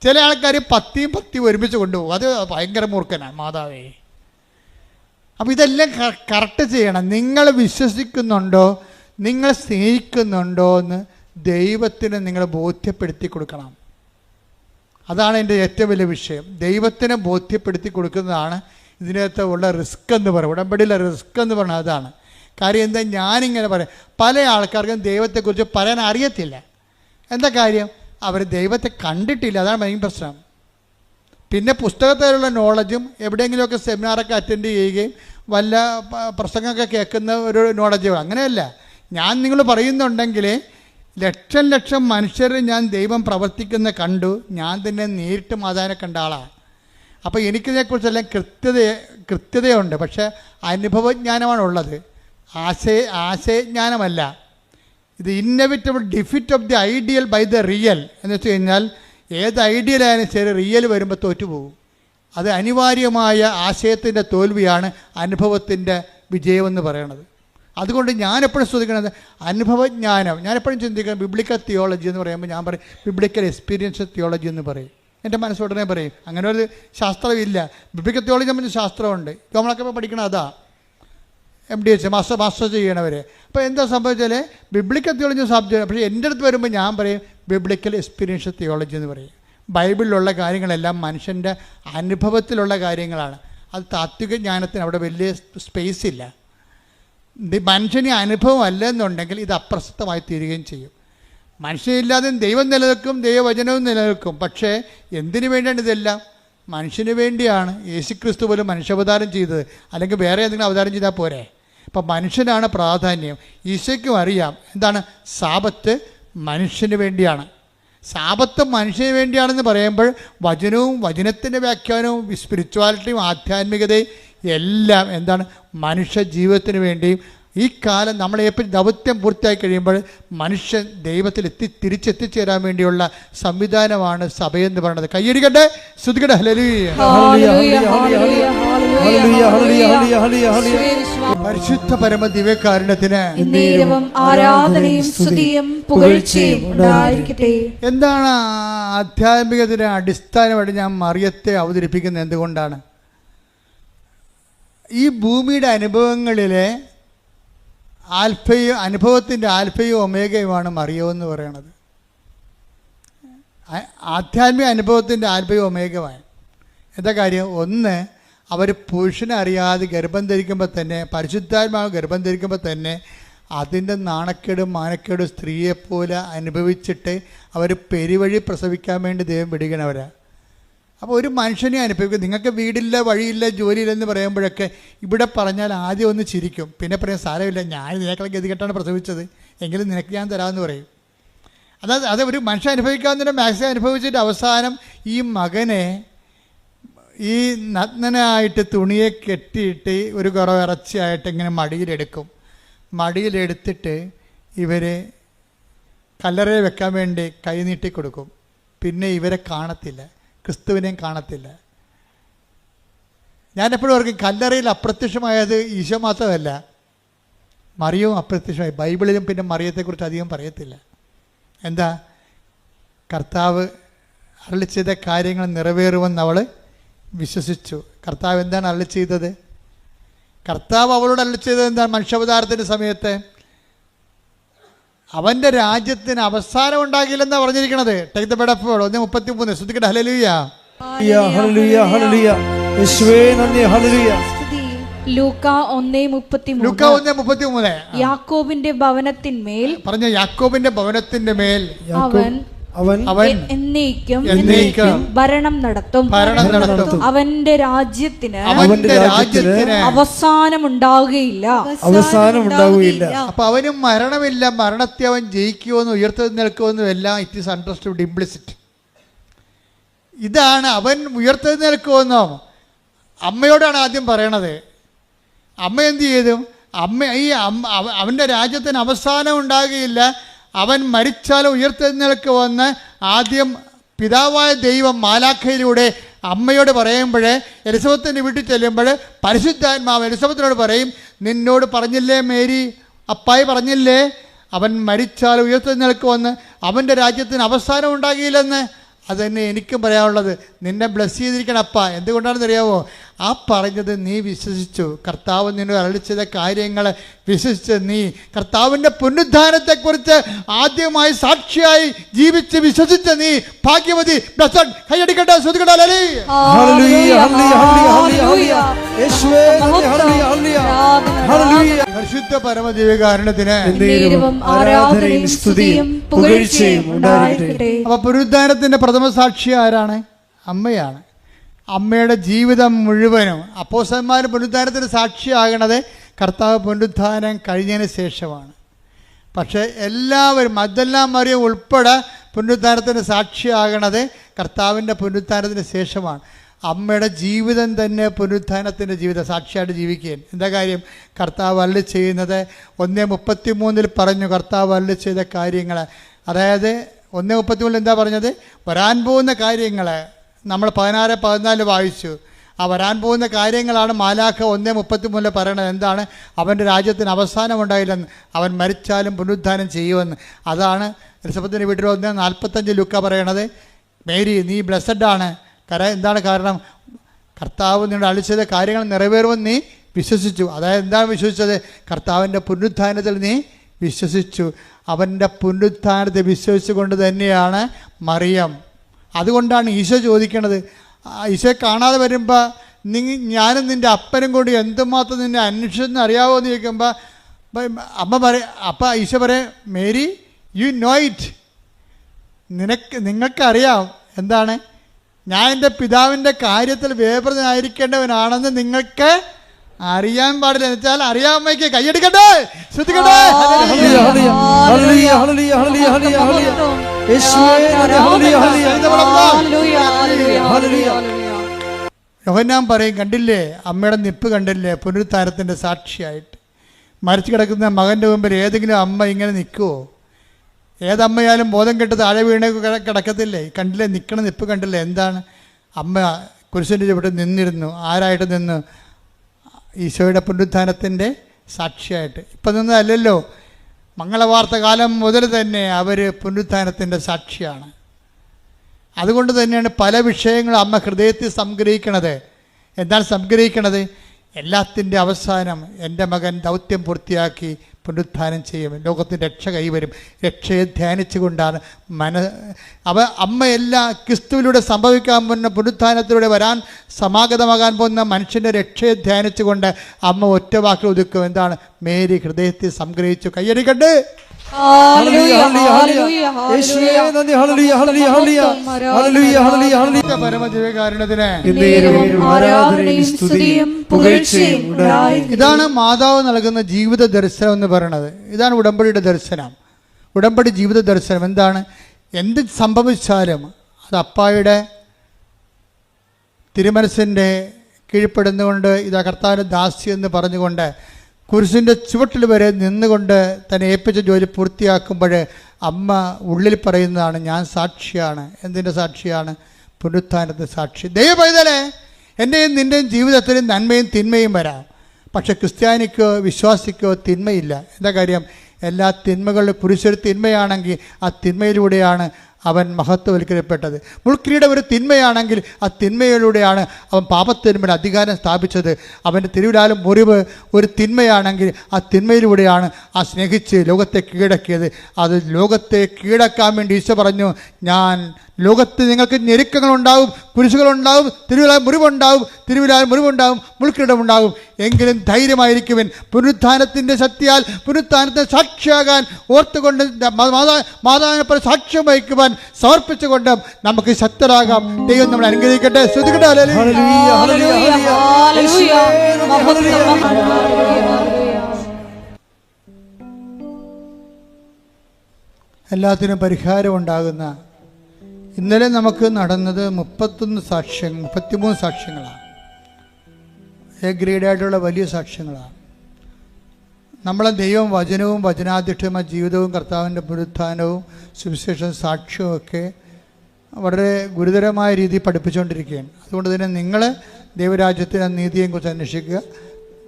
ചില ആൾക്കാർ പത്തി ഒരുമിച്ച് കൊണ്ടുപോകും. അത് ഭയങ്കര മൂർഖനാണ് മാതാവേ. അപ്പോൾ ഇതെല്ലാം കറക്റ്റ് ചെയ്യണം. നിങ്ങൾ വിശ്വസിക്കുന്നുണ്ടോ, നിങ്ങൾ സ്നേഹിക്കുന്നുണ്ടോ എന്ന് ദൈവത്തിന് നിങ്ങൾ ബോധ്യപ്പെടുത്തി കൊടുക്കണം. അതാണ് എൻ്റെ ഏറ്റവും വലിയ വിഷയം. ദൈവത്തിന് ബോധ്യപ്പെടുത്തി കൊടുക്കുന്നതാണ് ഇതിനകത്ത് ഉള്ള റിസ്ക് എന്ന് പറയും. ഉടമ്പടിയിലെ റിസ്ക് എന്ന് പറഞ്ഞാൽ അതാണ്. കാര്യം എന്താ, ഞാനിങ്ങനെ പറയാം, പല ആൾക്കാർക്കും ദൈവത്തെക്കുറിച്ച് പറയാൻ അറിയത്തില്ല. എന്താ കാര്യം? അവർ ദൈവത്തെ കണ്ടിട്ടില്ല. അതാണ് മെയിൻ പ്രശ്നം. പിന്നെ പുസ്തകത്തിലുള്ള നോളജും എവിടെയെങ്കിലുമൊക്കെ സെമിനാറൊക്കെ അറ്റൻഡ് ചെയ്യുകയും വല്ല പ്രസംഗമൊക്കെ കേൾക്കുന്ന ഒരു നോളജ്. അങ്ങനെയല്ല. ഞാൻ നിങ്ങൾ പറയുന്നുണ്ടെങ്കിൽ ലക്ഷം മനുഷ്യർ ഞാൻ ദൈവം പ്രവർത്തിക്കുന്ന കണ്ടു. ഞാൻ തന്നെ നേരിട്ട് മാതാവിനെ കണ്ട ആളാണ്. അപ്പോൾ എനിക്കിതിനെക്കുറിച്ചെല്ലാം കൃത്യതയുണ്ട്. പക്ഷേ അനുഭവജ്ഞാനമാണുള്ളത്, ആശയജ്ഞാനമല്ല. ഇത് inevitable defeat of the ideal by the real എന്ന് വെച്ച് കഴിഞ്ഞാൽ ഏത് ഐഡിയലായാലും ശരി റിയൽ വരുമ്പോൾ തോറ്റുപോകും. അത് അനിവാര്യമായ ആശയത്തിൻ്റെ തോൽവിയാണ് അനുഭവത്തിൻ്റെ വിജയമെന്ന് പറയണത്. അതുകൊണ്ട് ഞാനെപ്പോഴും ശ്രദ്ധിക്കുന്നത് അനുഭവജ്ഞാനം. ഞാനെപ്പോഴും ചിന്തിക്കുന്നത് ബിബ്ലിക്കൽ തിയോളജി എന്ന് പറയുമ്പോൾ ഞാൻ പറയും ബിബ്ലിക്കൽ എക്സ്പീരിയൻസ് തിയോളജി എന്ന് പറയും. എൻ്റെ മനസ്സുടനെ പറയും. അങ്ങനെ ഒരു ശാസ്ത്രമില്ല. ബിബ്ലിക്കൽ തിയോളജി നമ്മൾ ശാസ്ത്രമുണ്ട്. നമ്മളൊക്കെ ഇപ്പോൾ പഠിക്കണം അതാ MDH മാസ്റ്റർ ചെയ്യണവർ. അപ്പോൾ എന്താ സംഭവിച്ചാൽ ബിബ്ലിക്കൽ തിയോളജി സബ്ജക്റ്റ്. പക്ഷേ എൻ്റെ അടുത്ത് വരുമ്പോൾ ഞാൻ പറയും ബിബ്ലിക്കൽ എക്സ്പീരിയൻസ് തിയോളജി എന്ന് പറയും. ബൈബിളിലുള്ള കാര്യങ്ങളെല്ലാം മനുഷ്യൻ്റെ അനുഭവത്തിലുള്ള കാര്യങ്ങളാണ്. അത് താത്വിക ജ്ഞാനത്തിന് അവിടെ വലിയ സ്പേസ് ഇല്ല. മനുഷ്യന് അനുഭവം അല്ലെന്നുണ്ടെങ്കിൽ ഇത് അപ്രസക്തമായി തീരുകയും ചെയ്യും. മനുഷ്യനില്ലാതെ ദൈവം നിലനിൽക്കും, ദൈവവചനവും നിലനിൽക്കും. പക്ഷേ എന്തിനു വേണ്ടിയാണ് ഇതെല്ലാം? മനുഷ്യന് വേണ്ടിയാണ്. യേശുക്രിസ്തു പോലും മനുഷ്യാവതാരം ചെയ്തത്. അല്ലെങ്കിൽ വേറെ എന്തെങ്കിലും അവതാരം ചെയ്താൽ പോരെ? അപ്പം മനുഷ്യനാണ് പ്രാധാന്യം. ഈശോയ്ക്കും അറിയാം എന്താണ് സാബത്ത് മനുഷ്യന് വേണ്ടിയാണ്. സാബത്ത് മനുഷ്യന് വേണ്ടിയാണെന്ന് പറയുമ്പോൾ വചനവും വചനത്തിൻ്റെ വ്യാഖ്യാനവും സ്പിരിച്വാലിറ്റിയും ആധ്യാത്മികതയും എല്ലാം എന്താണ് മനുഷ്യ ജീവിതത്തിന് വേണ്ടിയും ഈ കാലം നമ്മളെ എപ്പോഴും ദൗത്യം പൂർത്തിയായി കഴിയുമ്പോൾ മനുഷ്യൻ ദൈവത്തിൽ തിരിച്ചെത്തിച്ചേരാൻ വേണ്ടിയുള്ള സംവിധാനമാണ് സഭയെന്ന് പറയുന്നത്. കയ്യടിക്കട്ടെ, സ്തുതിക്കട്ടെ. ഹല്ലേലൂയ. പരിശുദ്ധ പരമ ദിവ്യകാരുണ്യത്തിന് ആരാധനയും സ്തുതിയും പുകഴ്ചയും ഉണ്ടായിരിക്കട്ടെ. എന്താണ് ആധ്യാത്മികത്തിന് അടിസ്ഥാനമായിട്ട് ഞാൻ മറിയത്തെ അവതരിപ്പിക്കുന്നത് എന്തുകൊണ്ടാണ്? ഈ ഭൂമിയുടെ അനുഭവങ്ങളിലെ അനുഭവത്തിൻ്റെ ആൽഫയും ഒമേഗയുമാണ് മറിയമെന്ന് പറയണത്. ആധ്യാത്മിക അനുഭവത്തിൻ്റെ ആൽഫയും ഒമേഗയുമാണ്. എന്താ കാര്യം? ഒന്ന്, അവർ പുരുഷനെ അറിയാതെ ഗർഭം ധരിക്കുമ്പോൾ തന്നെ, പരിശുദ്ധാത്മാവ് ഗർഭം ധരിക്കുമ്പോൾ തന്നെ അതിൻ്റെ നാണക്കേടും മാനക്കേടും സ്ത്രീയെപ്പോലെ അനുഭവിച്ചിട്ട് അവർ പെരുവഴി പ്രസവിക്കാൻ വേണ്ടി ദൈവം വിടുകണവരാണ്. അപ്പോൾ ഒരു മനുഷ്യനെ അനുഭവിക്കും. നിങ്ങൾക്ക് വീടില്ല, വഴിയില്ല, ജോലിയില്ലെന്ന് പറയുമ്പോഴൊക്കെ ഇവിടെ പറഞ്ഞാൽ ആദ്യം ഒന്ന് ചിരിക്കും, പിന്നെ പറയാം സാരമില്ല, ഞാൻ ഇതിനേക്കാൾ ഗതികെട്ടാണ് പ്രസവിച്ചത്, എങ്കിലും നിനക്ക് ഞാൻ തരാമെന്ന് പറയും. അത് ഒരു മനുഷ്യൻ അനുഭവിക്കാവുന്നതിൻ്റെ മാക്സിമം അനുഭവിച്ചിട്ട് അവസാനം ഈ മകനെ ഈ നഗ്നനായിട്ട് തുണിയെ കെട്ടിയിട്ട് ഒരു കുറവ് ഇറച്ചിയായിട്ട് ഇങ്ങനെ മടിയിലെടുക്കും. മടിയിലെടുത്തിട്ട് ഇവർ കല്ലറയിൽ വെക്കാൻ വേണ്ടി കൈ നീട്ടി കൊടുക്കും. പിന്നെ ഇവരെ കാണത്തില്ല, ക്രിസ്തുവിനെയും കാണത്തില്ല. ഞാനെപ്പോഴും ഓർക്കും, കല്ലറയിൽ അപ്രത്യക്ഷമായത് ഈശോ മാത്രമല്ല, മറിയവും അപ്രത്യക്ഷമായി. ബൈബിളിലും പിന്നെ മറിയത്തെക്കുറിച്ച് അധികം പറയത്തില്ല. എന്താ? കർത്താവ് അരുളി ചെയ്ത കാര്യങ്ങൾ നിറവേറുമെന്ന് അവൾ വിശ്വസിച്ചു. കർത്താവ് എന്താണ് അരുളി ചെയ്തത്? കർത്താവ് അവളോട് അരുളി ചെയ്തത് എന്താണ്? മനുഷ്യാവതാരത്തിൻ്റെ സമയത്ത് അവൻ്റെ രാജ്യത്തിന് അവസാനം ഉണ്ടാകില്ലെന്നാണ് പറഞ്ഞിരിക്കുന്നത്. Take the word of God 1:33. ശ്രദ്ധിക്കട്ടെ. ഹല്ലേലൂയ. ഹല്ലേലൂയ, ഹല്ലേലൂയ. യേശുവേ നന്ദി. ഹല്ലേലൂയ. ലൂക്ക 1:33. യാക്കോബിന്റെ ഭവനത്തിന്മേൽ പറഞ്ഞ യാക്കോബിന്റെ ഭവനത്തിന്റെ മേൽ അവൻ എന്നേക്കും ഭരണം നടത്തും. അവന്റെ രാജ്യത്തിന് അവസാനമുണ്ടാവുകയില്ല. അപ്പൊ അവന് മരണമില്ല, മരണത്തെ അവൻ ജയിക്കുമെന്നും ഉയർത്തെഴുന്നേൽക്കുമെന്നും എല്ലാം ഇറ്റ് ഈസ് അണ്ടർസ്റ്റുഡ് ഇംപ്ലിസിറ്റ്. ഇതാണ് അവൻ ഉയർത്തെഴുന്നേൽക്കുമെന്നോ അമ്മയോടാണ് ആദ്യം പറയണത്. അമ്മ എന്ത് ചെയ്തു? അവൻ്റെ രാജ്യത്തിന് അവസാനം ഉണ്ടാകുകയില്ല, അവൻ മരിച്ചാലും ഉയർത്തെഴുന്നേൽക്കുമെന്ന് ആദ്യം പിതാവായ ദൈവം മാലാഖയിലൂടെ അമ്മയോട് പറയുമ്പോൾ, എലിസബത്തിൻ്റെ വീട്ടിൽ ചെല്ലുമ്പോൾ പരിശുദ്ധാത്മാവ് എലിസബത്തിനോട് പറയും, നിന്നോട് പറഞ്ഞില്ലേ മേരി, അപ്പായി പറഞ്ഞില്ലേ അവൻ മരിച്ചാലും ഉയർത്തെഴുന്നേൽക്കുമെന്ന്, അവൻ്റെ രാജ്യത്തിന് അവസാനം ഉണ്ടാകില്ലെന്ന്. അതുതന്നെ എനിക്കും പറയാനുള്ളത്. നിന്നെ ബ്ലസ് ചെയ്തിരിക്കണം അപ്പ. എന്തുകൊണ്ടാണെന്ന് അറിയാമോ? ആ പറഞ്ഞത് നീ വിശ്വസിച്ചു. കർത്താവ് നിന്നോട് അരുളി ചെയ്ത കാര്യങ്ങൾ വിശ്വസിച്ച് നീ കർത്താവിൻ്റെ പുനരുദ്ധാനത്തെക്കുറിച്ച് ആദ്യമായി സാക്ഷിയായി ജീവിച്ച് വിശ്വസിച്ച നീ ഭാഗ്യവതി. കൈയടിക്കട്ടെ, ശ്രദ്ധിക്കട്ടെ. പരിശുദ്ധ പരമദിവ്യകാരുണ്യത്തിന് ആരാധനയും സ്തുതിയും പുകഴ്ചയും ഉണ്ടായിരിക്കട്ടെ. അപ്പൊ പുനരുദ്ധാനത്തിന്റെ പ്രഥമ സാക്ഷി ആരാണ്? അമ്മയാണ്. അമ്മയുടെ ജീവിതം മുഴുവനും അപ്പോസ്തലന്മാർ പുനരുദ്ധാനത്തിന് സാക്ഷിയാകണത് കർത്താവ് പുനരുദ്ധാനം കഴിഞ്ഞതിന് ശേഷമാണ്. പക്ഷേ എല്ലാവരും മഗ്ദലന മറിയം ഉൾപ്പെടെ പുനരുദ്ധാനത്തിന് സാക്ഷിയാകണത് കർത്താവിൻ്റെ പുനരുദ്ധാനത്തിന് ശേഷമാണ്. അമ്മയുടെ ജീവിതം തന്നെ പുനരുദ്ധാനത്തിൻ്റെ ജീവിതം സാക്ഷിയായിട്ട് ജീവിക്കുകയാണ്. എന്താ കാര്യം? കർത്താവ് അരുളി ചെയ്യുന്നത് 1:33 പറഞ്ഞു. കർത്താവ് അരുളി ചെയ്ത കാര്യങ്ങൾ, അതായത് 1:33 എന്താ പറഞ്ഞത്? വരാൻ പോകുന്ന കാര്യങ്ങൾ നമ്മൾ 16-14 വായിച്ചു. ആ വരാൻ പോകുന്ന കാര്യങ്ങളാണ് മാലാഖ 1:33 പറയണത്. എന്താണ്? അവൻ്റെ രാജ്യത്തിന് അവസാനം ഉണ്ടായില്ലെന്ന്, അവൻ മരിച്ചാലും പുനരുദ്ധാനം ചെയ്യുമെന്ന്. അതാണ് എലിസബത്തിൻ്റെ വീട്ടിൽ 1:45 ലൂക്ക പറയണത്. മേരി നീ ബ്ലെസ്സഡാണ്. എന്താണ് കാരണം? കർത്താവ് നിങ്ങളുടെ അരുളി ചെയ്ത കാര്യങ്ങൾ നിറവേറുമെന്ന് നീ വിശ്വസിച്ചു. അതായത് എന്താണ് വിശ്വസിച്ചത്? കർത്താവിൻ്റെ പുനരുദ്ധാനത്തിൽ നീ വിശ്വസിച്ചു. അവൻ്റെ പുനരുദ്ധാനത്തെ വിശ്വസിച്ചുകൊണ്ട് തന്നെയാണ് മറിയം. അതുകൊണ്ടാണ് ഈശോ ചോദിക്കണത്. ഈശോയെ കാണാതെ വരുമ്പോൾ ഞാനും നിൻ്റെ അപ്പനും കൂടി എന്തുമാത്രം നിന്നെ അന്വേഷിച്ചെന്ന് അറിയാവോ എന്ന് ചോദിക്കുമ്പോൾ അമ്മ അപ്പം ഈശോ പറയും, മേരി യു നോ ഇറ്റ്, നിങ്ങൾക്കറിയാം. എന്താണ്? ഞാൻ എൻ്റെ പിതാവിൻ്റെ കാര്യത്തിൽ വേപൃതനായിരിക്കേണ്ടവനാണെന്ന് നിങ്ങൾക്ക് അറിയാൻ പാടില്ല. എന്ന് വെച്ചാൽ അറിയാമ്മയ്ക്ക് കൈയടിക്കട്ടെ, ശ്രദ്ധിക്കട്ടെ. യോഹന്നാൻ പറയും, കണ്ടില്ലേ അമ്മയുടെ നിപ്പ് കണ്ടില്ലേ പുനരുത്ഥാനത്തിൻ്റെ സാക്ഷിയായിട്ട്. മരിച്ചു കിടക്കുന്ന മകൻ്റെ മുമ്പിൽ ഏതെങ്കിലും അമ്മ ഇങ്ങനെ നിൽക്കുമോ? ഏതമ്മയാലും ബോധം കെട്ട് താഴെ വീണ കിടക്കത്തില്ലേ? കണ്ടില്ലേ നിൽക്കണ നിപ്പ് കണ്ടില്ലേ? എന്താണ്? അമ്മ കുരിശിൻ്റെ ചുവട്ടിൽ നിന്നിരുന്നു. ആരായിട്ട് നിന്ന്? ഈശോയുടെ പുനരുത്ഥാനത്തിൻ്റെ സാക്ഷിയായിട്ട്. ഇപ്പം നിന്നതല്ലല്ലോ, മംഗളവാർത്ത കാലം മുതൽ തന്നെ അവർ പുനരുത്ഥാനത്തിൻ്റെ സാക്ഷിയാണ്. അതുകൊണ്ട് തന്നെയാണ് പല വിഷയങ്ങളും അമ്മ ഹൃദയത്തിൽ സംഗ്രഹിക്കണത്. എന്താണ് സംഗ്രഹിക്കണത്? എല്ലാത്തിൻ്റെ അവസാനം എൻ്റെ മകൻ ദൗത്യം പൂർത്തിയാക്കി പുനരുത്ഥാനം ചെയ്യും, ലോകത്തിൻ്റെ രക്ഷ കൈവരും. രക്ഷയെ ധ്യാനിച്ചുകൊണ്ടാണ് അമ്മയെല്ലാം ക്രിസ്തുവിലൂടെ സംഭവിക്കാൻ പോകുന്ന പുനരുത്ഥാനത്തിലൂടെ വരാൻ സമാഗതമാകാൻ പോകുന്ന മനുഷ്യൻ്റെ രക്ഷയെ ധ്യാനിച്ചുകൊണ്ട് അമ്മ ഒറ്റ വാക്കിൽ ഒതുക്കും. എന്താണ്? മേരി ഹൃദയത്തിൽ സംഗ്രഹിച്ചു. കയ്യടിക്കട്ടെ. ഇതാണ് മാതാവ് നൽകുന്ന ജീവിത ദർശനം എന്ന് പറയുന്നത്. ഇതാണ് ഉടമ്പടിയുടെ ദർശനം. ഉടമ്പടി ജീവിത ദർശനം എന്താണ്? എന്ത് സംഭവിച്ചാലും അത് അപ്പായുടെ തിരുമനസ്സിൻ്റെ കീഴ്പ്പെടുന്നുകൊണ്ട് ഇതാ കർത്താവിൻ്റെ ദാസി എന്ന് പറഞ്ഞുകൊണ്ട് കുരിശിൻ്റെ ചുവട്ടിൽ വരെ നിന്നുകൊണ്ട് തന്നെ ഏൽപ്പിച്ച ജോലി പൂർത്തിയാക്കുമ്പോൾ അമ്മ ഉള്ളിൽ പറയുന്നതാണ്, ഞാൻ സാക്ഷിയാണ്. എന്തിൻ്റെ സാക്ഷിയാണ്? പുനരുത്ഥാനത്തിൻ്റെ സാക്ഷി. ദൈവപൈതലേ, എൻ്റെയും നിൻ്റെയും ജീവിതത്തിൽ നന്മയും തിന്മയും വരാം. പക്ഷെ ക്രിസ്ത്യാനിക്കോ വിശ്വാസിക്കോ തിന്മയില്ല. എന്താ കാര്യം? എല്ലാ തിന്മകളിലും കുരിശൊരു തിന്മയാണെങ്കിൽ ആ തിന്മയിലൂടെയാണ് അവൻ മഹത്വവൽക്കരിക്കപ്പെട്ടത്. മുൾക്കിരീടം ഒരു തിന്മയാണെങ്കിൽ ആ തിന്മയിലൂടെയാണ് അവൻ പാപത്തിന്മേൽ അധികാരം സ്ഥാപിച്ചത്. അവൻ്റെ തിരുവിലാലും മുറിവ് ഒരു തിന്മയാണെങ്കിൽ ആ തിന്മയിലൂടെയാണ് ആ സ്നേഹിച്ച് ലോകത്തെ കീഴടക്കിയത്. അത് ലോകത്തെ കീഴടക്കാൻ വേണ്ടി ഈശോ പറഞ്ഞു, ഞാൻ ലോകത്ത് നിങ്ങൾക്ക് ഞെരുക്കങ്ങളുണ്ടാവും, കുരിശുകളുണ്ടാവും, തിരുവിലാൽ മുറിവുണ്ടാവും, മുൾക്കിരീടമുണ്ടാവും. എങ്കിലും ധൈര്യമായിരിക്കുവൻ. പുനരുത്ഥാനത്തിൻ്റെ ശക്തിയാൽ പുനരുത്ഥാനത്തെ സാക്ഷിയാകാൻ ഓർത്തുകൊണ്ട് മാതാവിനെപ്പോലെ സാക്ഷ്യം വഹിക്കുവാൻ സമർപ്പിച്ചുകൊണ്ട് നമുക്ക് ശക്തരാകാം. ദൈവം നമ്മളെ അനുഗ്രഹിക്കട്ടെ. ശ്രുതികട്ടെ. എല്ലാത്തിനും പരിഹാരം ഉണ്ടാകുന്ന ഇന്നലെ നമുക്ക് നടന്നത് 33 സാക്ഷ്യങ്ങളാണ്. എ ഗ്രേഡായിട്ടുള്ള വലിയ സാക്ഷ്യങ്ങളാണ്. നമ്മളെ ദൈവം വചനവും വചനാധിഷ്ഠിതമായ ജീവിതവും കർത്താവിൻ്റെ പുനരുത്ഥാനവും സുവിശേഷവും സാക്ഷ്യവും ഒക്കെ വളരെ ഗുരുതരമായ രീതിയിൽ പഠിപ്പിച്ചുകൊണ്ടിരിക്കുകയാണ്. അതുകൊണ്ട് തന്നെ നിങ്ങൾ ദൈവരാജ്യത്തിൻ്റെ നീതിയെക്കുറിച്ച് അന്വേഷിക്കുക.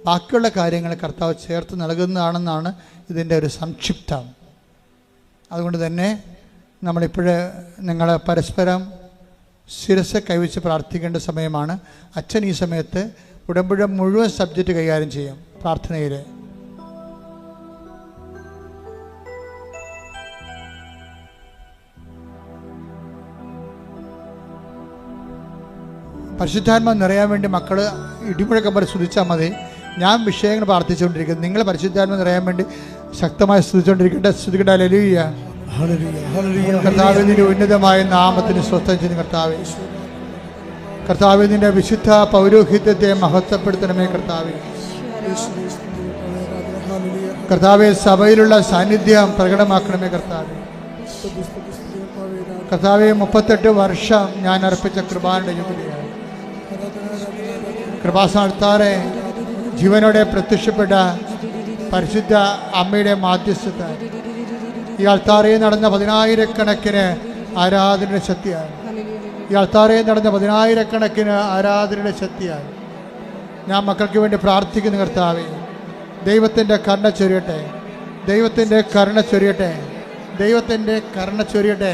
ബാക്കിയുള്ള കാര്യങ്ങൾ കർത്താവ് ചേർത്ത് നൽകുന്നതാണെന്നാണ് ഇതിൻ്റെ ഒരു സംക്ഷിപ്തം. അതുകൊണ്ട് തന്നെ നമ്മളിപ്പോഴേ നിങ്ങൾ പരസ്പരം ശിരസ് കൈവച്ച് പ്രാർത്ഥിക്കേണ്ട സമയമാണ്. അച്ഛൻ ഈ സമയത്ത് ഉടമ്പടി മുഴുവൻ സബ്ജക്റ്റ് കൈകാര്യം ചെയ്യും പ്രാർത്ഥനയിൽ. പരിശുദ്ധാത്മാവ് നിറയാൻ വേണ്ടി മക്കൾ ഇടിമുഴക്കം പോലെ സ്തുതിച്ചാൽ മതി. ഞാൻ വിഷയങ്ങൾ പ്രാർത്ഥിച്ചുകൊണ്ടിരിക്കുന്നത്, നിങ്ങൾ പരിശുദ്ധാത്മാവ് നിറയാൻ വേണ്ടി ശക്തമായി സ്തുതിച്ചുകൊണ്ടിരിക്കട്ടെ. സ്തുതിക്കട്ടെ. ഹല്ലേലൂയ. കർത്താവേ, നിന്റെ ഉന്നതമായ നാമത്തിന് സ്വസ്ഥം ചെയ്യുന്ന കർത്താവേ, കർത്താവേ, നിന്റെ വിശുദ്ധ പൗരോഹിത്യത്തെ മഹത്വപ്പെടുത്തണമേ കർത്താവേ. കർത്താവേ, സഭയിലുള്ള സാന്നിധ്യം പ്രകടമാക്കണമേ കർത്താവേ. കർത്താവേ, 38 വർഷം ഞാൻ അർപ്പിച്ച കൃപാന്റെ ജൂബിലിയാണ്. കൃപാസ്ഥാനത്താറെ ജീവനോടെ പ്രത്യക്ഷപ്പെട്ട പരിശുദ്ധ അമ്മയുടെ മാധ്യസ്ഥത ഈ അൾത്താറയിൽ നടന്ന 10,000-കണക്കിന് ആരാധനയുടെ ശക്തിയാണ്. ഈ അൾത്താറയിൽ നടന്ന 10,000-കണക്കിന് ആരാധനയുടെ ശക്തിയാണ്. ഞാൻ മക്കൾക്ക് വേണ്ടി പ്രാർത്ഥിക്കുന്ന കർത്താവേ, ദൈവത്തിൻ്റെ കരുണ ചൊരിയട്ടെ, ദൈവത്തിൻ്റെ കരുണ ചൊരിയട്ടെ, ദൈവത്തിൻ്റെ കരുണ ചൊരിയട്ടെ,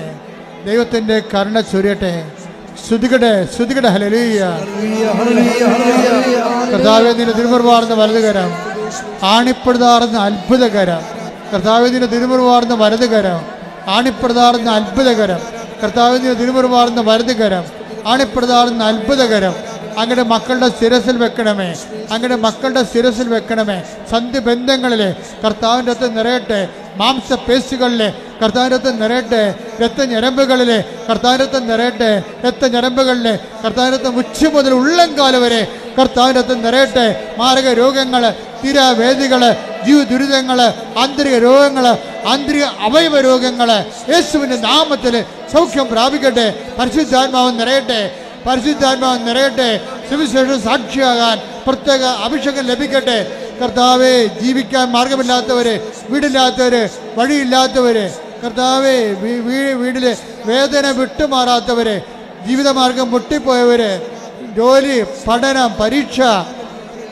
ദൈവത്തിൻ്റെ കരുണ ചൊരിയട്ടെ. സ്തുതിക്കട്ടെ, സ്തുതിക്കട്ടെ. ഹല്ലേലൂയ. കർത്താവേ, നിന്റെ തിരുമുറിവാർന്ന വലതുകരം, ആണിപ്പെടുതാർന്ന അത്ഭുതകരം. കർത്താവേ, നിന്റെ തിരുമുറിവാർന്ന വലതുകരം, ആണിപ്പെടുതാർന്ന അത്ഭുതകരം. കർത്താവേ, നിന്റെ തിരുമുറിവാർന്ന വലതുകരം, ആണിപ്പെടുതാർന്ന അത്ഭുതകരം. അങ്ങയുടെ മക്കളുടെ ശിരസിൽ വെക്കണമേ, അങ്ങയുടെ മക്കളുടെ ശിരസിൽ വെക്കണമേ. സന്ധിബന്ധങ്ങളിലെ കർത്താവിൻ്റെ അകത്ത് നിറയട്ടെ, മാംസപേശികളിലെ കർത്താവിൻ്റെ അകത്ത് നിറയട്ടെ, രക്തഞരമ്പുകളിലെ കർത്താവിൻ്റെ അകത്ത് നിറയട്ടെ, രക്തഞരമ്പുകളിലെ കർത്താവിൻ്റെ അകത്ത് ഉച്ച മുതൽ ഉള്ളംകാലം വരെ കർത്താവിൻ്റെ അകത്ത് നിറയട്ടെ. മാരക രോഗങ്ങൾ, തീരാവേദികൾ, ജീവദുരിതങ്ങൾ, ആന്തരിക രോഗങ്ങൾ, ആന്തരിക അവയവ രോഗങ്ങൾ യേശുവിൻ്റെ നാമത്തിൽ സൗഖ്യം പ്രാപിക്കട്ടെ. പരിശുദ്ധാത്മാവ് നിറയട്ടെ, പരിശുദ്ധാത്മാവ് നിറയട്ടെ. സുവിശേഷ സാക്ഷിയാകാൻ പ്രത്യേക അഭിഷേകം ലഭിക്കട്ടെ. കർത്താവെ, ജീവിക്കാൻ മാർഗമില്ലാത്തവര്, വീടില്ലാത്തവര്, വഴിയില്ലാത്തവര്, കർത്താവെ, വീടിലെ വേദന വിട്ടുമാറാത്തവര്, ജീവിതമാർഗം പൊട്ടിപ്പോയവര്, ജോലി, പഠനം, പരീക്ഷ,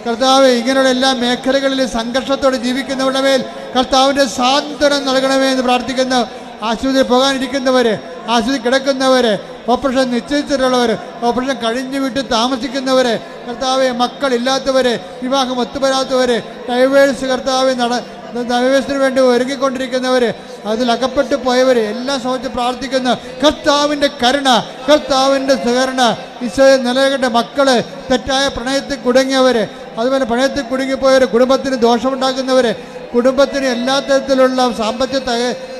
കർത്താവെ, ഇങ്ങനെയുള്ള എല്ലാ മേഖലകളിൽ സംഘർഷത്തോടെ ജീവിക്കുന്നവരുടെ മേൽ കർത്താവിൻ്റെ സാന്ത്വനം നൽകണമേ എന്ന് പ്രാർത്ഥിക്കുന്നു. ആശുപത്രി പോകാനിരിക്കുന്നവർ, ആശുപത്രി കിടക്കുന്നവർ, ഓപ്പറേഷൻ നിശ്ചയിച്ചിട്ടുള്ളവർ, ഓപ്പറേഷൻ കഴിഞ്ഞു വിട്ട് താമസിക്കുന്നവർ, കർത്താവെ, മക്കളില്ലാത്തവർ, വിവാഹം ഒത്തുവരാത്തവർ, ഡൈവേഴ്സ്, കർത്താവെ, ഡൈവേഴ്സിന് വേണ്ടി ഒരുങ്ങിക്കൊണ്ടിരിക്കുന്നവർ, അതിൽ അകപ്പെട്ടു പോയവർ എല്ലാം സംബന്ധിച്ച് പ്രാർത്ഥിക്കുന്നു. കർത്താവിൻ്റെ കരുണ, കർത്താവിൻ്റെ സഹകരണ ഈശോയെ നിലനിൽക്കേണ്ട മക്കൾ, തെറ്റായ പ്രണയത്തിൽ കുടുങ്ങിയവർ, അതുപോലെ പ്രണയത്തിൽ കുടുങ്ങിപ്പോയവർ, കുടുംബത്തിന് ദോഷമുണ്ടാക്കുന്നവർ, കുടുംബത്തിന് എല്ലാ തരത്തിലുള്ള സാമ്പത്തിക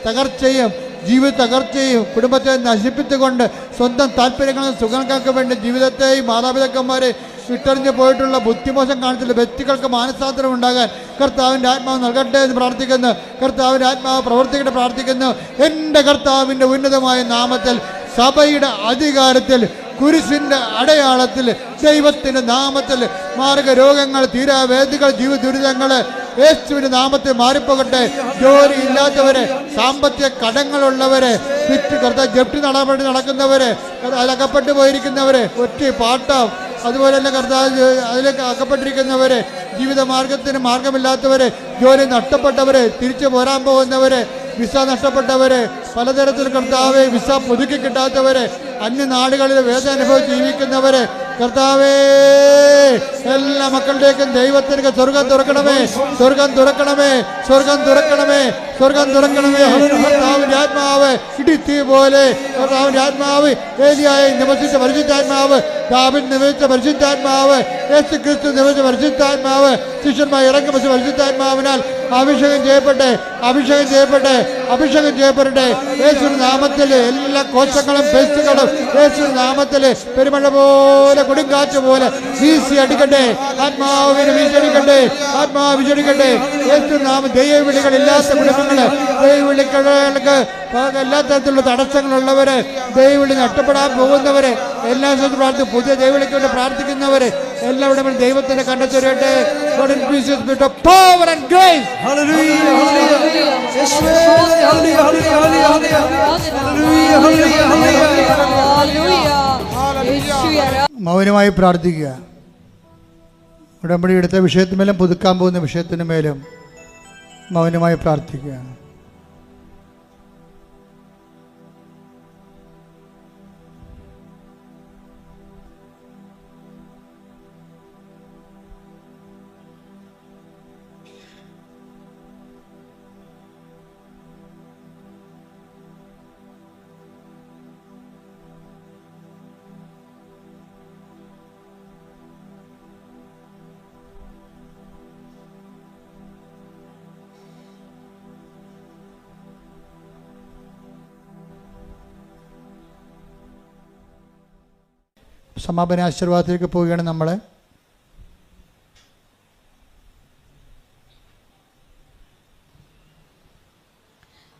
തകർച്ചയും ജീവിത തകർച്ചയും കുടുംബത്തെ നശിപ്പിച്ചുകൊണ്ട് സ്വന്തം താല്പര്യങ്ങളും സുഖങ്ങൾക്ക് വേണ്ടി ജീവിതത്തെയും മാതാപിതാക്കന്മാരെ വിട്ടെറിഞ്ഞു പോയിട്ടുള്ള ബുദ്ധിമോശം കാണിച്ചുള്ള വ്യക്തികൾക്ക് മാനസാന്തരം ഉണ്ടാകാൻ കർത്താവിൻ്റെ ആത്മാവ് നൽകട്ടെ എന്ന് പ്രാർത്ഥിക്കുന്നു. കർത്താവിൻ്റെ ആത്മാവ് പ്രവർത്തിക്കട്ടെ പ്രാർത്ഥിക്കുന്നു. എൻ്റെ കർത്താവിൻ്റെ ഉന്നതമായ നാമത്തിൽ, സഭയുടെ അധികാരത്തിൽ, കുരിശിൻ്റെ അടയാളത്തിൽ, ദൈവത്തിൻ്റെ നാമത്തിൽ മാർഗരോഗങ്ങൾ, തീരാവേദികൾ, ജീവിത ദുരിതങ്ങൾ യേശുവിൻ്റെ നാമത്തിൽ മാറിപ്പോകട്ടെ. ജോലി ഇല്ലാത്തവര്, സാമ്പത്തിക കടങ്ങളുള്ളവര്, ജപ്തി നടപടി നടക്കുന്നവര്, അതിലകപ്പെട്ടു പോയിരിക്കുന്നവര്, ഒറ്റ പാട്ടം, അതുപോലെ തന്നെ കർത്താവ് അതിലേക്ക് അകപ്പെട്ടിരിക്കുന്നവര്, ജീവിത മാർഗത്തിന് മാർഗമില്ലാത്തവര്, ജോലി നഷ്ടപ്പെട്ടവര്, തിരിച്ചു പോരാൻ പോകുന്നവര്, വിസ നഷ്ടപ്പെട്ടവര്, പലതരത്തിൽ കർത്താവെ വിസ പുതുക്കി കിട്ടാത്തവര്, അന്യനാടുകളിൽ വേദന അനുഭവിച്ച് ജീവിക്കുന്നവര്, കർത്താവേ, എല്ലാ മക്കളുടേക്കും ദൈവത്തിന് സ്വർഗം തുറക്കണമേ, സ്വർഗം തുറക്കണമേ, സ്വർഗം തുറക്കണമേ, സ്വർഗം തുറക്കണമേ. കർത്താവിൻ്റെ ആത്മാവ് ഇടിത്തീ പോലെ, കർത്താവിൻ്റെ ആത്മാവ് ഏലിയായി നിവസിച്ച പരിശുദ്ധാത്മാവ്, ദാവീദ് നിവസിച്ച പരിശുദ്ധാത്മാവ്, യേശു ക്രിസ്തു നിവസിച്ച പരിശുദ്ധാത്മാവ്, ശിഷ്യന്മാർ ഇറങ്ങി വെച്ച പരിശുദ്ധാത്മാവിനാൽ അഭിഷേകം ചെയ്യപ്പെട്ടെ, അഭിഷേകം ചെയ്യപ്പെട്ടെ, അഭിഷേകം ചെയ്യപ്പെടട്ടെ. യേശുവിന്റെ നാമത്തിൽ എല്ലാ കോശങ്ങളും പേശികളും യേശുവിന്റെ നാമത്തിൽ പെരുമഴ പോലെ, കൊടുങ്കാറ്റ് പോലെ വീശി അടിക്കട്ടെ. ആത്മാവിനെ വീശടിക്കട്ടെ, ആത്മാവ് വീശടിക്കട്ടെ. യേശുവിന്റെ നാമം ദൈവവിളികളില്ലാത്ത കുടുംബങ്ങള്, ദൈവവിളികൾക്ക് എല്ലാ തരത്തിലുള്ള തടസ്സങ്ങളുള്ളവര്, ദൈവവിളി നഷ്ടപ്പെടാൻ പോകുന്നവര്, എല്ലാ സ്ഥലത്തും പ്രാർത്ഥിക്കും. പുതിയ ദൈവവിളിക്ക് വേണ്ടി പ്രാർത്ഥിക്കുന്നവര് എല്ലാവരും ദൈവത്തിനെ കണ്ടെത്തരട്ടെ. മൗനമായി പ്രാർത്ഥിക്കുക. ഉടമ്പടി എടുത്ത വിഷയത്തിന്മേലും പുതുക്കാൻ പോകുന്ന വിഷയത്തിന് മേലും മൗനമായി പ്രാർത്ഥിക്കുക. സമാപന ആശീർവാദത്തിലേക്ക് പോവുകയാണ് നമ്മൾ.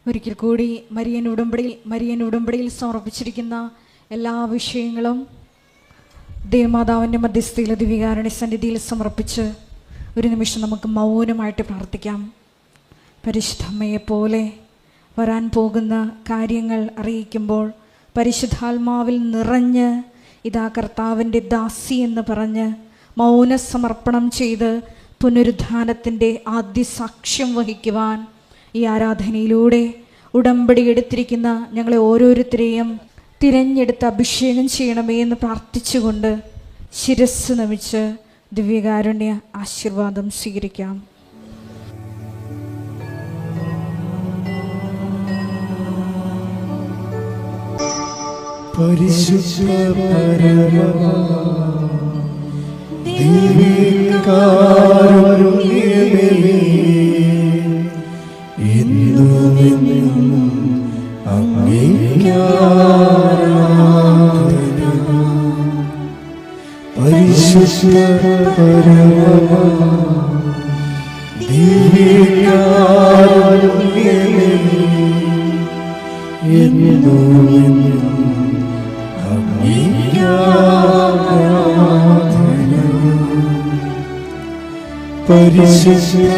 ഒരിക്കൽ കൂടി മരിയൻ ഉടമ്പടിയിൽ സമർപ്പിച്ചിരിക്കുന്ന എല്ലാ വിഷയങ്ങളും ദേവമാതാവിൻ്റെ മധ്യസ്ഥയിലെ ദിവ്യകാരുണ്യ സന്നിധിയിൽ സമർപ്പിച്ച് ഒരു നിമിഷം നമുക്ക് മൗനമായിട്ട് പ്രാർത്ഥിക്കാം. പരിശുദ്ധമ്മയെപ്പോലെ വരാൻ പോകുന്ന കാര്യങ്ങൾ അറിയിക്കുമ്പോൾ പരിശുദ്ധാത്മാവിൽ നിറഞ്ഞ് ഇതാ കർത്താവിൻ്റെ ദാസി എന്ന് പറഞ്ഞ് മൗനസമർപ്പണം ചെയ്ത് പുനരുദ്ധാനത്തിൻ്റെ ആദ്യ സാക്ഷ്യം വഹിക്കുവാൻ ഈ ആരാധനയിലൂടെ ഉടമ്പടി എടുത്തിരിക്കുന്ന ഞങ്ങളെ ഓരോരുത്തരെയും തിരഞ്ഞെടുത്ത് അഭിഷേകം ചെയ്യണമേ എന്ന് പ്രാർത്ഥിച്ചുകൊണ്ട് ശിരസ് നമിച്ച് ദിവ്യകാരുണ്യ ആശീർവാദം സ്വീകരിക്കാം. പരിശുദ്ധ പരമ ദിവ്യകാരുണ്യമേ, എന്നുമെന്നും അങ്ങേയ്ക്കാരാധന. പരിശുദ്ധ പരമ ദിവ്യകാരുണ്യമേ, എന്നുമെന്നും അങ്ങേയ്ക്കാരാധന. പരിശുദ്ധ